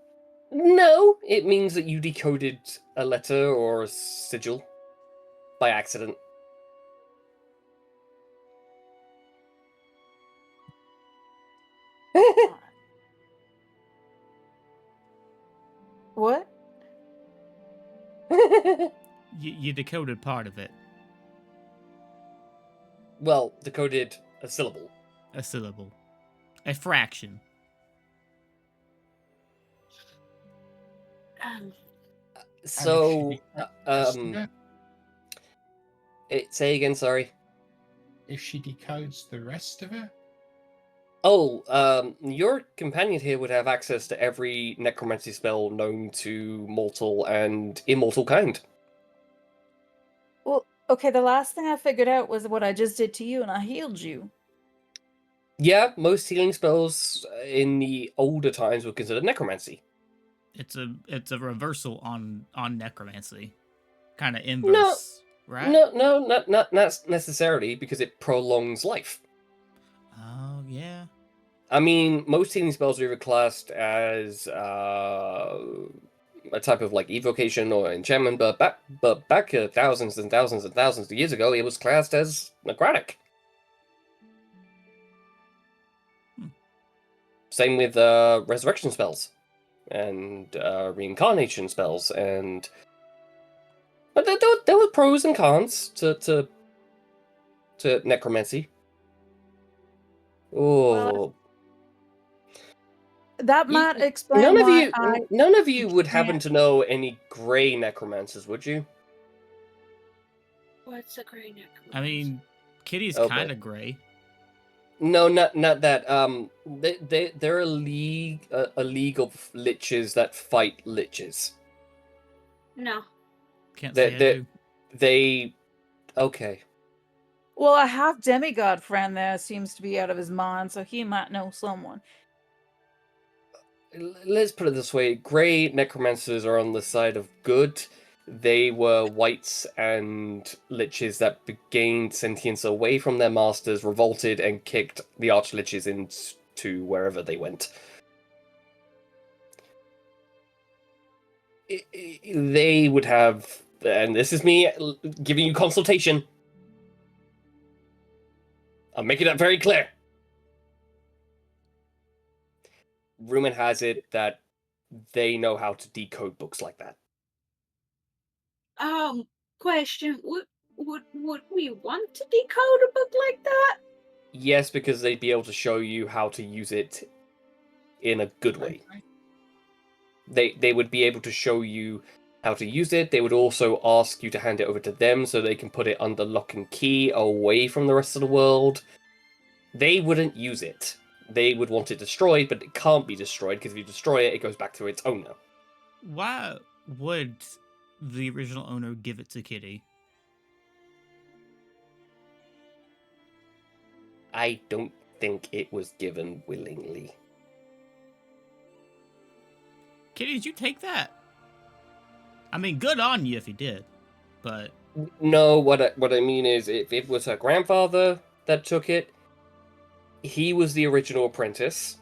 No, it means that you decoded a letter or a sigil by accident. What? You decoded part of it, Well, decoded a syllable. a syllable, a fraction. So, Say say again, sorry. if she decodes the rest of it. Oh, your companion here would have access to every necromancy spell known to mortal and immortal kind. Well, okay, the last thing I figured out was what I just did to you and I healed you. Yeah, most healing spells in the older times were considered necromancy. It's a reversal on necromancy, kind of inverse, right? No, not necessarily, because it prolongs life. Oh yeah. I mean, most healing spells are either classed as a type of like evocation or enchantment, but back thousands and thousands and thousands of years ago, it was classed as necrotic. Same with resurrection spells and reincarnation spells, and but there were pros and cons to necromancy. Oh, That might explain none of why I you would happen can't- to know any grey necromancers, would you? What's a grey necromancer? I mean, Kitty's Okay. kind of gray. No, not that. They're a league of liches that fight liches. No. Can't say I do. They okay. Well, a half demigod friend there seems to be out of his mind, so he might know someone. Let's put it this way: grey necromancers are on the side of good. They were wights and liches that gained sentience away from their masters, revolted, and kicked the archliches into wherever they went. They would have, and this is me giving you consultation. I'm making that very clear. Rumor has it that they know how to decode books like that. Question. Would we want to decode a book like that? Yes, because they'd be able to show you how to use it in a good way. They would be able to show you how to use it. They would also ask you to hand it over to them so they can put it under lock and key away from the rest of the world. They wouldn't use it. They would want it destroyed, but it can't be destroyed because if you destroy it, it goes back to its owner. Why would the original owner give it to Kitty? I don't think it was given willingly. Kitty, did you take that? I mean, good on you if you did, but No, what I mean is, if it was her grandfather that took it, he was the original apprentice,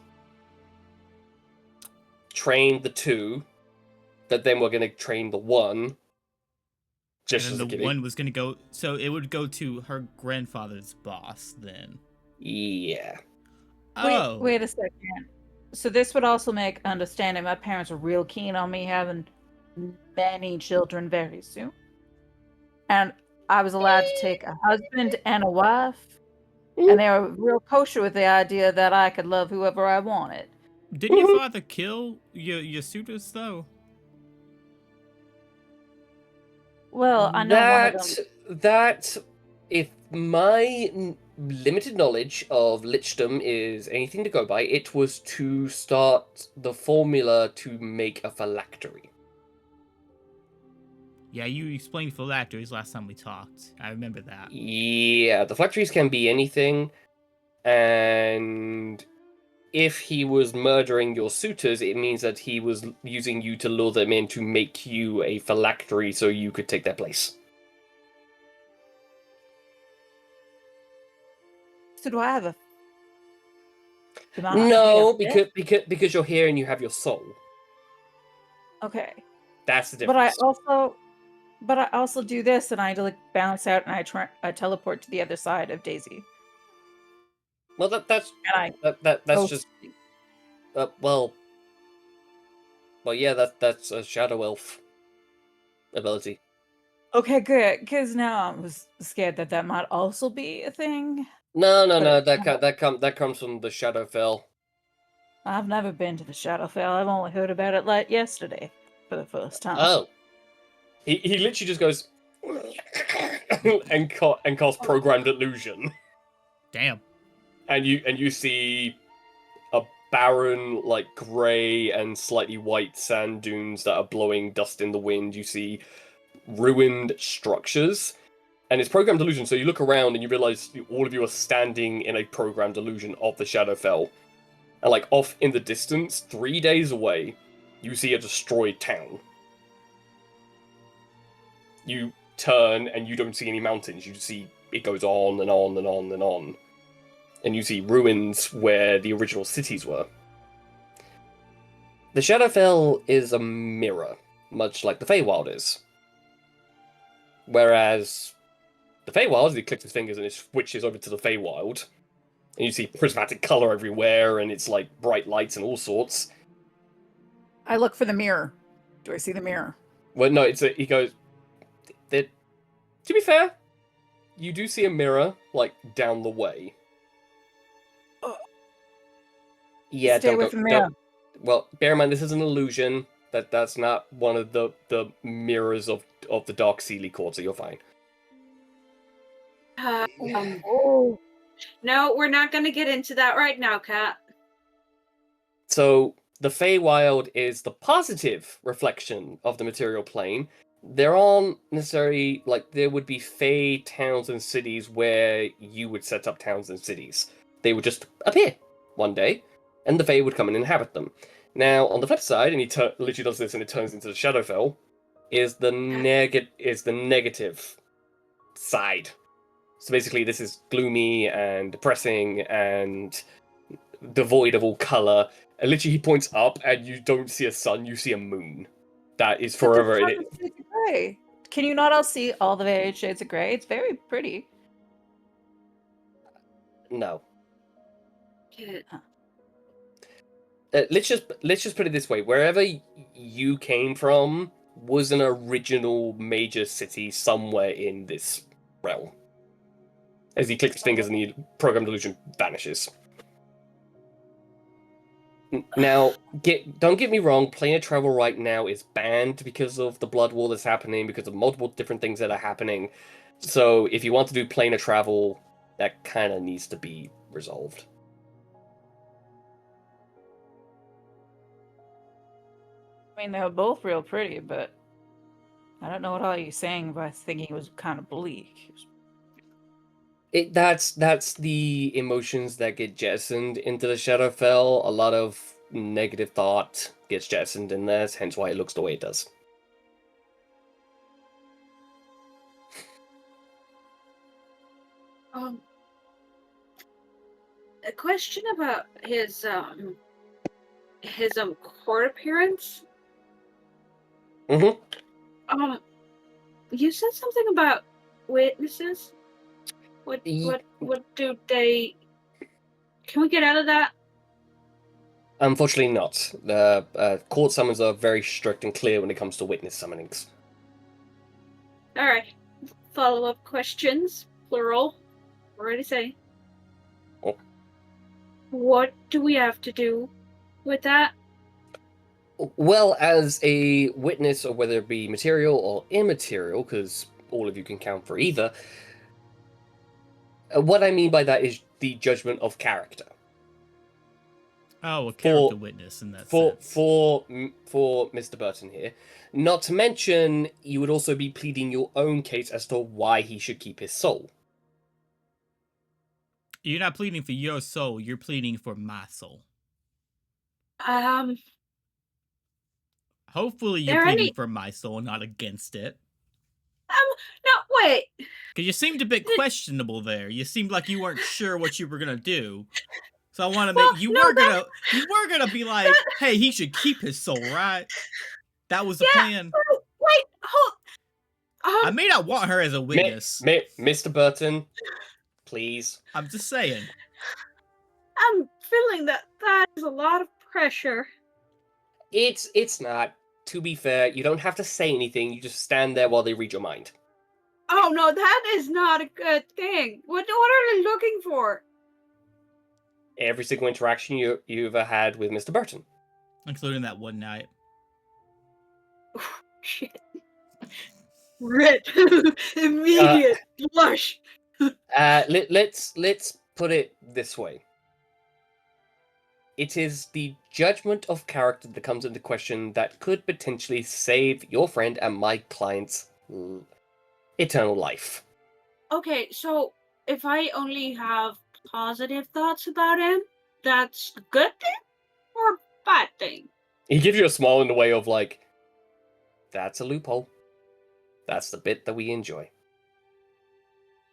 trained the two, that then we're going to train the one. Just and as then a the kiddie. one was gonna go. So it would go to her grandfather's boss then. Yeah. Oh, Wait a second. So this would also make understanding my parents are real keen on me having many children very soon. And I was allowed to take a husband and a wife. And they were real kosher with the idea that I could love whoever I wanted. Didn't your father kill your suitors though? Well, I know one of them. That, if my limited knowledge of lichdom is anything to go by, it was to start the formula to make a phylactery. Yeah, you explained phylacteries last time we talked. I remember that. Yeah, the phylacteries can be anything, and if he was murdering your suitors, it means that he was using you to lure them in to make you a phylactery so you could take their place. So do I have a? No, because you're here and you have your soul. Okay. That's the But difference. I also do this, and I like bounce out, and I teleport to the other side of Daisy, Well, that's and I that's go. just well, yeah, that's a shadow elf ability. Okay, good. Because now I was scared that that might also be a thing. No, But that comes from the Shadowfell. I've never been to the Shadowfell. I've only heard about it like yesterday for the first time. Oh, he literally just goes and casts programmed illusion, Damn. and you see a barren, like grey and slightly white sand dunes that are blowing dust in the wind. You see ruined structures, and it's programmed illusion. So you look around and you realize all of you are standing in a programmed illusion of the Shadowfell, and like off in the distance, 3 days away, you see a destroyed town. You turn and you don't see any mountains. You see it goes on and on and on and on, and you see ruins where the original cities were. The Shadowfell is a mirror, much like the Feywild is. Whereas the Feywild, he clicks his fingers and it switches over to the Feywild, and you see prismatic color everywhere, and it's like bright lights and all sorts. I look for the mirror. Do I see the mirror? Well, no, he goes. To be fair, you do see a mirror like down the way. Yeah, Stay away from the mirror. Well, bear in mind this is an illusion. That's not one of the mirrors of the Dark Sealy Court, so you're fine. Oh. No, we're not going to get into that right now, Kat. So the Feywild is the positive reflection of the material plane. There aren't necessarily like there would be Fey towns and cities where you would set up towns and cities. They would just appear one day, and the Fey would come and inhabit them. Now, on the flip side, and he literally does this, and it turns into the Shadowfell, is the negative side. So basically, this is gloomy and depressing and devoid of all color. And literally, he points up, and you don't see a sun; you see a moon. That is forever in it. It's gray. Can you not all see all the varied shades of gray? It's very pretty. No. Kat. Let's just put it this way: wherever you came from was an original major city somewhere in this realm. As he clicks his fingers and the programmed illusion vanishes. Now, don't get me wrong, planar travel right now is banned because of the blood war that's happening, because of multiple different things that are happening. So if you want to do planar travel, that kind of needs to be resolved. I mean, they were both real pretty, but I don't know what all you're saying by thinking it was kind of bleak. That's the emotions that get jettisoned into the Shadowfell. A lot of negative thought gets jettisoned in there, hence why it looks the way it does. A question about his court appearance. Mm-hmm. You said something about witnesses. What do they? Can we get out of that? Unfortunately not. Court summons are very strict and clear when it comes to witness summonings. All right. Follow-up questions, plural. Already say. What do we have to do with that? Well, as a witness, or whether it be material or immaterial, because all of you can count for either, what I mean by that is the judgment of character. Oh, a character witness in that for sense. for Mr. Burton here. Not to mention, you would also be pleading your own case as to why he should keep his soul. You're not pleading for your soul, you're pleading for my soul. Um, Hopefully you're there pleading any? for my soul, not against it. No, wait. Because you seemed a bit questionable there. You seemed like you weren't sure what you were gonna do. So I want to Well, make you no, were that, gonna be like, that, hey, he should keep his soul, right? That was the yeah. plan. Wait, hold. I may not want her as a witness. Mr. Burton, please. I'm just saying. I'm feeling that is a lot of pressure. It's not. To be fair, you don't have to say anything. You just stand there while they read your mind. Oh no, that is not a good thing. What are they looking for? Every single interaction you ever had with Mr. Burton. Including that one night. Shit. Red. Immediate blush. Let's put it this way. It is the judgment of character that comes into question that could potentially save your friend and my client's eternal life. Okay, so if I only have positive thoughts about him, that's a good thing or a bad thing? He gives you a smile in the way of like, that's a loophole. That's the bit that we enjoy.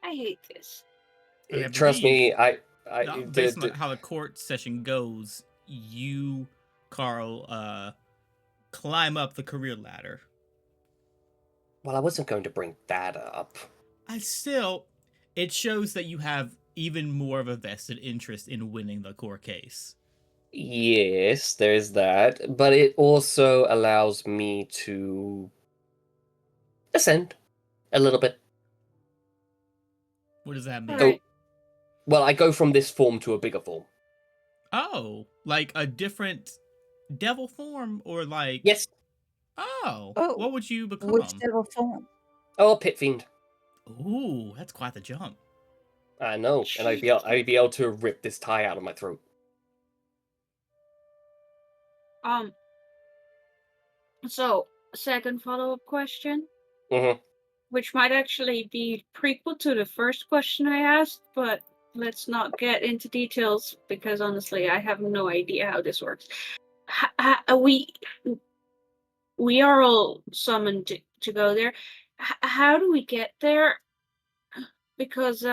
I hate this. Okay, I Trust believe- me, based on how the court session goes, you, Carl, climb up the career ladder. Well, I wasn't going to bring that up. It shows that you have even more of a vested interest in winning the court case. Yes, there's that, but it also allows me to ascend a little bit. What does that mean? Alright. Well, I go from this form to a bigger form. Oh, like a different devil form, or like Yes. Oh, Oh, what would you become? Which devil form? Oh, a pit fiend. Ooh, that's quite the jump. I know, and I'd be able to rip this tie out of my throat. So, second follow-up question, Mm-hmm. which might actually be prequel to the first question I asked, but let's not get into details because honestly, I have no idea how this works. We are all summoned to go there. How do we get there? Because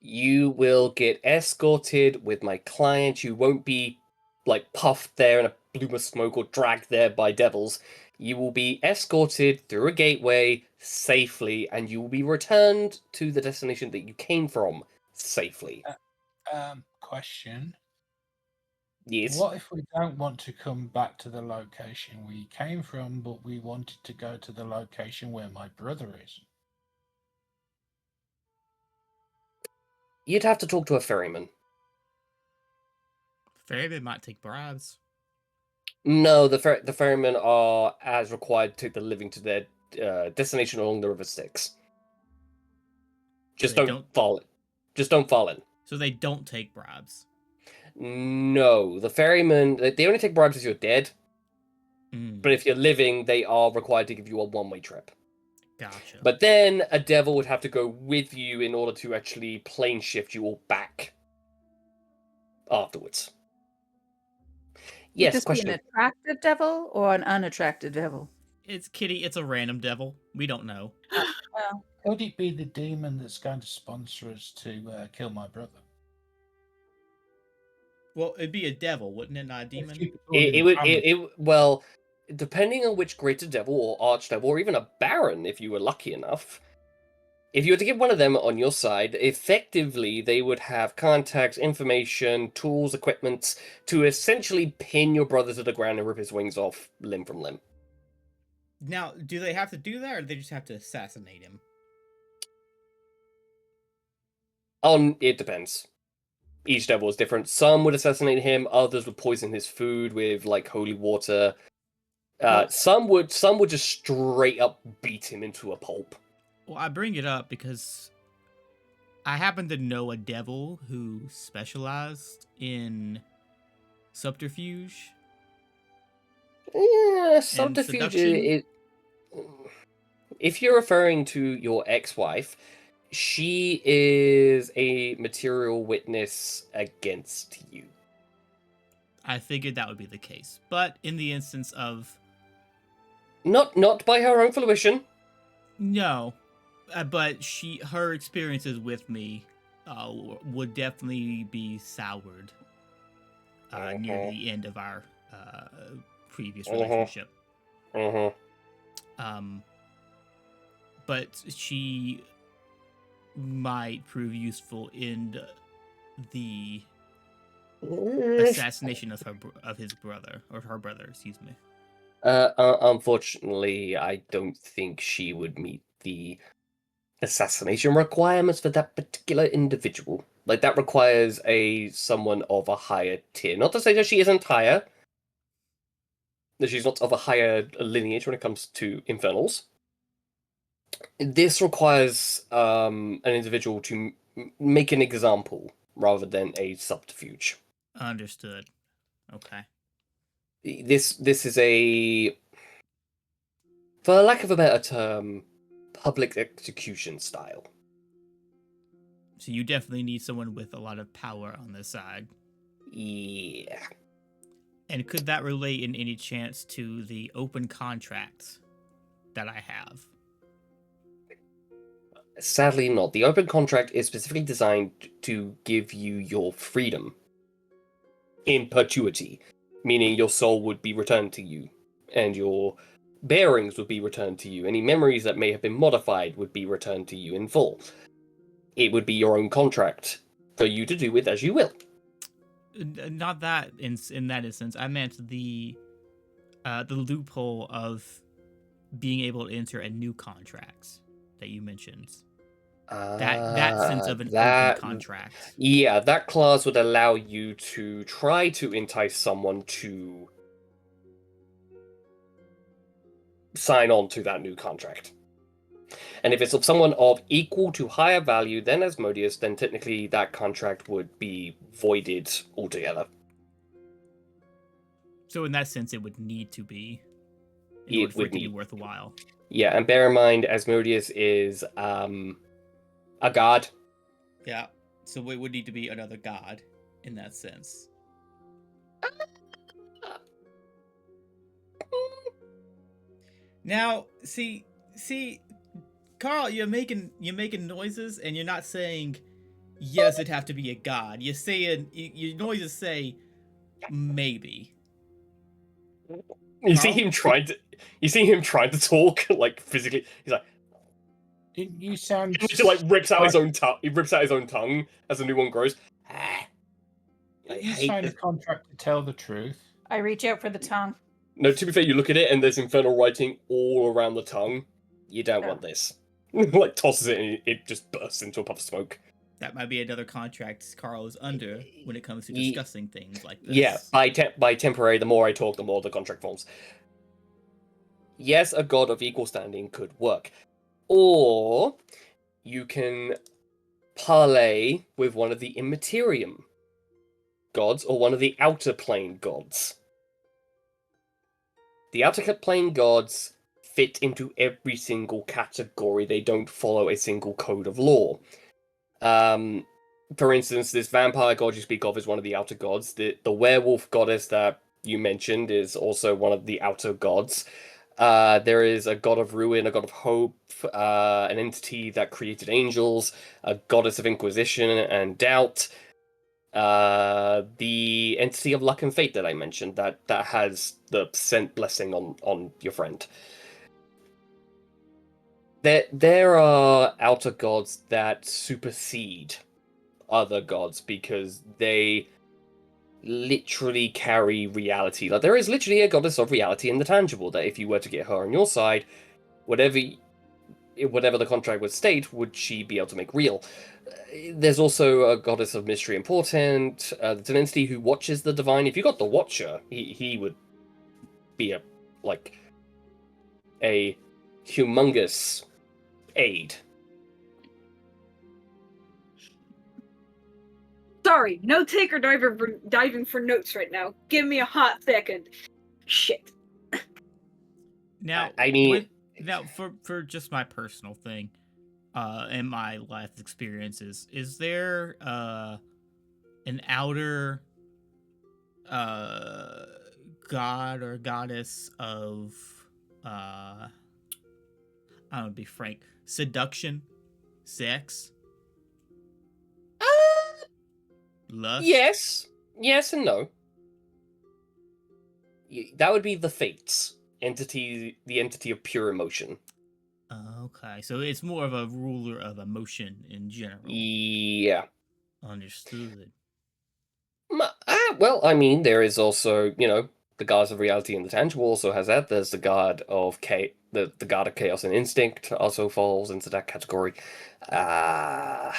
You will get escorted with my client. You won't be like puffed there in a plume of smoke or dragged there by devils. You will be escorted through a gateway safely, and you will be returned to the destination that you came from safely. Question. Yes. What if we don't want to come back to the location we came from, but we wanted to go to the location where my brother is? You'd have to talk to a ferryman. Ferryman might take bribes. No, the ferrymen are as required to take the living to their destination along the River Styx. Just they don't fall in. Just don't fall in. So they don't take bribes. No, the ferrymen, they only take bribes if you're dead. Mm, But if you're living, they are required to give you a one-way trip. gotcha. But then a devil would have to go with you in order to actually plane shift you all back afterwards. Yes, Would this question. be an attractive devil or an unattractive devil? It's Kitty. It's a random devil. We don't know. Well, Could it be the demon that's going to sponsor us to kill my brother? Well, it'd be a devil, wouldn't it? Not a demon. Well, depending on which greater devil or archdevil or even a baron, if you were lucky enough, if you were to get one of them on your side, effectively they would have contacts, information, tools, equipment to essentially pin your brother to the ground and rip his wings off limb from limb. Now, do they have to do that, or do they just have to assassinate him? It depends. Each devil is different. Some would assassinate him. Others would poison his food with like holy water. Some would just straight up beat him into a pulp. Well, I bring it up because I happen to know a devil who specialized in subterfuge. Yeah, subterfuge seduction? is. If you're referring to your ex-wife, she is a material witness against you. I figured that would be the case. But in the instance of Not by her own fruition. no, but her experiences with me would definitely be soured near the end of our previous relationship. But she might prove useful in the assassination of his brother, or her brother, excuse me. Unfortunately, I don't think she would meet the assassination requirements for that particular individual. Like, that requires someone of a higher tier. Not to say that she isn't higher, that she's not of a higher lineage when it comes to infernals. This requires an individual to make an example rather than a subterfuge. Understood. Okay. This is a, for lack of a better term, public execution style. So you definitely need someone with a lot of power on this side. Yeah. And could that relate in any chance to the open contract that I have? Sadly not. The open contract is specifically designed to give you your freedom in perpetuity, meaning your soul would be returned to you, and your bearings would be returned to you. Any memories that may have been modified would be returned to you in full. It would be your own contract for you to do with as you will. Not that in that instance. I meant the loophole of being able to enter a new contracts that you mentioned. That sense of an open contract. Yeah, that clause would allow you to try to entice someone to sign on to that new contract. And if it's of someone of equal to higher value than Asmodeus, then technically that contract would be voided altogether. So in that sense, it would need to be in order for it to be worthwhile. Yeah, and bear in mind, Asmodeus is a god. Yeah, so it would need to be another god in that sense. Now, see, Carl, you're making noises, and you're not saying yes, it'd have to be a god. You're saying your noises say maybe. You see him trying to talk, like physically. He's like, Didn't you sound? he just like rips out his own tongue. He rips out his own tongue as a new one grows. Didn't you sign a contract to tell the truth? I reach out for the tongue. No, to be fair, you look at it and there's infernal writing all around the tongue. You don't want this. Like tosses it and it just bursts into a puff of smoke. That might be another contract Carl is under when it comes to discussing things like this. Yeah, by temporary, the more I talk, the more the contract forms. Yes, a god of equal standing could work. Or you can parlay with one of the immaterium gods or one of the outer plane gods. The outer plane gods fit into every single category. They don't follow a single code of law. For instance, this vampire god you speak of is one of the outer gods. The werewolf goddess that you mentioned is also one of the outer gods. There is a god of ruin, a god of hope, an entity that created angels, a goddess of inquisition and doubt, the entity of luck and fate that I mentioned that has the sent blessing on your friend. There are outer gods that supersede other gods because they literally carry reality. Like, there is literally a goddess of reality in the tangible that if you were to get her on your side, whatever whatever the contract would state, would she be able to make real? There's also a goddess of mystery and portent, the divinity who watches the divine. If you got the Watcher, he would be a humongous aid. Sorry, no taker diving for notes right now. Give me a hot second. Shit. Now, I mean, for just my personal thing, and my life experiences, is there an outer god or goddess of I'm gonna be frank, seduction, sex, lust? yes and no. That would be the Fates entity, the entity of pure emotion. Okay, so it's more of a ruler of emotion in general. Yeah. Understood. Well, I mean, there is also, the gods of reality and the tangible also has that. There's the god of the god of chaos and instinct also falls into that category. Well,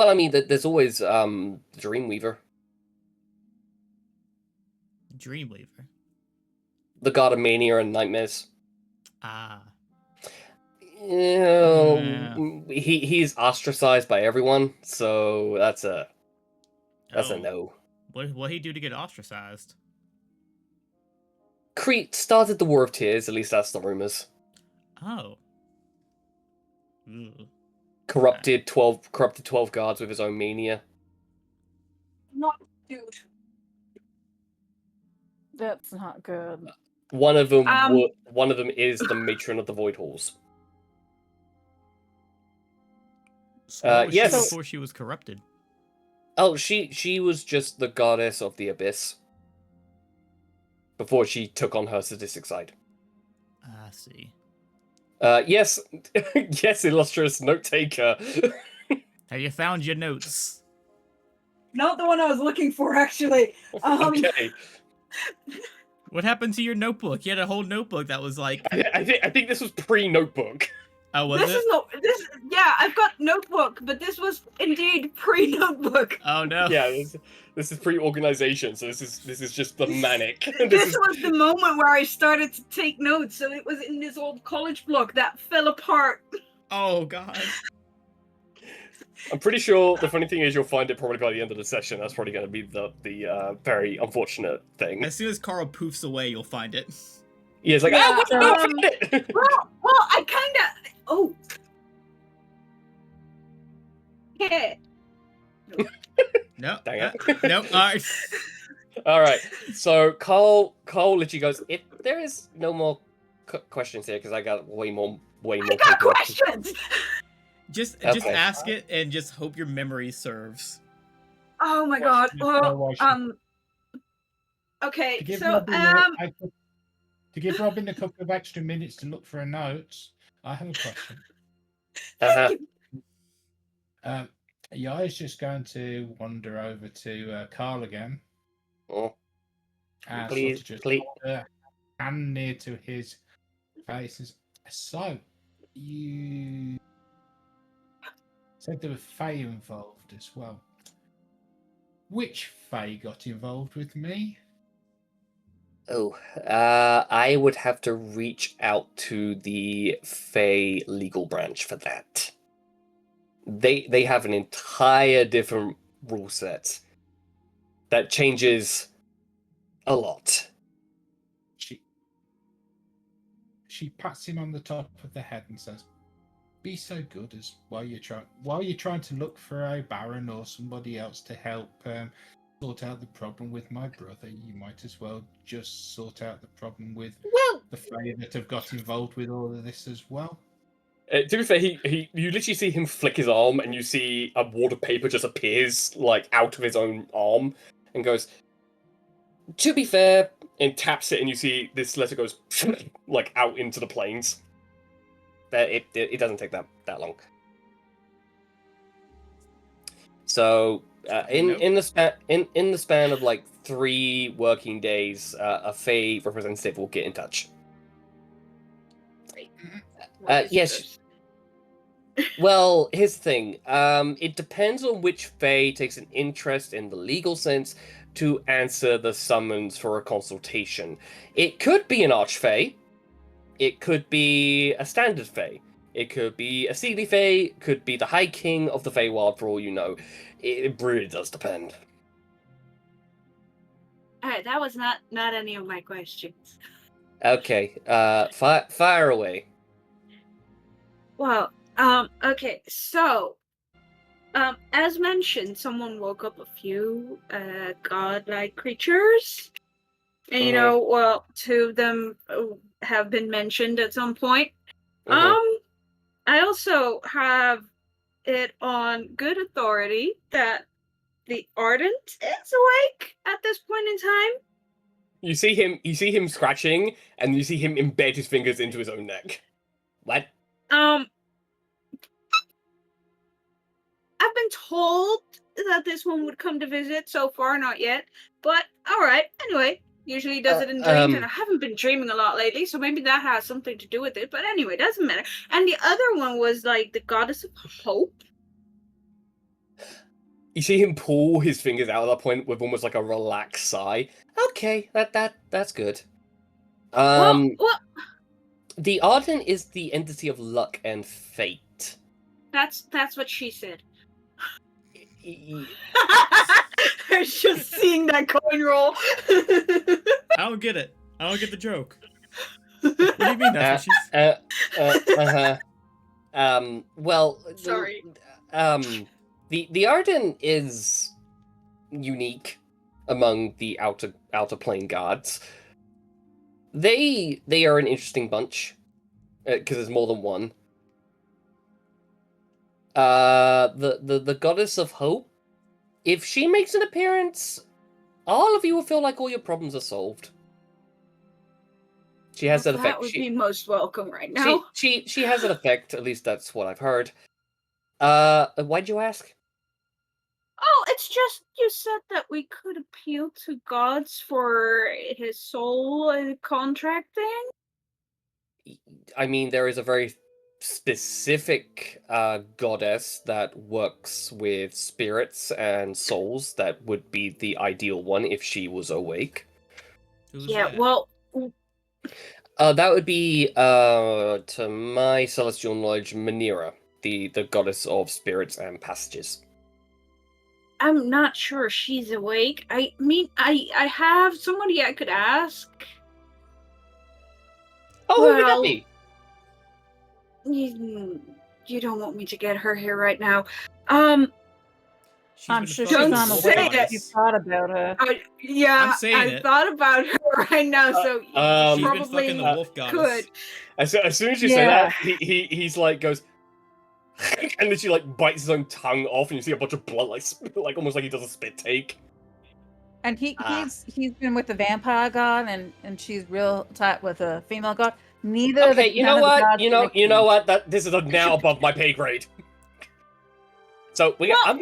I mean, there's always Dreamweaver, Dreamweaver. the god of mania and nightmares. Ah. He's ostracized by everyone, so that's a no. What he do to get ostracized? Crete started the War of Tears, at least that's the rumors. Oh. Ugh. Corrupted 12 guards with his own mania. Not dude. That's not good. One of them is the matron of the Void Halls. So what was yes. she before she was corrupted? Oh, she was just the goddess of the abyss before she took on her sadistic side. I see. Yes, yes, illustrious note taker. Have you found your notes? Not the one I was looking for, actually. Okay. What happened to your notebook? You had a whole notebook that was like. I think this was pre-notebook. Oh, was This it? is not. Yeah, I've got notebook, but this was indeed pre-notebook. Oh no. Yeah, this is pre-organization, so this is just the manic. This was the moment where I started to take notes, so it was in this old college block that fell apart. Oh god. I'm pretty sure the funny thing is you'll find it probably by the end of the session. That's probably going to be the very unfortunate thing. As soon as Carl poofs away, you'll find it. Yeah, it's like, Yeah, what? I found it! Well, I kinda. Oh. Yeah. No. Dang it. No. Alright. All right. So Carl literally goes, if there is no more questions here, because I got way more I got paperwork. questions. Just Okay. ask it and just hope your memory serves. Oh my god. Well, okay. To give So, to give Robin a couple of extra minutes to look for her notes, I have a question. Yaya's just going to wander over to Carl again. Oh, And please, sort of just please. hold her hand near to his face. So, you said there were Fae involved as well. Which Fae got involved with me? Oh, I would have to reach out to the Fey legal branch for that. They have an entire different rule set that changes a lot. She pats him on the top of the head and says, "Be so good as while you're trying to look for a Baron or somebody else to help sort out the problem with my brother, you might as well just sort out the problem with the Fae that have got involved with all of this as well." To be fair, you literally see him flick his arm, and you see a wad of paper just appears like out of his own arm, and goes, "To be fair," and taps it, and you see this letter goes like out into the plains. It doesn't take that long. So in the span of like 3 working days, a Fey representative will get in touch. What is yes. this? Well, here's the thing. It depends on which Fae takes an interest in the legal sense to answer the summons for a consultation. It could be an Archfey. It could be a standard Fae. It could be a Seelie Fae. Could be the High King of the Feywild, for all you know. It really does depend. Alright, that was not any of my questions. Okay. Fire away. Well, okay, so, as mentioned, someone woke up a few, godlike creatures. And, you Mhm. know, well, two of them have been mentioned at some point. Mhm. I also have it on good authority that the Ardent is awake at this point in time. You see him scratching, and you see him embed his fingers into his own neck. What? I've been told that this one would come to visit. So far, not yet. But all right. Anyway, usually does it in dreams, and I haven't been dreaming a lot lately, so maybe that has something to do with it. But anyway, doesn't matter. And the other one was like the goddess of hope. You see him pull his fingers out at that point with almost like a relaxed sigh. Okay, that's good. Well, The Arden is the entity of luck and fate. that's what she said. Y- It's just seeing that coin roll. I don't get it. I don't get the joke. What do you mean that's what she's... Well, Sorry. The Arden is unique among the outer plane gods. They are an interesting bunch because there's more than one. The goddess of hope. If she makes an appearance, all of you will feel like all your problems are solved. She has that effect. That would be most welcome right now. She has an effect. At least that's what I've heard. Why'd you ask? Oh, it's just you said that we could appeal to gods for his soul contracting. I mean, there is a very specific goddess that works with spirits and souls that would be the ideal one if she was awake. Who's Yeah, that? well, That would be, to my celestial knowledge, Manira, the goddess of spirits and passages. I'm not sure she's awake. I mean, I have somebody I could ask. Oh, who would that Well, be? You don't want me to get her here right now. She's I'm been sure fucking she's on the wolf say way. it. goddess. You thought about her. Yeah, I'm saying I it. thought about her right now, so She's She's been probably fucking the wolf goddess. could. As soon as you say Yeah. that, he's like goes, and then she like bites his own tongue off, and you see a bunch of blood, like almost like he does a spit take. And he's been with the vampire god, and she's real tight with a female god. Neither of Okay, the you know none of the what? gods You are know what? This is now above my pay grade. So I'm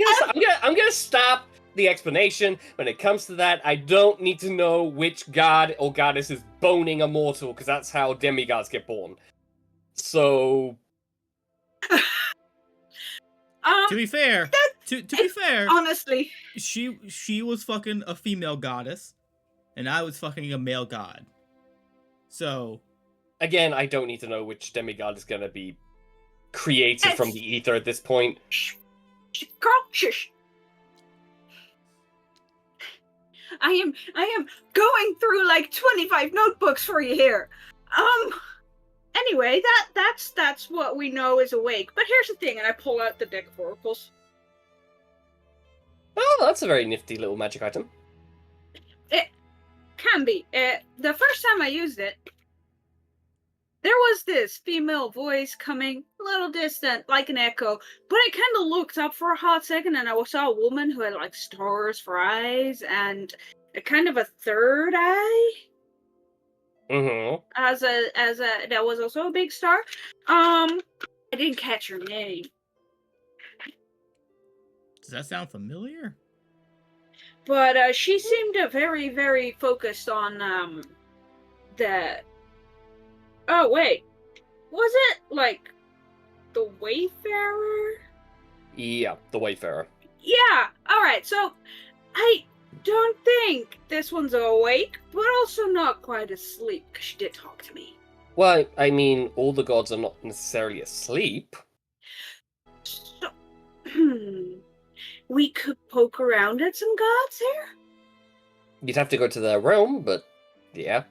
gonna stop the explanation when it comes to that. I don't need to know which god or goddess is boning a mortal, because that's how demigods get born. So To be fair, to be fair, Honestly, she was fucking a female goddess, and I was fucking a male god. So again, I don't need to know which demigod is gonna be created from the ether at this point. girl, shush. I am going through like 25 notebooks for you here. Anyway, that's what we know is awake. But here's the thing, and I pull out the deck of oracles. Oh, that's a very nifty little magic item. It can be. The first time I used it, there was this female voice coming a little distant, like an echo, but I kind of looked up for a hot second, and I saw a woman who had like stars for eyes and a kind of a third eye. Mm-hmm. As a that was also a big star. I didn't catch her name, does that sound familiar? but she seemed very, very focused on the. Oh wait, Was it like the Wayfarer? Yeah, the Wayfarer. Yeah. All right. So I don't think this one's awake, but also not quite asleep because she did talk to me. Well, I mean, all the gods are not necessarily asleep. So, we could poke around at some gods here. You'd have to go to their realm, but yeah.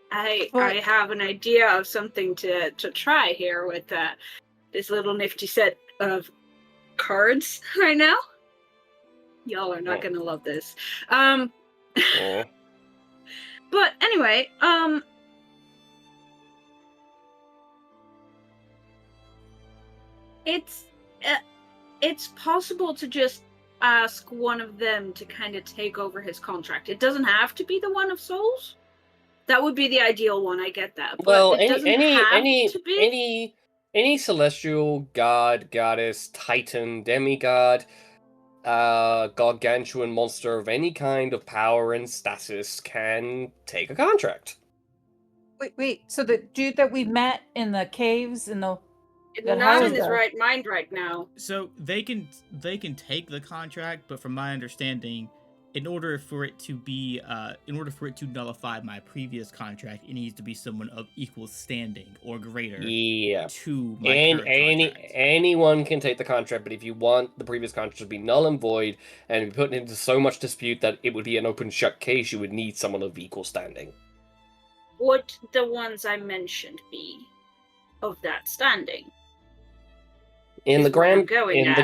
I have an idea of something to try here with this little nifty set of cards right now. Y'all are not gonna love this. Oh. But anyway, it's possible to just ask one of them to kind of take over his contract. It doesn't have to be the one of souls. That would be the ideal one. I get that. But Well, it doesn't have to be. any celestial god, goddess, titan, demigod, gargantuan monster of any kind of power and status can take a contract. Wait. So the dude that we met in the caves in the that Not in house his there. right mind right now. So they can take the contract, but from my understanding, in order for it to nullify my previous contract, it needs to be someone of equal standing or greater Yeah. to my current contract. Anyone can take the contract, but if you want the previous contract to be null and void and be put into so much dispute that it would be an open shut case, you would need someone of equal standing. Would the ones I mentioned be of that standing? In the grand going in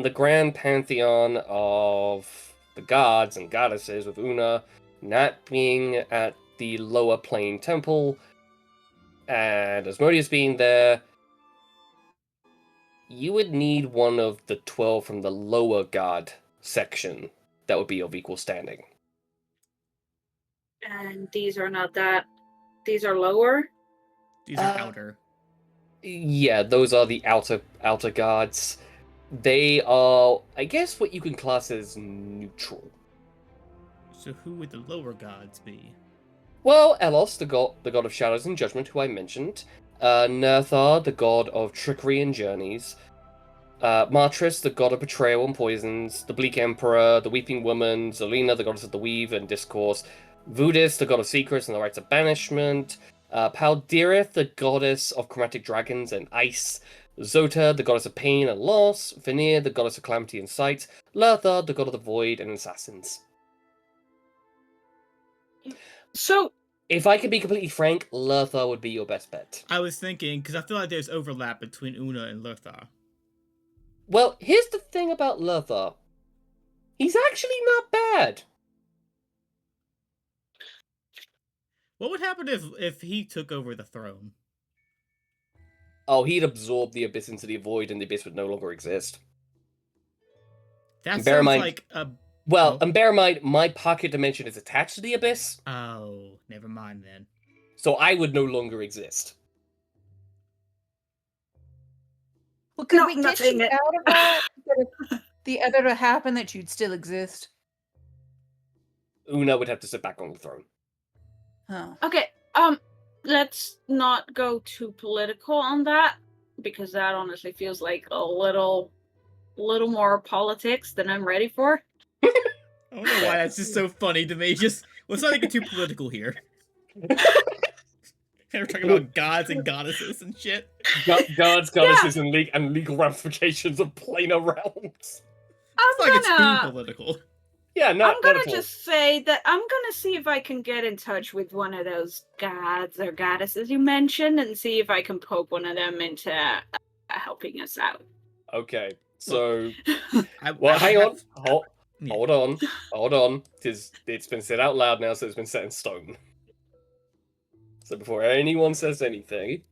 the grand pantheon of the gods and goddesses, with Una not being at the lower plane temple and Asmodeus being there, you would need one of the 12 from the lower god section that would be of equal standing. And these are not that. These are lower. These are outer. Yeah, those are the outer gods. They are, I guess, what you can class as neutral. So who would the lower gods be? Well, Elos, the god of shadows and judgment, who I mentioned. Nerthar, the god of trickery and journeys. Martris, the god of betrayal and poisons. The Bleak Emperor, the Weeping Woman. Zelina, the goddess of the weave and discourse. Vudis, the god of secrets and the rites of banishment. Paldirith, the goddess of chromatic dragons and ice. Zota, the goddess of pain and loss. Vanir, the goddess of calamity and sight. Lerthar, the god of the void and assassins. So, if I could be completely frank, Lerthar would be your best bet. I was thinking, because I feel like there's overlap between Una and Lerthar. Well, here's the thing about Lerthar. He's actually not bad. What would happen if he took over the throne? Oh, he'd absorb the abyss into the void, and the abyss would no longer exist. That bear sounds mind, like a... Well, and bear in mind, my pocket dimension is attached to the abyss. Oh, never mind then. So I would no longer exist. Well, could we get you out of that? The other to happen that you'd still exist. Una would have to sit back on the throne. Oh. Okay, let's not go too political on that, because that honestly feels like a little more politics than I'm ready for. I don't know why that's just so funny to me. Just let's not get too political here. We're talking about gods and goddesses and shit. Gods, goddesses, and legal ramifications of planar realms. It's like it's too political. Yeah, no. I'm gonna just say that I'm gonna see if I can get in touch with one of those gods or goddesses you mentioned and see if I can poke one of them into helping us out. Okay, so Well, hang on. Hold on. It's been said out loud now, so it's been set in stone. So before anyone says anything,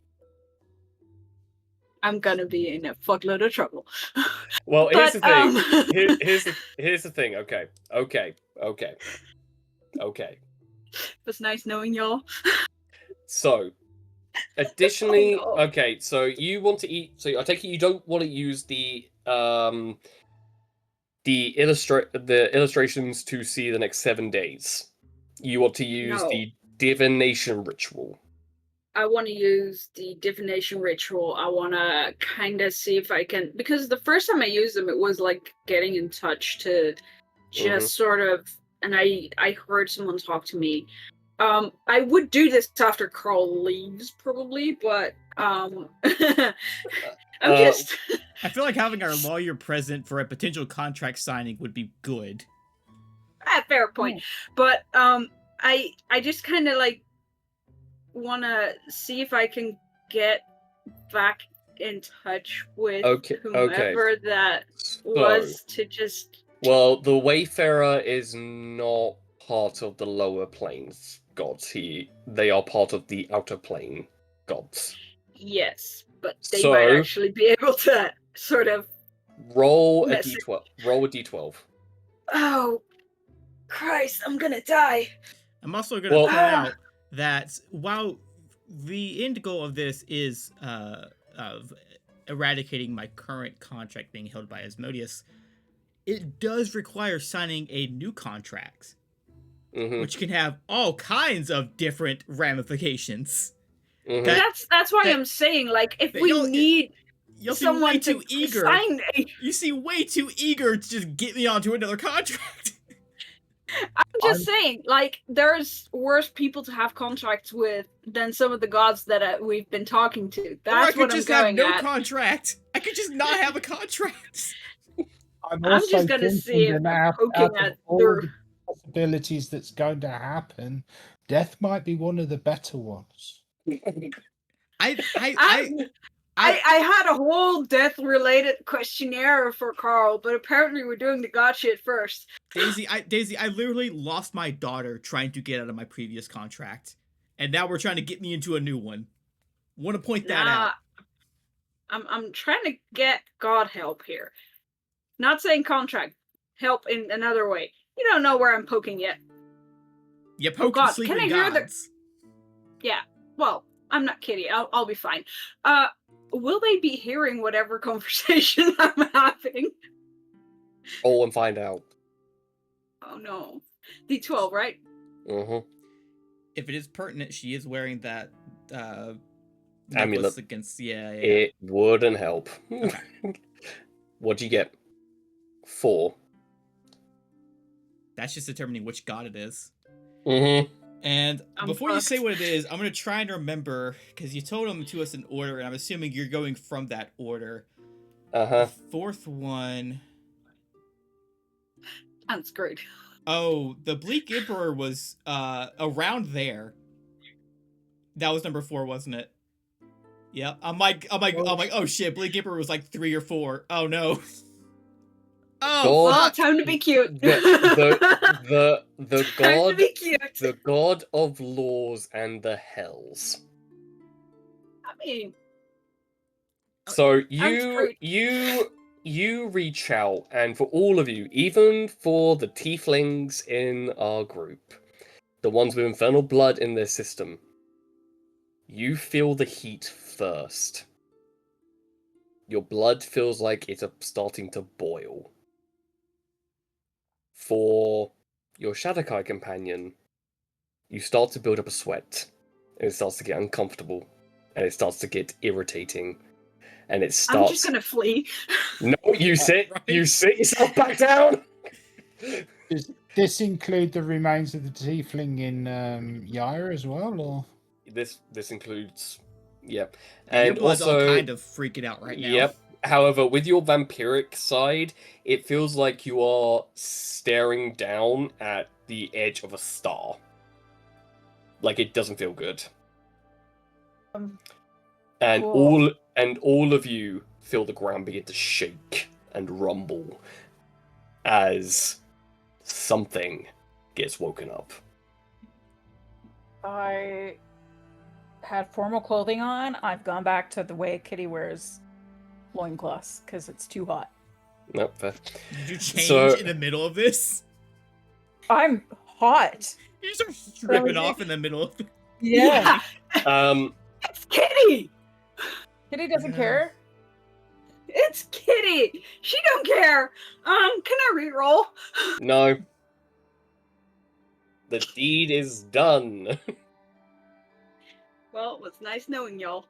I'm gonna be in a fuckload of trouble. Well, here's the thing. Here's the thing. Okay. It was nice knowing y'all. So, additionally, Oh, no. okay. So you want to eat. So I take it you don't want to use the illustrations to see the next 7 days. You want to use the divination ritual. I want to use the divination ritual. I want to kind of see if I can, because the first time I used them, it was like getting in touch to just sort of, and I heard someone talk to me. I would do this after Carl leaves, probably, but I'm just. I feel like having our lawyer present for a potential contract signing would be good. Fair point. But I just kind of like want to see if I can get back in touch with whomever that was to just. Well, the Wayfarer is not part of the lower planes gods. They are part of the outer plane gods. Yes, but they might actually be able to sort of roll a d12. Roll a d12. Oh, Christ! I'm gonna die. I'm also gonna point out that while the end goal of this is of eradicating my current contract being held by Asmodeus, it does require signing a new contract, which can have all kinds of different ramifications. That's why I'm saying, like, if we need someone to sign you seem way too eager to just get me onto another contract. I'm just saying, like, there's worse people to have contracts with than some of the gods that we've been talking to. That's what I'm going at. I could just have no contract. I could just not have a contract. I'm just going to see if I'm poking at all the possibilities that's going to happen. Death might be one of the better ones. I had a whole death-related questionnaire for Carl, but apparently we're doing the god shit first. Daisy, I literally lost my daughter trying to get out of my previous contract, and now we're trying to get me into a new one. Want to point that out? I'm trying to get God help here. Not saying contract help in another way. You don't know where I'm poking yet. You poke sleeping gods. Yeah. Well, I'm not kidding. I'll be fine. Will they be hearing whatever conversation I'm having? Roll and find out. Oh no. D12, right? If it is pertinent, she is wearing that amulet against. Yeah. It wouldn't help. Okay. What'd you get? 4. That's just determining which god it is. And before you say what it is, I'm going to try and remember, because you told them to us in order, and I'm assuming you're going from that order. The fourth one. I'm screwed. Oh, the Bleak Emperor was around there. That was number 4, wasn't it? Yep. I'm like, oh shit, Bleak Emperor was like 3 or 4. Oh no. Oh, fuck. Time to be cute. The god, to be cute. The god of laws and the hells. I mean, so you reach out, and for all of you, even for the tieflings in our group, the ones with infernal blood in their system, you feel the heat first. Your blood feels like it's starting to boil. For your Shadowkai companion, you start to build up a sweat, and it starts to get uncomfortable, and it starts to get irritating, and it starts. I'm just gonna flee. No, you sit. Right. You sit yourself back down. Does this include the remains of the tiefling in Yara as well, or? This includes, yeah, and your blood's also all kind of freaking out right now. Yep. However, with your vampiric side, it feels like you are staring down at the edge of a star. Like, it doesn't feel good. And cool. all of you feel the ground begin to shake and rumble as something gets woken up. I had formal clothing on. I've gone back to the way Kitty wears loincloths because it's too hot. Nope. Fair. Did you change in the middle of this? I'm hot. You start stripping off in the middle of it. Yeah. It's Kitty! Kitty doesn't care. It's Kitty! She don't care! Can I reroll? No. The deed is done. Well, it was nice knowing y'all.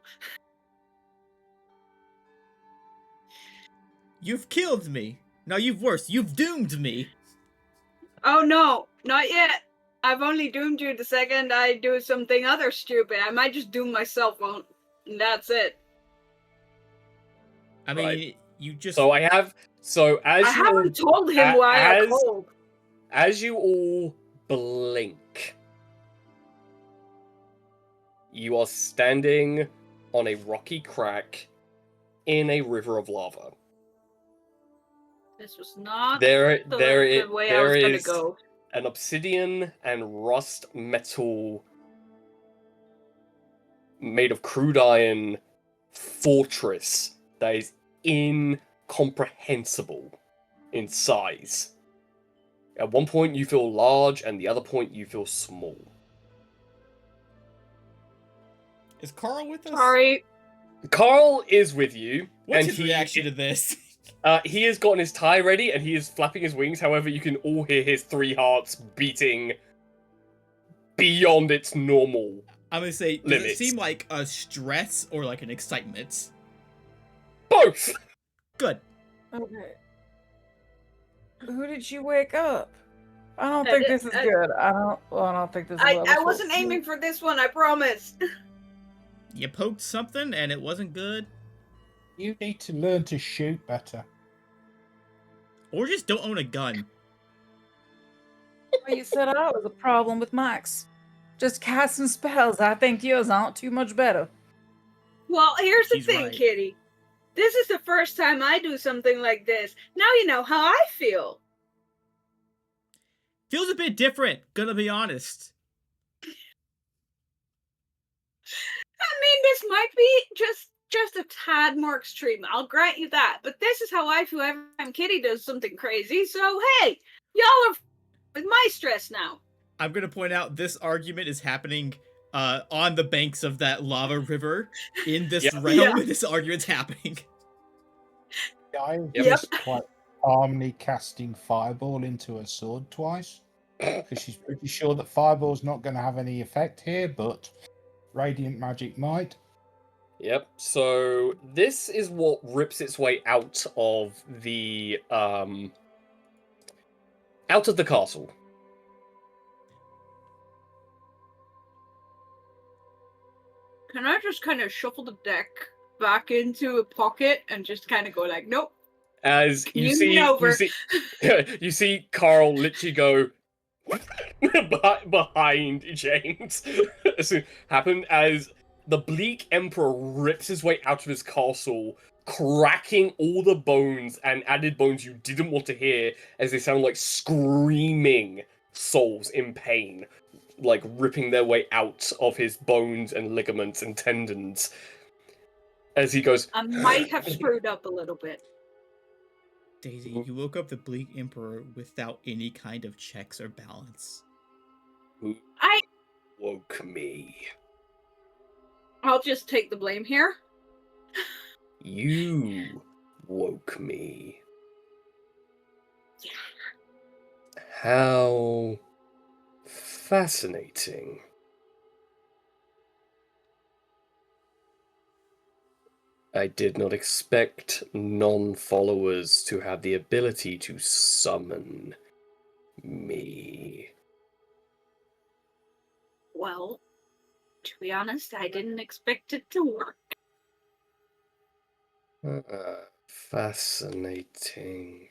You've killed me. No, you've doomed me. Oh no, not yet. I've only doomed you the second I do something other stupid. I might just doom myself on, and that's it. I mean, you just... So I have. So as I you all, haven't told him why I as called. as you all blink, you are standing on a rocky crack in a river of lava. This was not There the way I was gonna is go. an obsidian and rust metal made of crude iron fortress that is incomprehensible in size. At one point you feel large, and the other point you feel small. Is Carl with us? Sorry. Carl is with you. What's and his reaction to this? He has gotten his tie ready, and he is flapping his wings. However, you can all hear his 3 hearts beating beyond its normal. I'm gonna say, does limits. it seem like a stress or like an excitement? Both! Good. Okay. Who did you wake up? I don't think this is good. I don't think this is well. I wasn't aiming for this one, I promise. You poked something and it wasn't good? You need to learn to shoot better. Or just don't own a gun. Well, you said I was a problem with Mike's. Just casting spells. I think yours aren't too much better. Well, here's the She's thing, right. Kitty. This is the first time I do something like this. Now you know how I feel. Feels a bit different, gonna be honest. I mean, this might be just a tad more extreme. I'll grant you that. But this is how I feel every time Kitty does something crazy. So hey, y'all are with my stress now. I'm gonna point out this argument is happening on the banks of that lava river in this realm. Yeah. This argument's happening. I'm Yep. just quite calmly casting Fireball into her sword twice. Because she's pretty sure that Fireball's not going to have any effect here, but Radiant Magic might. Yep, so this is what rips its way out of the castle. Can I just kind of shuffle the deck back into a pocket and just kind of go like, nope. As you Lean see, me over. you see Carl literally go behind James. As it happened as the Bleak Emperor rips his way out of his castle, cracking all the bones and added bones you didn't want to hear, as they sound like screaming souls in pain, like ripping their way out of his bones and ligaments and tendons. As he goes, I might have screwed up a little bit. Daisy, you woke up the Bleak Emperor without any kind of checks or balance. "Who I woke me? I'll just take the blame here. You woke me. How fascinating." I did not expect non-followers to have the ability to summon me. Well, to be honest, I didn't expect it to work. Fascinating.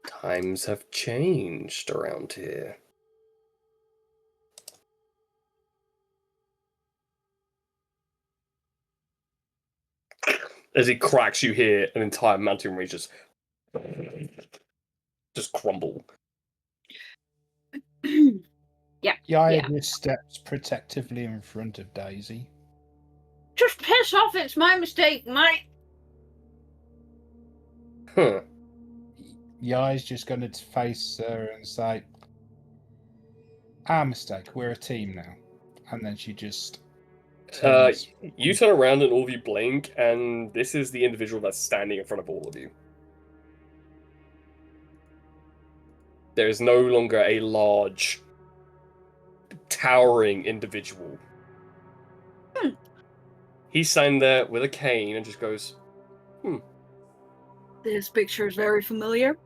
Times have changed around here. As he cracks, you hear an entire mountain range just crumble. Yaya just steps protectively in front of Daisy. Just piss off, it's my mistake, mate. Huh. Yaya's just going to face her and say, "Our mistake, we're a team now." And then she just turns. You turn around and all of you blink, and this is the individual that's standing in front of all of you. There is no longer a large, towering individual He's standing there with a cane and just goes, This picture is very familiar.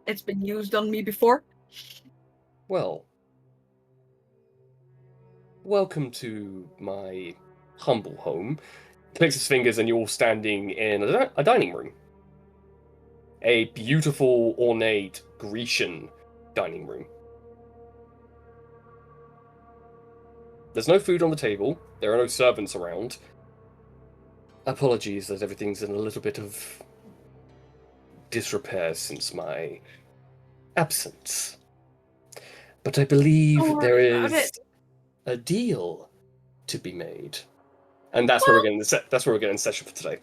It's been used on me before. well, welcome to my humble home. Clicks his fingers and you're all standing in a dining room. A beautiful, ornate, Grecian dining room. There's no food on the table. There are no servants around. Apologies that everything's in a little bit of disrepair since my absence. But I believe Don't there worry about is it. a deal to be made. And that's where we're getting the that's where we're getting the session for today.